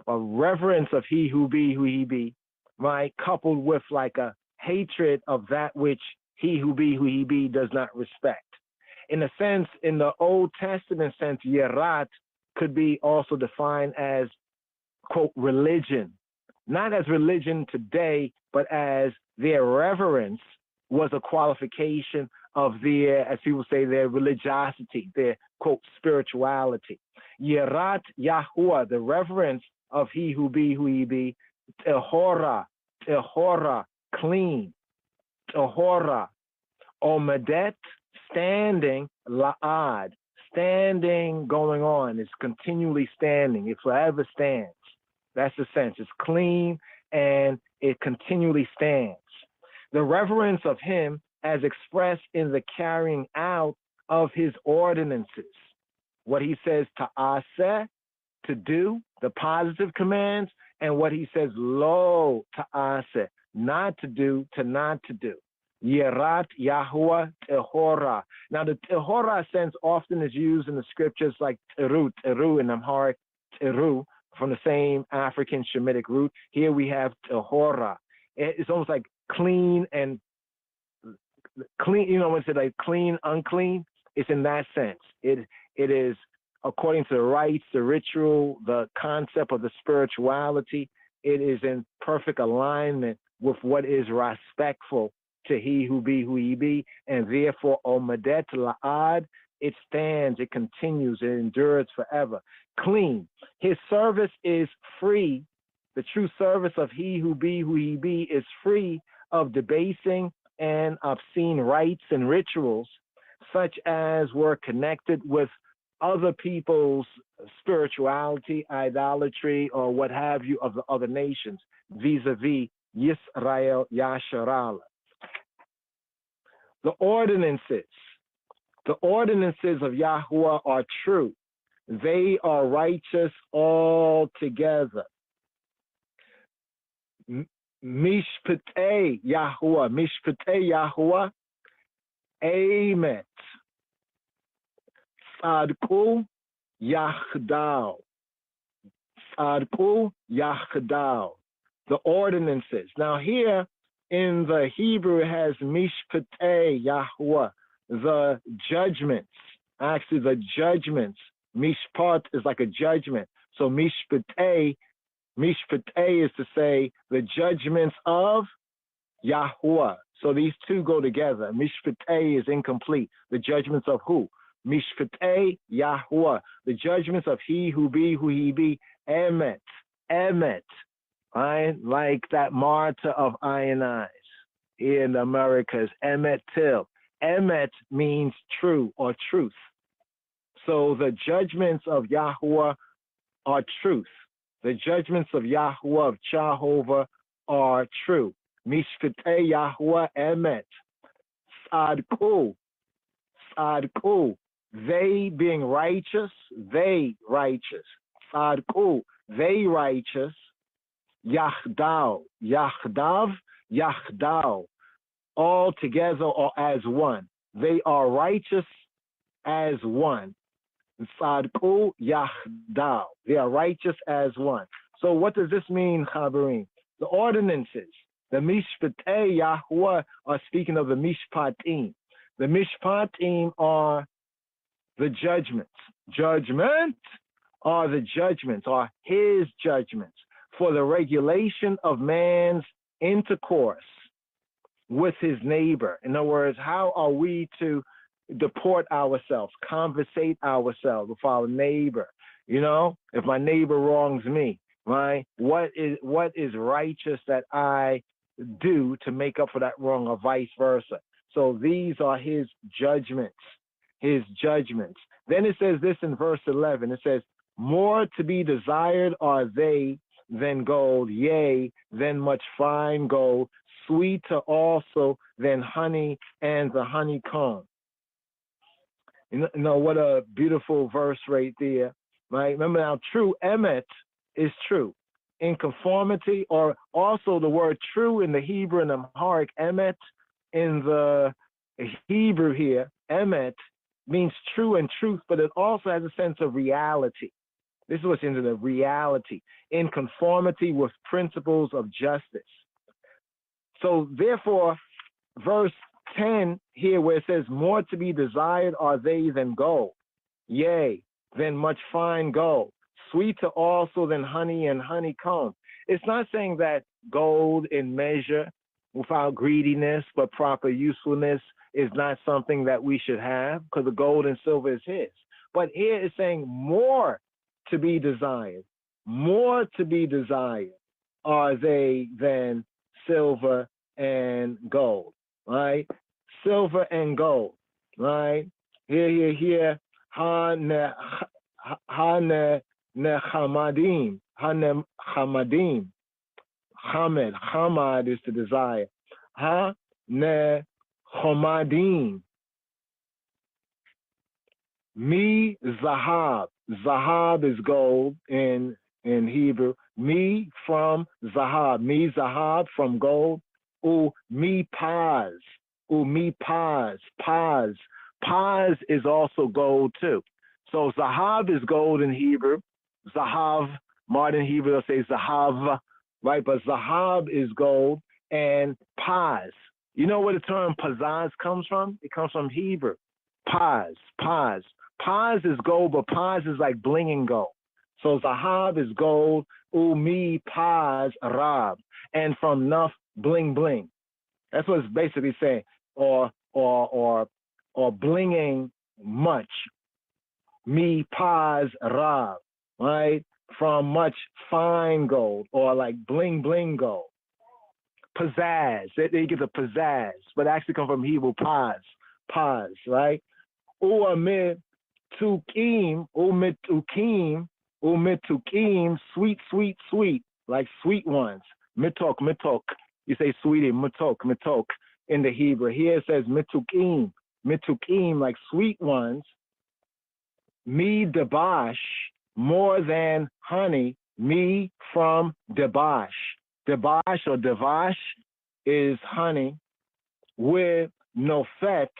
reverence of he who be, right? Coupled with like a hatred of that which he who be does not respect. In a sense, in the Old Testament sense, yirat could be also defined as, quote, religion. Not as religion today, but as their reverence was a qualification of their, as people say, their religiosity, their, quote, spirituality. Yirat Yahuwah, the reverence of he who be, Tehora, clean, Tehora, Omedet, standing, La'ad, standing, going on. It's continually standing. It forever stands. That's the sense. It's clean and it continually stands. The reverence of him as expressed in the carrying out of his ordinances. What he says ta'aseh, to do, the positive commands, and what he says lo ta'aseh, not to do, to not to do. Yirat Yahuwah Tehora. Now the Tehora sense often is used in the scriptures like teru in Amharic, teru, from the same African Shemitic root. Here we have Tehora. It's almost like clean and clean, when it's like clean, unclean, it's in that sense. It is according to the rites, the ritual, the concept of the spirituality. It is in perfect alignment with what is respectful to he who be, and therefore Omedet La'ad It stands, it continues, it endures forever. Clean. His service is free. The true service of he who he be is free of debasing and obscene rites and rituals, such as were connected with other people's spirituality, idolatry, or what have you of the other nations, vis-a-vis Yisrael Yasharala. The ordinances of Yahuwah are true. They are righteous altogether. Mishpatei Yahuwah, Amet. Tzadku Yachdal. The ordinances. Now here in the Hebrew it has Mishpatei Yahuwah, the judgments. Actually, the judgments. Mishpat is like a judgment. So Mishpatei is to say the judgments of Yahuwah. So these two go together. Mishpatei is incomplete. The judgments of who? Mishpatei Yahuwah. The judgments of he who he be. Emet. Right? Like that martyr of Iron Eyes here in the Americas. Emet Till. Emet means true or truth. So the judgments of Yahuwah are truth. The judgments of Yahuwah, of Jehovah, are true. Mishpatei Yahuwah Emet. Tzadku. They being righteous, they righteous. Tzadku, they righteous. Yachdav. All together or as one. They are righteous as one. Tzadku Yachdav. They are righteous as one. So what does this mean, Chaverim? The ordinances, the Mishpatei Yahuwah are speaking of the Mishpatim. The Mishpatim are the judgments. Judgment are the judgments, are his judgments for the regulation of man's intercourse with his neighbor. In other words, how are we to deport ourselves, conversate ourselves with our neighbor? You know, if my neighbor wrongs me, right? What is righteous that I do to make up for that wrong, or vice versa? So these are his judgments. His judgments. Then it says this in verse 11. It says, more to be desired are they than gold, yea, than much fine gold, sweeter also than honey and the honeycomb. You know what a beautiful verse right there, right? Remember now, true emet is true. In conformity, or also the word true in the Hebrew and Amharic, emet in the Hebrew here, emet means true and truth, but it also has a sense of reality. This is what's into the reality, in conformity with principles of justice. So therefore, verse 10 here where it says, more to be desired are they than gold, yea, than much fine gold, sweeter also than honey and honeycomb. It's not saying that gold in measure, without greediness but proper usefulness, is not something that we should have, because the gold and silver is his. But here it's saying more to be desired. More to be desired are they than silver and gold, right? Silver and gold, right? Here. Hamadim. Hamad is to desire. Chomadim. Mi zahab. Zahab is gold in Hebrew. Mi from zahab. Mi zahab from gold. Mi paz. Mi paz. Paz. Paz is also gold too. So zahab is gold in Hebrew. Zahav, modern Hebrew will say zahav, right? But zahab is gold, and paz. You know where the term pazaz comes from? It comes from Hebrew. Paz. Paz is gold, but paz is like blinging gold. So zahab is gold, mi paz rab, and from nuf bling bling. That's what it's basically saying, or blinging much. Mi paz rav, right? From much fine gold or like bling bling gold. Pizzazz, they get the pizzazz, but actually come from Hebrew paz, right? Umitukim, sweet, sweet, sweet, like sweet ones. Mitok, you say sweetie, mitok, in the Hebrew. Here it says mitukim, like sweet ones. Mi debash, more than honey, mi from debash. Debash or devash is honey with nofet,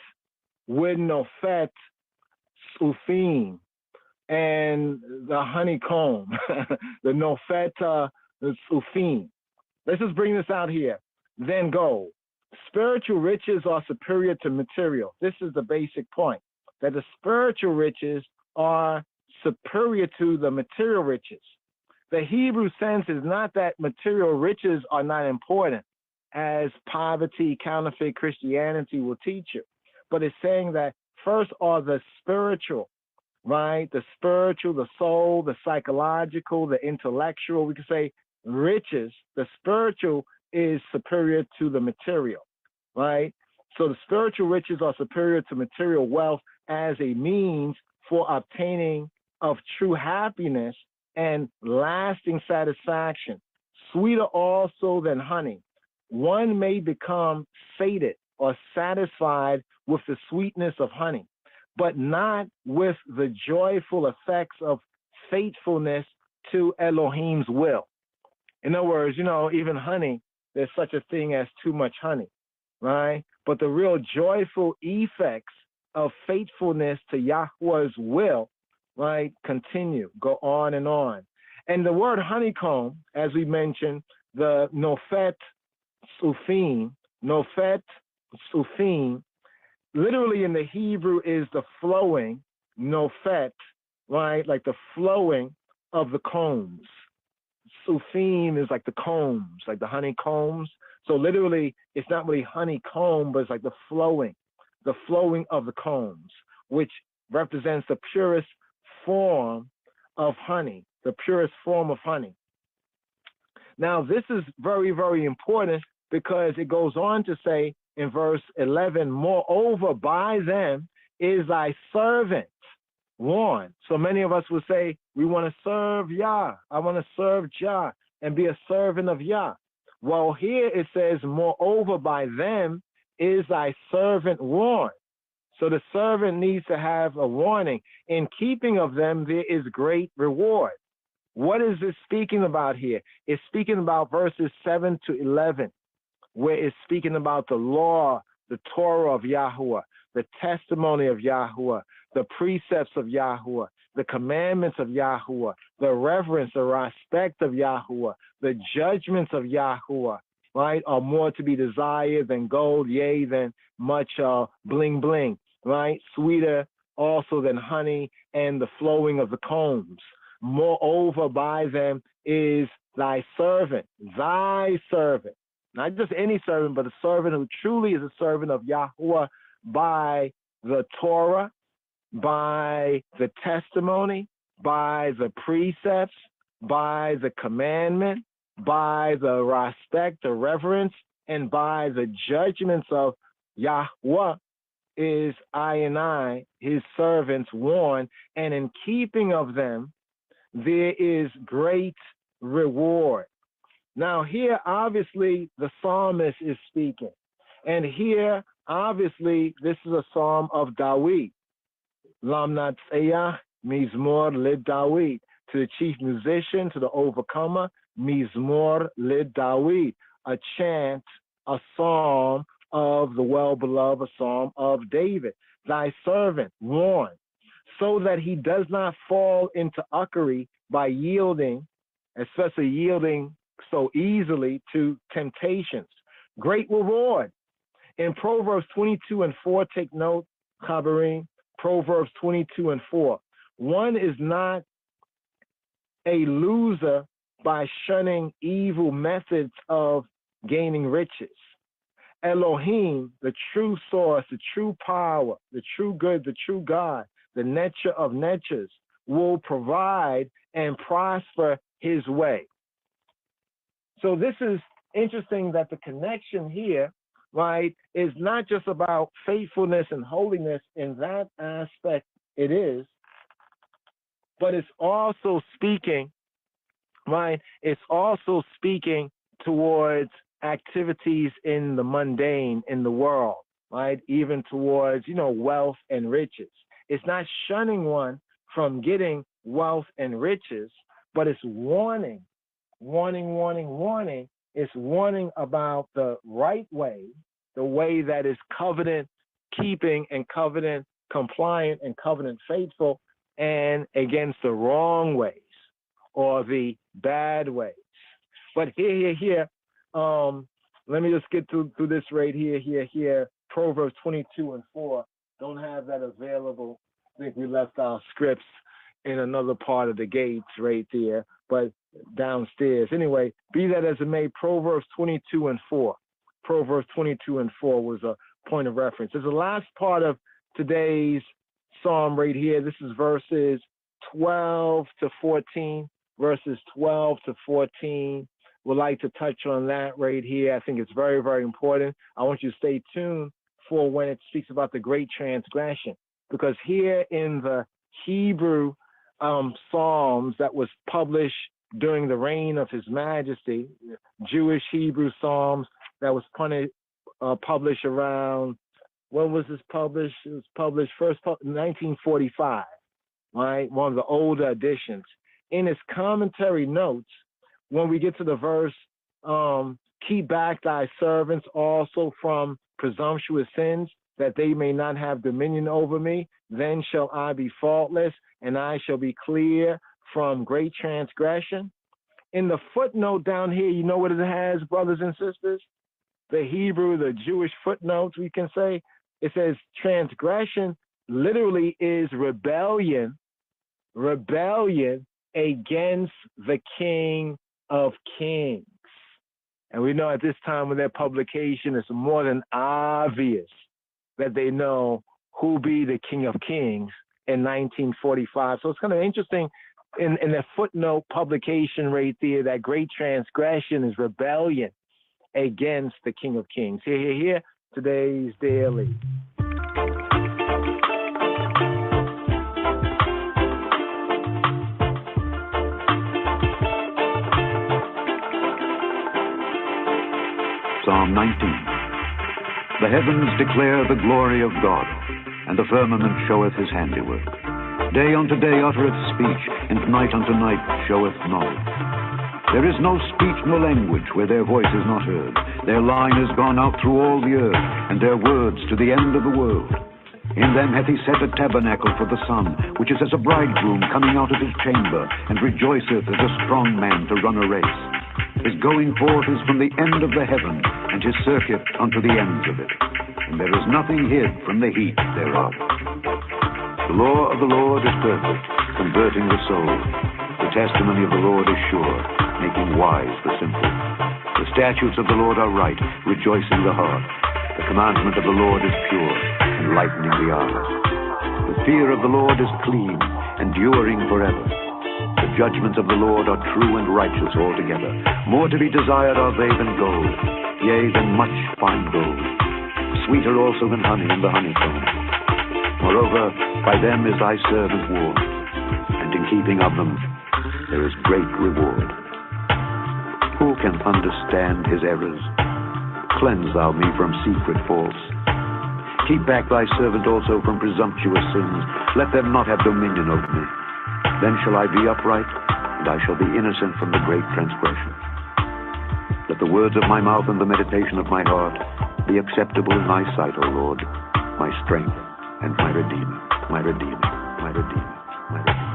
sufim, and the honeycomb, the nofet sufim. Let's just bring this out here. Then go. Spiritual riches are superior to material. This is the basic point, that the spiritual riches are superior to the material riches. The Hebrew sense is not that material riches are not important, as poverty, counterfeit Christianity will teach you, but it's saying that first are the spiritual, right? The spiritual, the soul, the psychological, the intellectual. We could say riches. The spiritual is superior to the material, right? So the spiritual riches are superior to material wealth as a means for obtaining of true happiness and lasting satisfaction. Sweeter also than honey. One may become sated or satisfied with the sweetness of honey, but not with the joyful effects of faithfulness to Elohim's will. In other words, even honey, there's such a thing as too much honey, right? But the real joyful effects of faithfulness to Yahweh's will, right, continue, go on and on. And the word honeycomb, as we mentioned, the nofet sufim, literally in the Hebrew is the flowing, nofet, right, like the flowing of the combs. Sufim is like the combs, like the honeycombs. So literally, it's not really honeycomb, but it's like the flowing of the combs, which represents the purest form of honey, the purest form of honey. Now, this is very, very important because it goes on to say in verse 11, moreover, by them is thy servant warned. So many of us will say, we want to serve Yah. I want to serve Jah and be a servant of Yah. Well, here it says, moreover, by them is thy servant warned. So the servant needs to have a warning. In keeping of them, there is great reward. What is this speaking about here? It's speaking about verses 7 to 11, where it's speaking about the law, the Torah of Yahuwah, the testimony of Yahuwah, the precepts of Yahuwah, the commandments of Yahuwah, the reverence, the respect of Yahuwah, the judgments of Yahuwah, right, are more to be desired than gold, yea, than much bling bling, right? Sweeter also than honey and the flowing of the combs. Moreover, by them is thy servant, not just any servant, but a servant who truly is a servant of Yahuwah by the Torah, by the testimony, by the precepts, by the commandment, by the respect, the reverence, and by the judgments of Yahweh is I, his servants, warned, and in keeping of them, there is great reward. Now here, obviously, the psalmist is speaking. And here, obviously, this is a psalm of Dawid. Lamnat Sayah, Mizmor Lid Dawid. To the chief musician, to the overcomer, Mizmor Lid Dawid. A chant, a psalm of the well-beloved, a psalm of David. Thy servant warned, so that he does not fall into uckery by yielding, especially yielding so easily to temptations. Great reward. In Proverbs 22:4, take note, Chabarim, Proverbs 22:4. One is not a loser by shunning evil methods of gaining riches. Elohim, the true source, the true power, the true good, the true God, the nature of natures, will provide and prosper his way. So this is interesting that the connection here, right, is not just about faithfulness and holiness in that aspect, it is, but it's also speaking, right, it's also speaking towards activities in the mundane, in the world, right, even towards, wealth and riches. It's not shunning one from getting wealth and riches, but it's warning. It's warning about the right way, the way that is covenant keeping and covenant compliant and covenant faithful, and against the wrong ways or the bad ways. But here, let me just get through this right here. Proverbs 22:4. Don't have that available. I think we left our scripts in another part of the gates right there, but downstairs. Anyway, be that as it may, Proverbs 22:4. Proverbs 22:4 was a point of reference. There's the last part of today's psalm right here. This is verses 12 to 14. Verses 12 to 14. Would like to touch on that right here. I think it's very, very important. I want you to stay tuned for when it speaks about the great transgression, because here in the Hebrew Psalms that was published during the reign of His Majesty, Jewish Hebrew Psalms that was published around, when was this published? It was published first in 1945, right? One of the older editions. In his commentary notes, when we get to the verse, keep back thy servants also from presumptuous sins, that they may not have dominion over me, then shall I be faultless, and I shall be clear from great transgression. In the footnote down here, you know what it has, brothers and sisters? The Hebrew, the Jewish footnotes, we can say, it says transgression literally is rebellion against the King of Kings. And we know at this time with their publication, it's more than obvious that they know who be the King of Kings in 1945. So it's kind of interesting in the footnote publication right there, that great transgression is rebellion against the King of Kings. Here, today's daily. Psalm 19. The heavens declare the glory of God, and the firmament showeth his handiwork. Day unto day uttereth speech, and night unto night showeth knowledge. There is no speech nor language where their voice is not heard. Their line is gone out through all the earth, and their words to the end of the world. In them hath he set a tabernacle for the sun, which is as a bridegroom coming out of his chamber, and rejoiceth as a strong man to run a race. His going forth is from the end of the heaven, and his circuit unto the ends of it. And there is nothing hid from the heat thereof. The law of the Lord is perfect, converting the soul. The testimony of the Lord is sure, making wise the simple. The statutes of the Lord are right, rejoicing the heart. The commandment of the Lord is pure, enlightening the eyes. The fear of the Lord is clean, enduring forever. The judgments of the Lord are true and righteous altogether. More to be desired are they than gold, yea, than much fine gold. Sweeter also than honey and the honeycomb. Moreover, by them is thy servant warned, and in keeping of them there is great reward. Who can understand his errors? Cleanse thou me from secret faults. Keep back thy servant also from presumptuous sins. Let them not have dominion over me. Then shall I be upright, and I shall be innocent from the great transgression. Let the words of my mouth and the meditation of my heart be acceptable in thy sight, O Lord, my strength and my Redeemer, my Redeemer, my Redeemer, my Redeemer.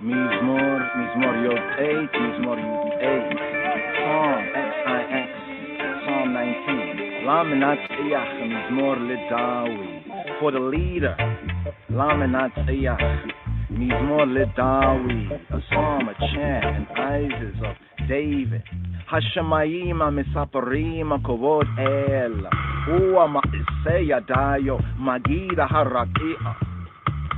Mizmor Yod 8, Mizmor Yud 8, Psalm XIX, Psalm 19. Laminat Eyach, Mizmor Ledawi. For the leader, Laminat Eyach, Mizmor Ledawi, a psalm, a chant, an Isis of David. Hashemayim Misaparim Kovod El, Ua Ma'iseya Dayo, Magida Harakia.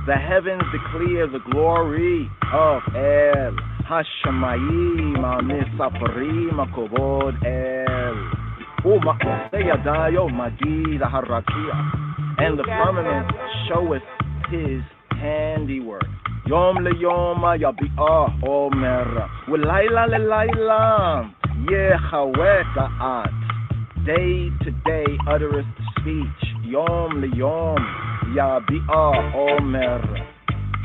The heavens declare the glory of El. Hashemayim Misaparim Kovod El, Ua Ma'iseya Dayo, Magida Harakia. And the firmament showeth his handiwork. Yom le yom yabi'ah omer, W'layla le layla Yehaweh da'at. Day to day uttereth speech. Yom le yom yabi'ah omer.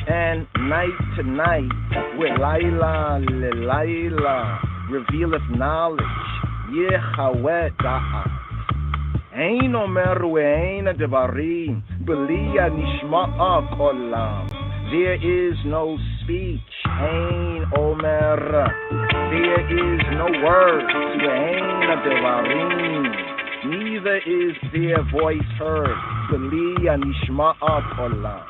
And night to night, W'layla le layla revealeth knowledge. Yehaweh da'at. Ein omer ve'ein devarim, B'liya nishma'a kolam. There is no speech, Ein Omer. There is no word, Ein Devarim. Neither is their voice heard, B'liya nishma'a kolam.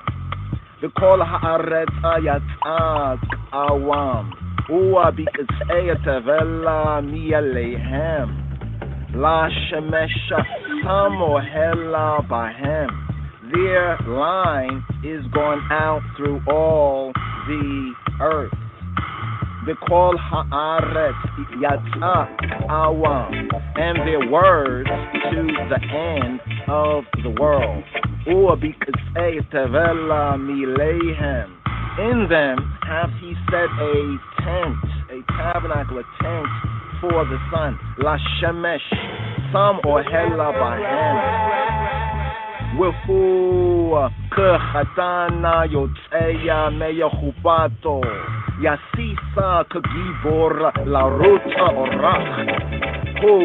The kol ha'aretz yatzak awam, Ua bi'etzei tevela mi'alehem. La shemesha samo hela bahem. Their line is gone out through all the earth. The kol haaretz yatsa awam, and their words to the end of the world. Ua b'katzei tevela mileihem. In them hath he set a tent, a tabernacle, a tent for the sun. La shemesh, sam ohela bahem. Wifu kechatana yotzeya meyechupato, Yasisa kagibor laruta orach. Who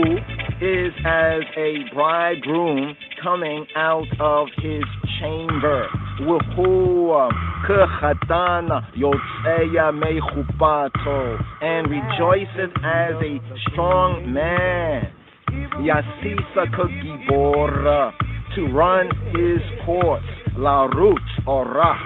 is as a bridegroom coming out of his chamber. Wifu kechatana yotzeya meyechupato, and rejoiceth as a strong man. Yasisa kagibor, to run his course. La root orach.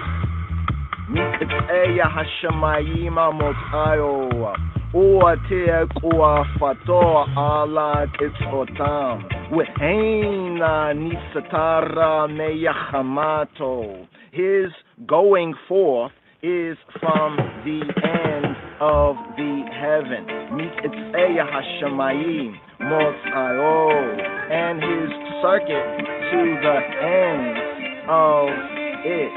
Miketzeya hashemayim amotayo. Uatek uafato ala kitzotam. Weheina nisatara meyachamato. His going forth is from the end of the heaven. Miketzeya hashemayim motayo. And his circuit to the end of it.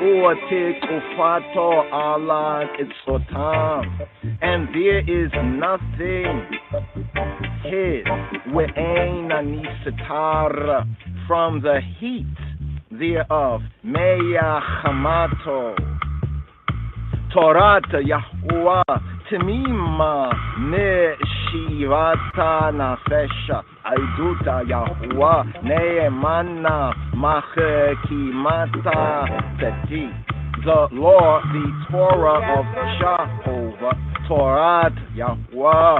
Uatik ufato ala itzotam. And there is nothing hid we'eina nisatara from the heat thereof. Meya chamato. Torata Yahuwah Temima me shivata nafesha. Aiduta Yahuwah neemana machekimata teti. The law, the Torah of Jehovah, Torah Yahuwah,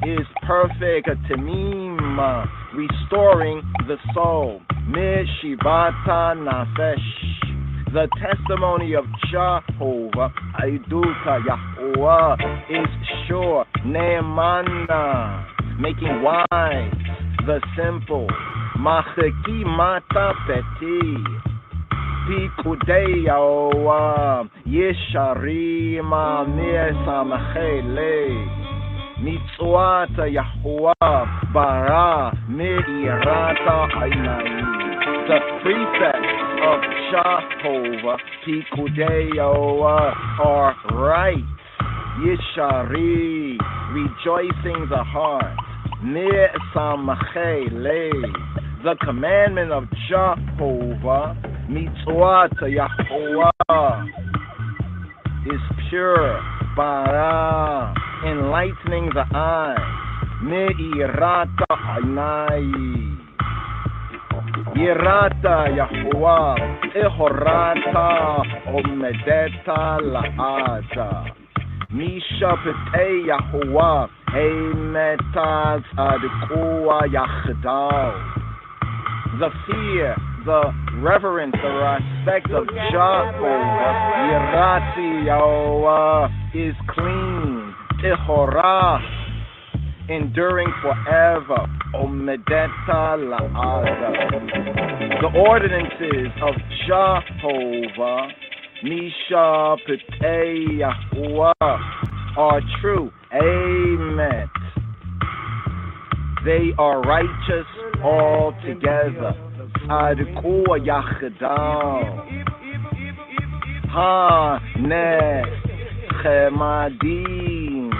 is perfect, temima, restoring the soul. Me shivata nafesh. The testimony of Jehovah, Aiduta Yahuwah, is sure. Neemana, making wise the simple. Macheki mata peti. Pikudei Yahuwah, Yesharima mesamachele. Mitzvata Yahuwah, bara meirata ainai. The precepts of Jehovah, Pikudei Yahuwah, are right. Yeshari, rejoicing the heart. Me'samachele, the commandment of Jehovah, Mitzvot Yahuwah, is pure. Bara, enlightening the eye. Me'irata ainai. Yirata Yahuwah, Ihorata, Omedeta La'ata. Misha Pete Yahuwah, Emetaz Adikua Yachdal. The fear, the reverence, the respect of Jehovah, Yirati Yahuwah, is clean. Tehorah, enduring forever. Omedeta La'ada. The ordinances of Jehovah, Misha Pete Yahuwah, are true. Amen. They are righteous altogether. Adikua Yachdal. Ha ne chemadim.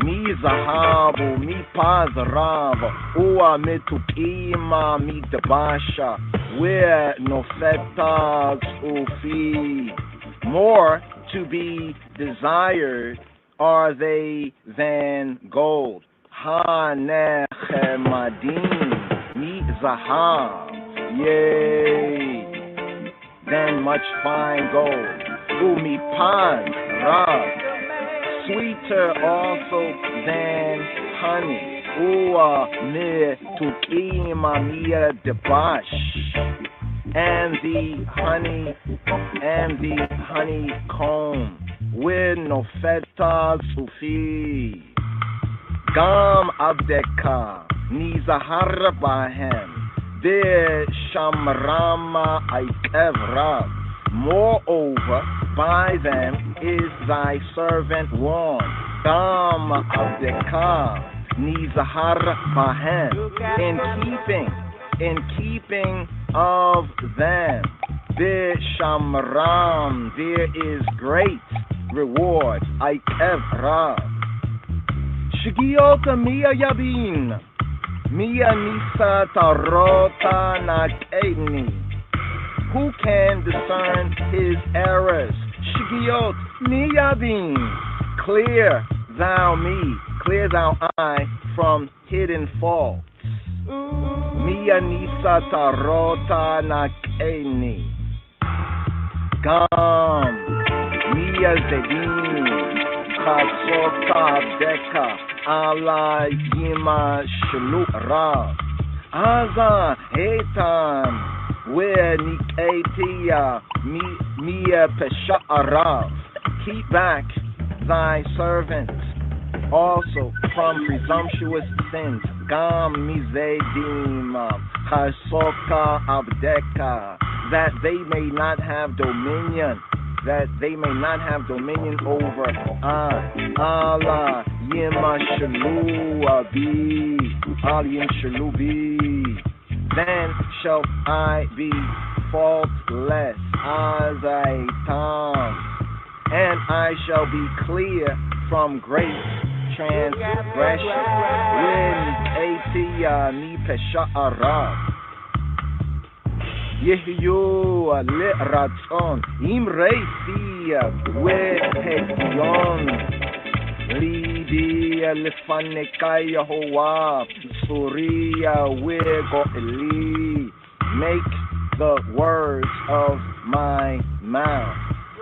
Mi zahabu, mi pazrav, ua metukima, mi debasha, where nofetas ufi. More to be desired are they than gold. Ha nechemadim, mi zahab, yea, than much fine gold. Umi pazrav. Sweeter also than honey. Ua me tukima mia debash. And the honeycomb with no feta sufi. Gam abdeka nizahar bahem. De shamrama aikevra. Moreover, by them is thy servant warned. Dam abdeka nizahar bahem. In keeping of them, there shamram, there is great reward. Aikevra. Shigiota mia yabin, mia nisa tarota nakeni. Who can discern his errors? Shigiot miyabin. Clear thou I from hidden faults. Mia nisa tarota nakeni. Gam mia zedin. Chasota deka ala yima shlura. Aza etan. Where Nikatia Mia Pesha'arav, keep back thy servants also from presumptuous sins. Gam Mizedim Chasoka Abdeka, that they may not have dominion, over Allah Yima Shalu Abi Al Yim Shalu Bi. Then shall I be faultless as a tam, and I shall be clear from great transgression. When Atia ni pesha'arav Yehyu li'ratzon imreisi we'hegion Libi Lefanekai Yehovah Surya Wegoeli. Make the words of my mouth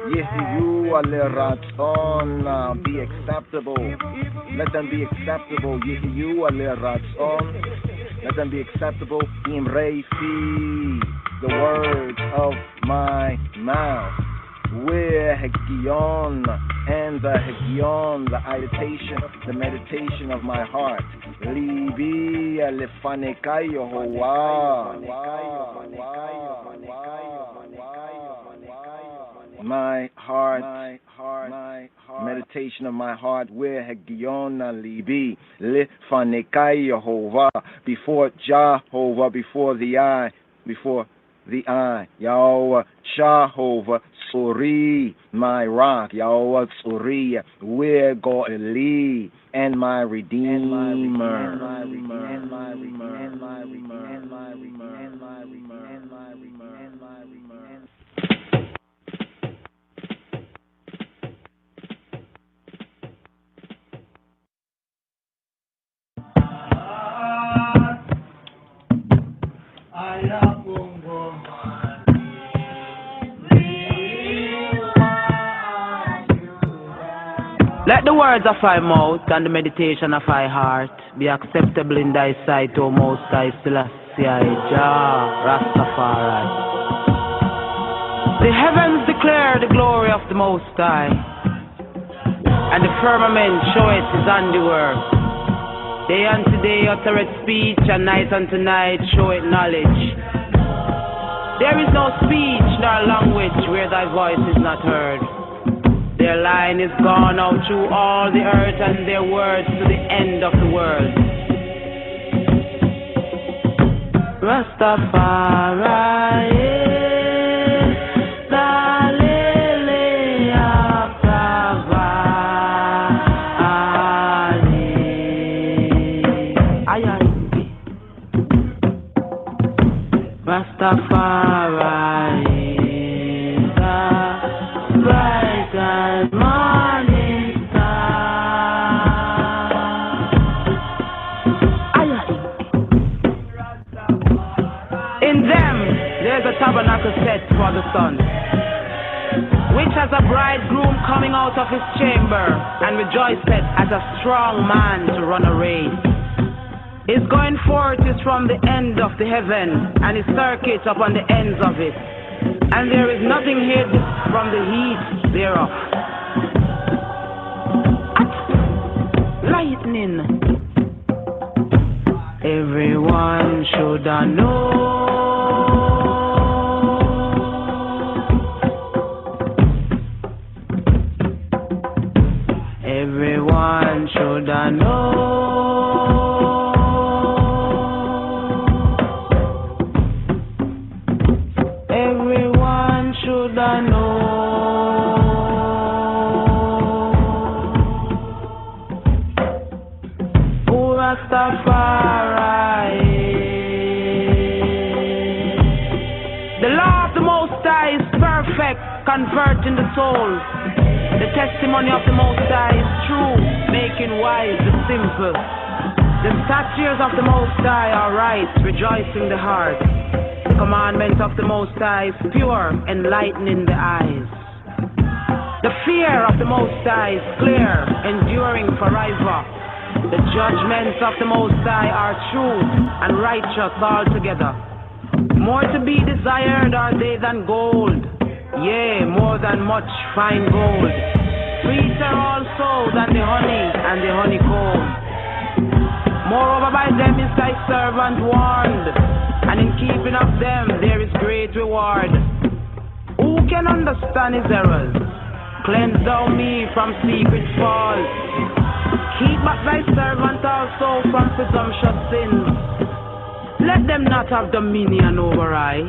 Yehyu Aleratzon be acceptable. Let them be acceptable. Yehyu Aleratzon. Let them be acceptable. Imreifi, the words of my mouth. Where Hegion and the Hegion, the meditation of my heart. Libi Lefanekai Yehovah. My heart, meditation of my heart, where Hegion Libi Lefanekai Yehovah, before Jehovah, before the eye, Yahweh Jehovah Suri, my rock, Yahweh Suri, where Goeli, and my Redeemer. I Let the words of thy mouth and the meditation of thy heart be acceptable in thy sight, O Most High Selassie, Jah, Rastafari. The heavens declare the glory of the Most High, and the firmament showeth his handiwork. Day unto day uttereth speech, and night unto night showeth knowledge. There is no speech nor language where thy voice is not heard. Their line is gone out through all the earth, and their words to the end of the world. Rastafari. Rastafari is the bright and morning star. In them there's a tabernacle set for the sun, which has a bridegroom coming out of his chamber, and rejoiceth as a strong man to run a race. His going forth is from the end of the heaven, and his circuit upon the ends of it, and there is nothing hid from the heat thereof. Lightning. Everyone should know. Everyone should know. Rastafari. The law of the Most High is perfect, converting the soul. The testimony of the Most High is true, making wise the simple. The statutes of the Most High are right, rejoicing the heart. The commandment of the Most High is pure, enlightening the eyes. The fear of the Most High is clear, enduring forever. The judgments of the Most High are true and righteous altogether. More to be desired are they than gold, yea, more than much fine gold. Sweeter also than the honey and the honeycomb. Moreover, by them is thy servant warned, and in keeping of them there is great reward. Who can understand his errors? Cleanse thou me from secret faults. Keep back thy servant also from presumptuous sins. Let them not have dominion over I.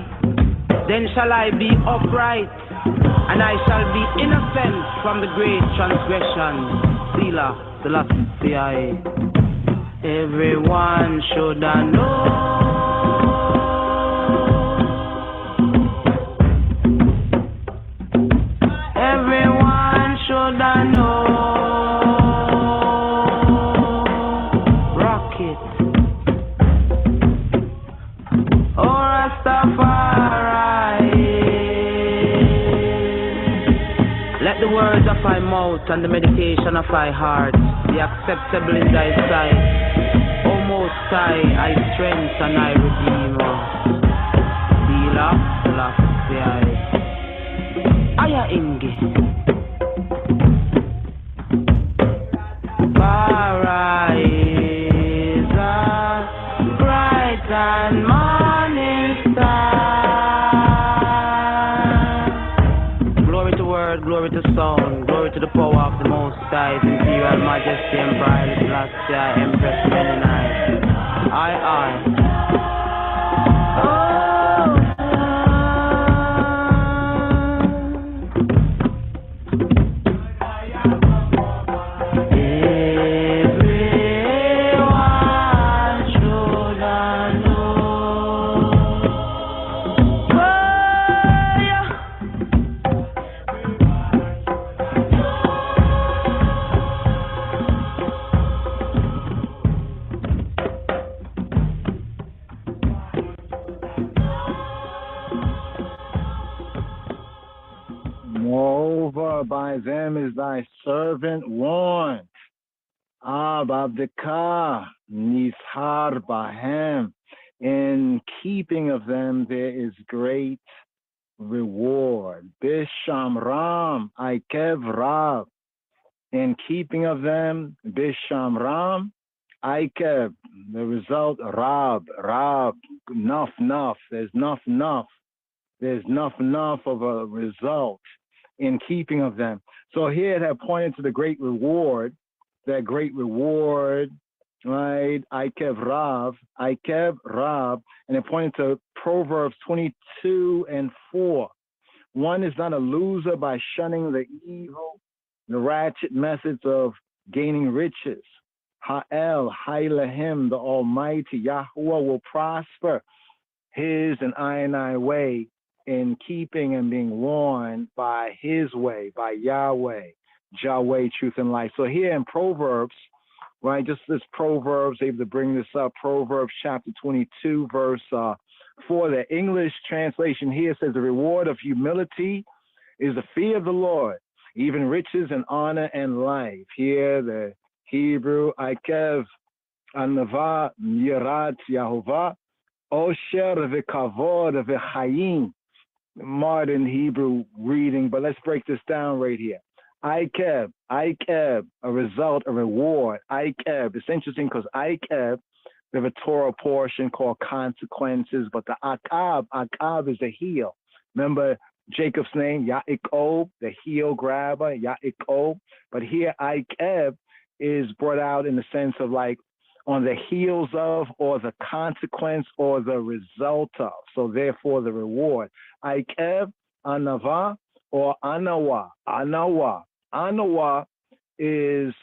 Then shall I be upright, and I shall be innocent from the great transgression. Selah, Selassie. Everyone should know. Everyone should know. Words of thy mouth and the meditation of thy heart be acceptable in thy sight, O Most High, thy strength and thy redeemer. Selah, Selassie. Aya Ingi. Paradise, bright and morning star. Glory to sound, glory to the power of the Most High, Imperial Majesty, Emperor, Selassie, Empress, Menonai. I. Jehovah, by them is thy servant warned. Abdika, Nishar Bahem. In keeping of them there is great reward. Bishamram, Aikev Rav. In keeping of them, Bishamram, Aikev. The result, Rab, enough. There's enough. There's enough of a result in keeping of them. So here it had pointed to the great reward, right? Aikev Rav, and it pointed to Proverbs 22:4. One is not a loser by shunning the evil, the ratchet methods of gaining riches. Ha'el, Elohim, the Almighty, Yahuwah will prosper his and I way in keeping and being warned by his way, by Yahweh, truth and life. So here in Proverbs, right, just this Proverbs, able to bring this up, Proverbs chapter 22, verse 4, the English translation here says the reward of humility is the fear of the Lord, even riches and honor and life. Here the Hebrew, Aikev, Anava, Yirat, Yahovah, Osher, V'kavod, V'chayim. Modern Hebrew reading, but let's break this down right here. Aikev, a result, a reward. Aikev, it's interesting because Aikev, we have a Torah portion called consequences, but the Akab is the heel. Remember Jacob's name, Yaakov, the heel grabber, Yaakov. But here Aikev is brought out in the sense of like on the heels of, or the consequence, or the result of. So therefore the reward. Aikev, Anava, or Anawa. Anawa is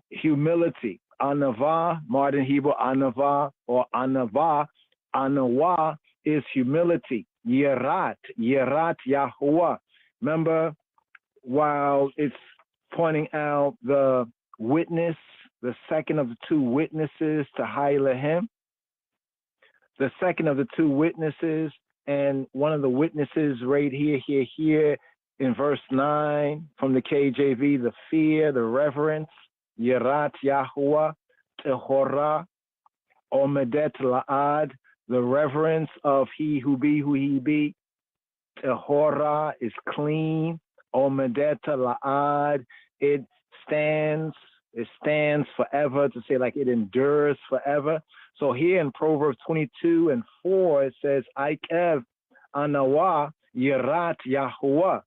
humility. Anava, modern Hebrew, Anava, or Anava. Anawa is humility. Yerat, Yahuwah. Remember, while it's pointing out the witness, the second of the two witnesses to Elohim, the second of the two witnesses, and one of the witnesses right here in verse 9 from the KJV, the fear, the reverence, Yirat Yahuwah, Tehorah, Omedet La'ad, the reverence of he who be who he be. Tehorah is clean. Omedet La'ad, it stands forever, to say like it endures forever. So here in Proverbs 22:4, it says, Aikev Anawa Yirat Yahuwah.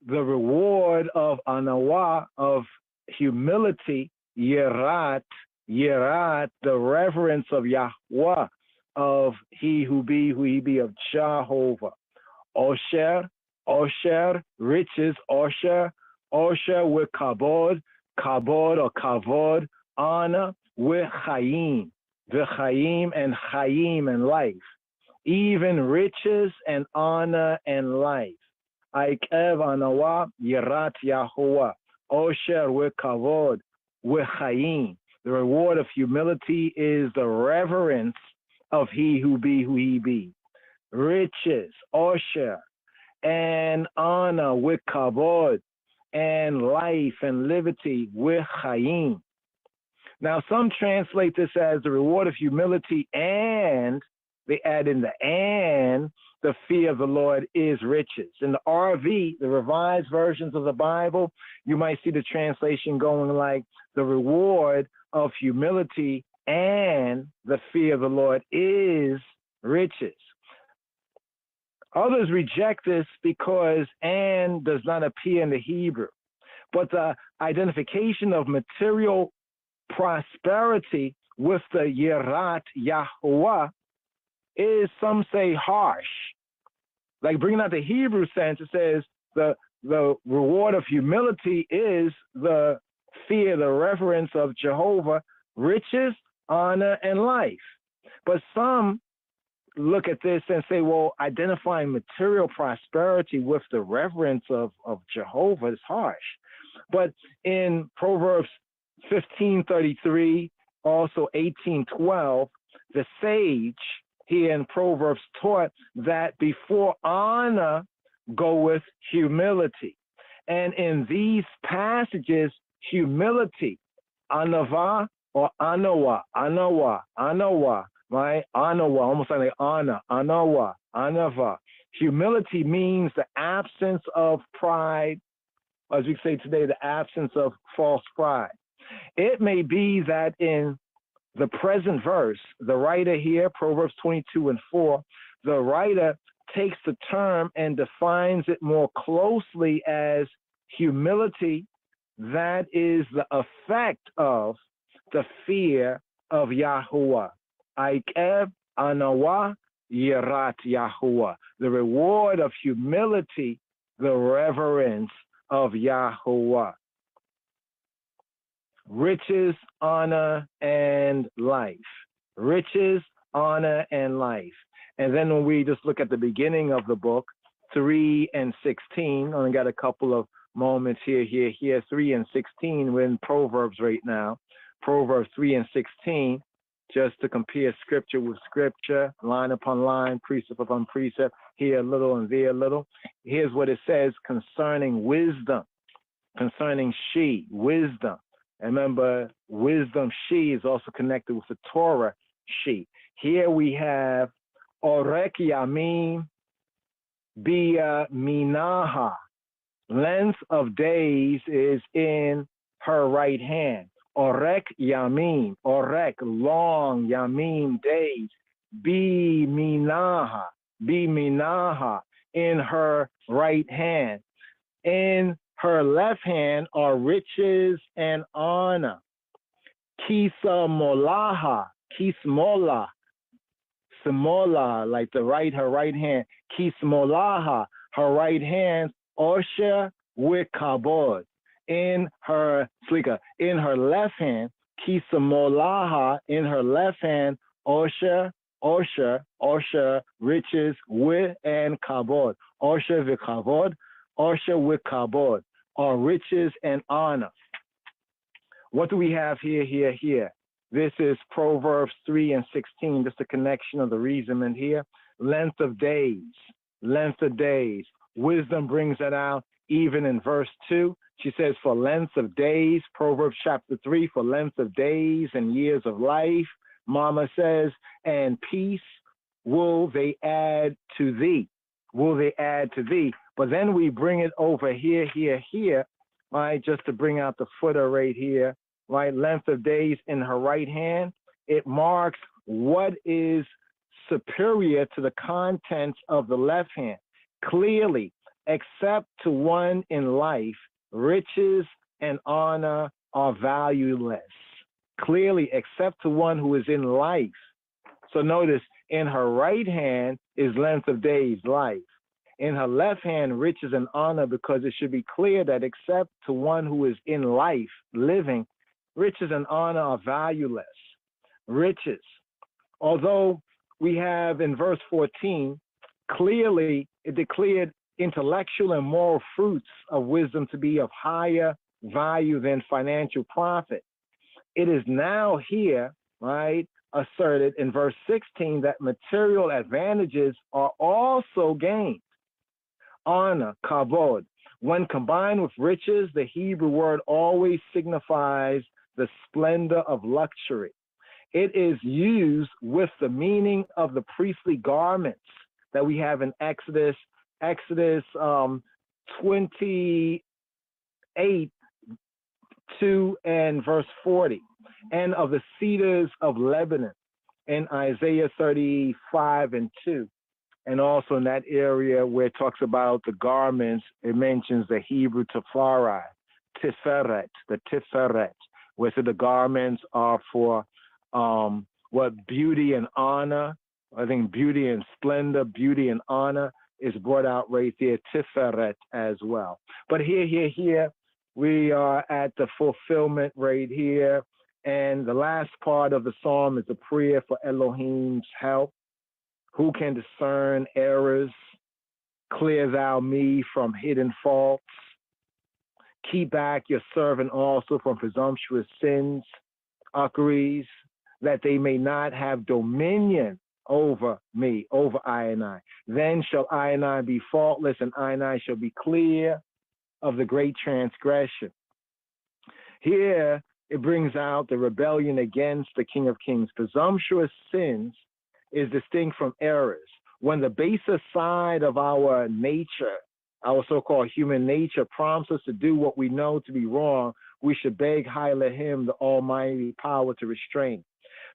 The reward of Anawa, of humility, Yirat, the reverence of Yahweh, of he who be who he be, of Jehovah. Osher, riches, Osher with kabod or kavod, honor with chayim, and chayim and life, even riches and honor and life. Aikev Anawa Yirat Yahuwah, Osher with kavod with chayim. The reward of humility is the reverence of he who be who he be. Riches, Osher, and honor with kavod, and life and liberty with chayim. Now, some translate this as the reward of humility, and they add in the fear of the Lord is riches. In the RV, the revised versions of the Bible, you might see the translation going like the reward of humility and the fear of the Lord is riches. Others reject this because "and" does not appear in the Hebrew. But the identification of material prosperity with the Yirat Yahuwah is, some say, harsh. Like bringing out the Hebrew sense, it says the reward of humility is the fear, the reverence of Jehovah, riches, honor, and life. But some look at this and say, well, identifying material prosperity with the reverence of Jehovah is harsh. But in Proverbs 15:33, also 18:12, the sage here in Proverbs taught that before honor goeth humility, And in these passages, humility, anava or anawa, right? Anawa, almost like ana, anawa, anava. Humility means the absence of pride, as we say today, the absence of false pride. It may be that in the present verse, the writer here, Proverbs 22:4, the writer takes the term and defines it more closely as humility that is the effect of the fear of Yahuwah. Aikeb anawa yirat Yahuwah. The reward of humility, the reverence of Yahuwah. Riches, honor, and life. Riches, honor, and life. And then when we just look at the beginning of the book, 3 and 16, only got a couple of moments here, 3 and 16, we're in Proverbs right now. Proverbs 3 and 16, just to compare scripture with scripture, line upon line, precept upon precept, here a little and there a little. Here's what it says concerning wisdom, concerning she, wisdom. And remember, wisdom, she, is also connected with the Torah, she. Here we have Orek Yamim Bia Minaha. Length of days is in her right hand. Orek Yamim, Orek, long, Yamim, days. Bi Minaha, in her right hand. In her left hand are riches and honor. Kisa Molaha, Kismola, Simola, like her right hand. Kismolaha, her right hand. Osha Wikabod. In her left hand. Kisamolaha, in her left hand. Osha, riches with and kabod. Osha Vikabod. Osha with kabod, or riches and honor. What do we have here? This is Proverbs 3 and 16, just a connection of the reasoning here. Length of days. Wisdom brings that out even in verse 2. She says, for length of days, Proverbs chapter 3, for length of days and years of life. Mama says, and peace will they add to thee. But then we bring it over here, right, just to bring out the footer right here, right, length of days in her right hand. It marks what is superior to the contents of the left hand. Clearly, except to one in life, riches and honor are valueless. Clearly, except to one who is in life. So notice, in her right hand is length of days, life. In her left hand, riches and honor, because it should be clear that except to one who is in life, living, riches and honor are valueless. Riches. Although we have in verse 14, clearly it declared intellectual and moral fruits of wisdom to be of higher value than financial profit. It is now here, right, asserted in verse 16 that material advantages are also gained. Honor, kavod. When combined with riches, the Hebrew word always signifies the splendor of luxury. It is used with the meaning of the priestly garments that we have in Exodus 28, 2 and verse 40, and of the cedars of Lebanon in Isaiah 35 and 2. And also in that area where it talks about the garments, it mentions the Hebrew Tiferet, the Tiferet, where so the garments are for beauty and honor. I think beauty and splendor, beauty and honor is brought out right there, Tiferet as well. But here, we are at the fulfillment right here. And the last part of the psalm is a prayer for Elohim's help. Who can discern errors? Clear thou me from hidden faults. Keep back your servant also from presumptuous sins, uckeries, that they may not have dominion over me, over I and I. Then shall I and I be faultless, and I and I shall be clear. of the great transgression. Here, it brings out the rebellion against the King of Kings. Presumptuous sins is distinct from errors. When the baser side of our nature, our so-called human nature, prompts us to do what we know to be wrong, we should beg Elohim, the almighty power, to restrain.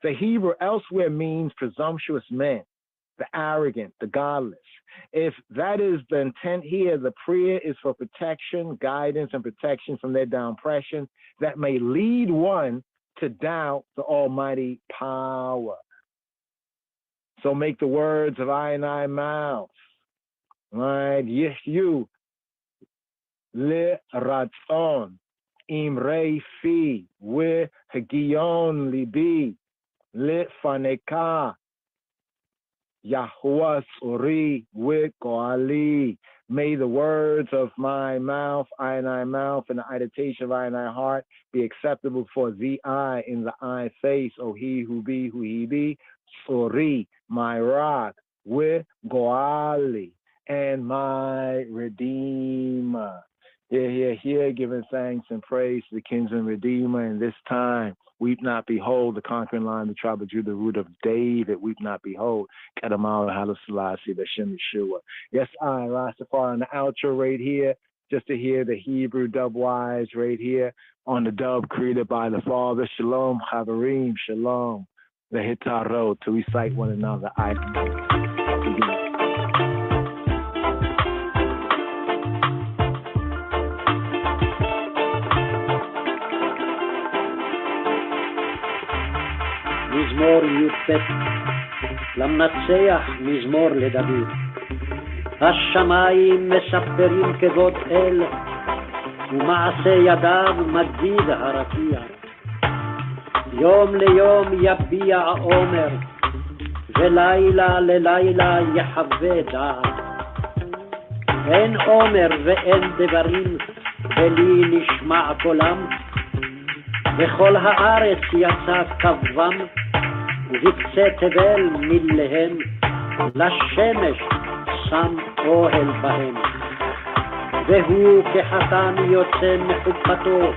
The Hebrew elsewhere means presumptuous men, the arrogant, the godless. If that is the intent here, the prayer is for protection, guidance, and protection from their downpression that may lead one to doubt the almighty power. So make the words of I mouth, right? You le ratzon imrei fi we hagion libi le faneka Yahuwah Uri we koali. May the words of my mouth, I mouth, and the meditation of I heart be acceptable for thee, I in the I face, O he who he be, Uri, my rock, we goali, and my redeemer. Here, giving thanks and praise to the kinsman redeemer. And this time, weep not, behold, the conquering lion, the tribe of Judah, the root of David. Weep not, behold, Kedamah, Haile Selassie, the Shem Yeshua. Yes, I, Rastafari, on the outro right here, just to hear the Hebrew dub-wise right here on the dub created by the Father. Shalom, Chavarim, Shalom, the Hitarot, to recite one another. מזמור י"ט למנצח מזמור לדוד. השמיים מספרים כבוד אל ומעשה ידיו מגיד הרקיע. יום ליום יביע עומר ולילה ללילה יחווה דעת. אין עומר ואין דברים ולי נשמע קולם. בכל הארץ יצא קבם ובקצה תבל מלהם לשמש שם אוהל בהם. והוא כחתן יוצא מחופתו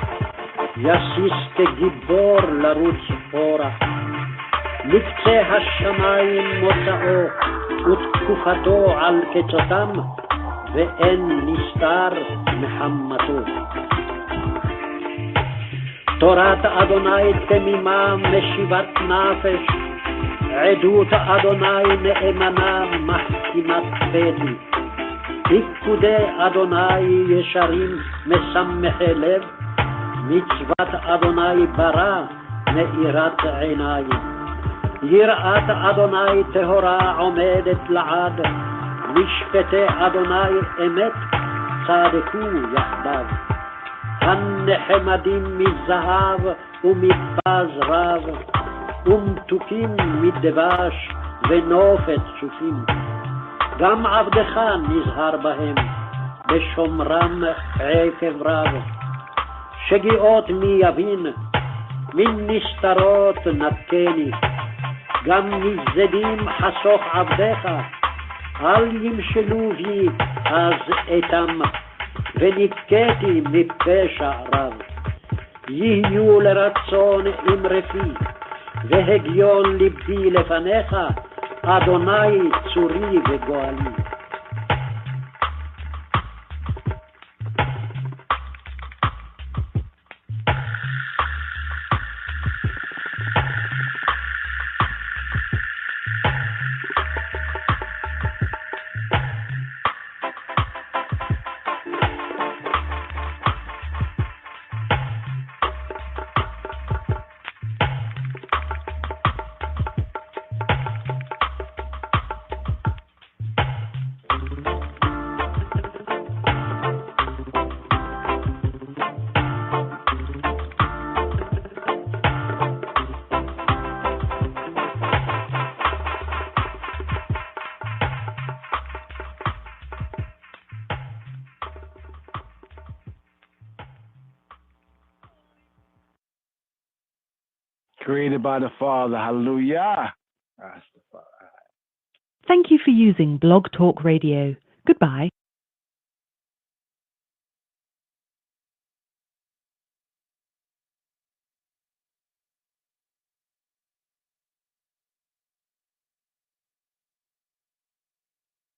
יסיס כגיבור לרוץ אורה. לקצה השמיים מוצאו ותקופתו על קצותם ואין נסתר מחמתו. תורת אדוני תמימה משיבת נפש, עדות אדוני נאמנה מחכימת פתי. פיקודי אדוני ישרים משמחי לב, מצוות אדוני ברא מאירת עיניים. יראת אדוני טהורה עומדת לעד, משפטי אדוני אמת צדקו יחדיו. הנחמדים מזהב ומפז רב, ומתוקים מדבש ונופת צופים. גם עבדך נזהר בהם, בשומרם עקב רב. שגיאות מי יבין, מן נסתרות נתקני. גם מזדים חסוך עבדך, אל ימשלו בי אז אתם. ונתקתי מפשע רב. יהיו לרצון אמרתי והגיון ליבי לפניך, אדוני צורי וגואלי. Created by the Father. Hallelujah. Rastafari. Thank you for using Blog Talk Radio. Goodbye.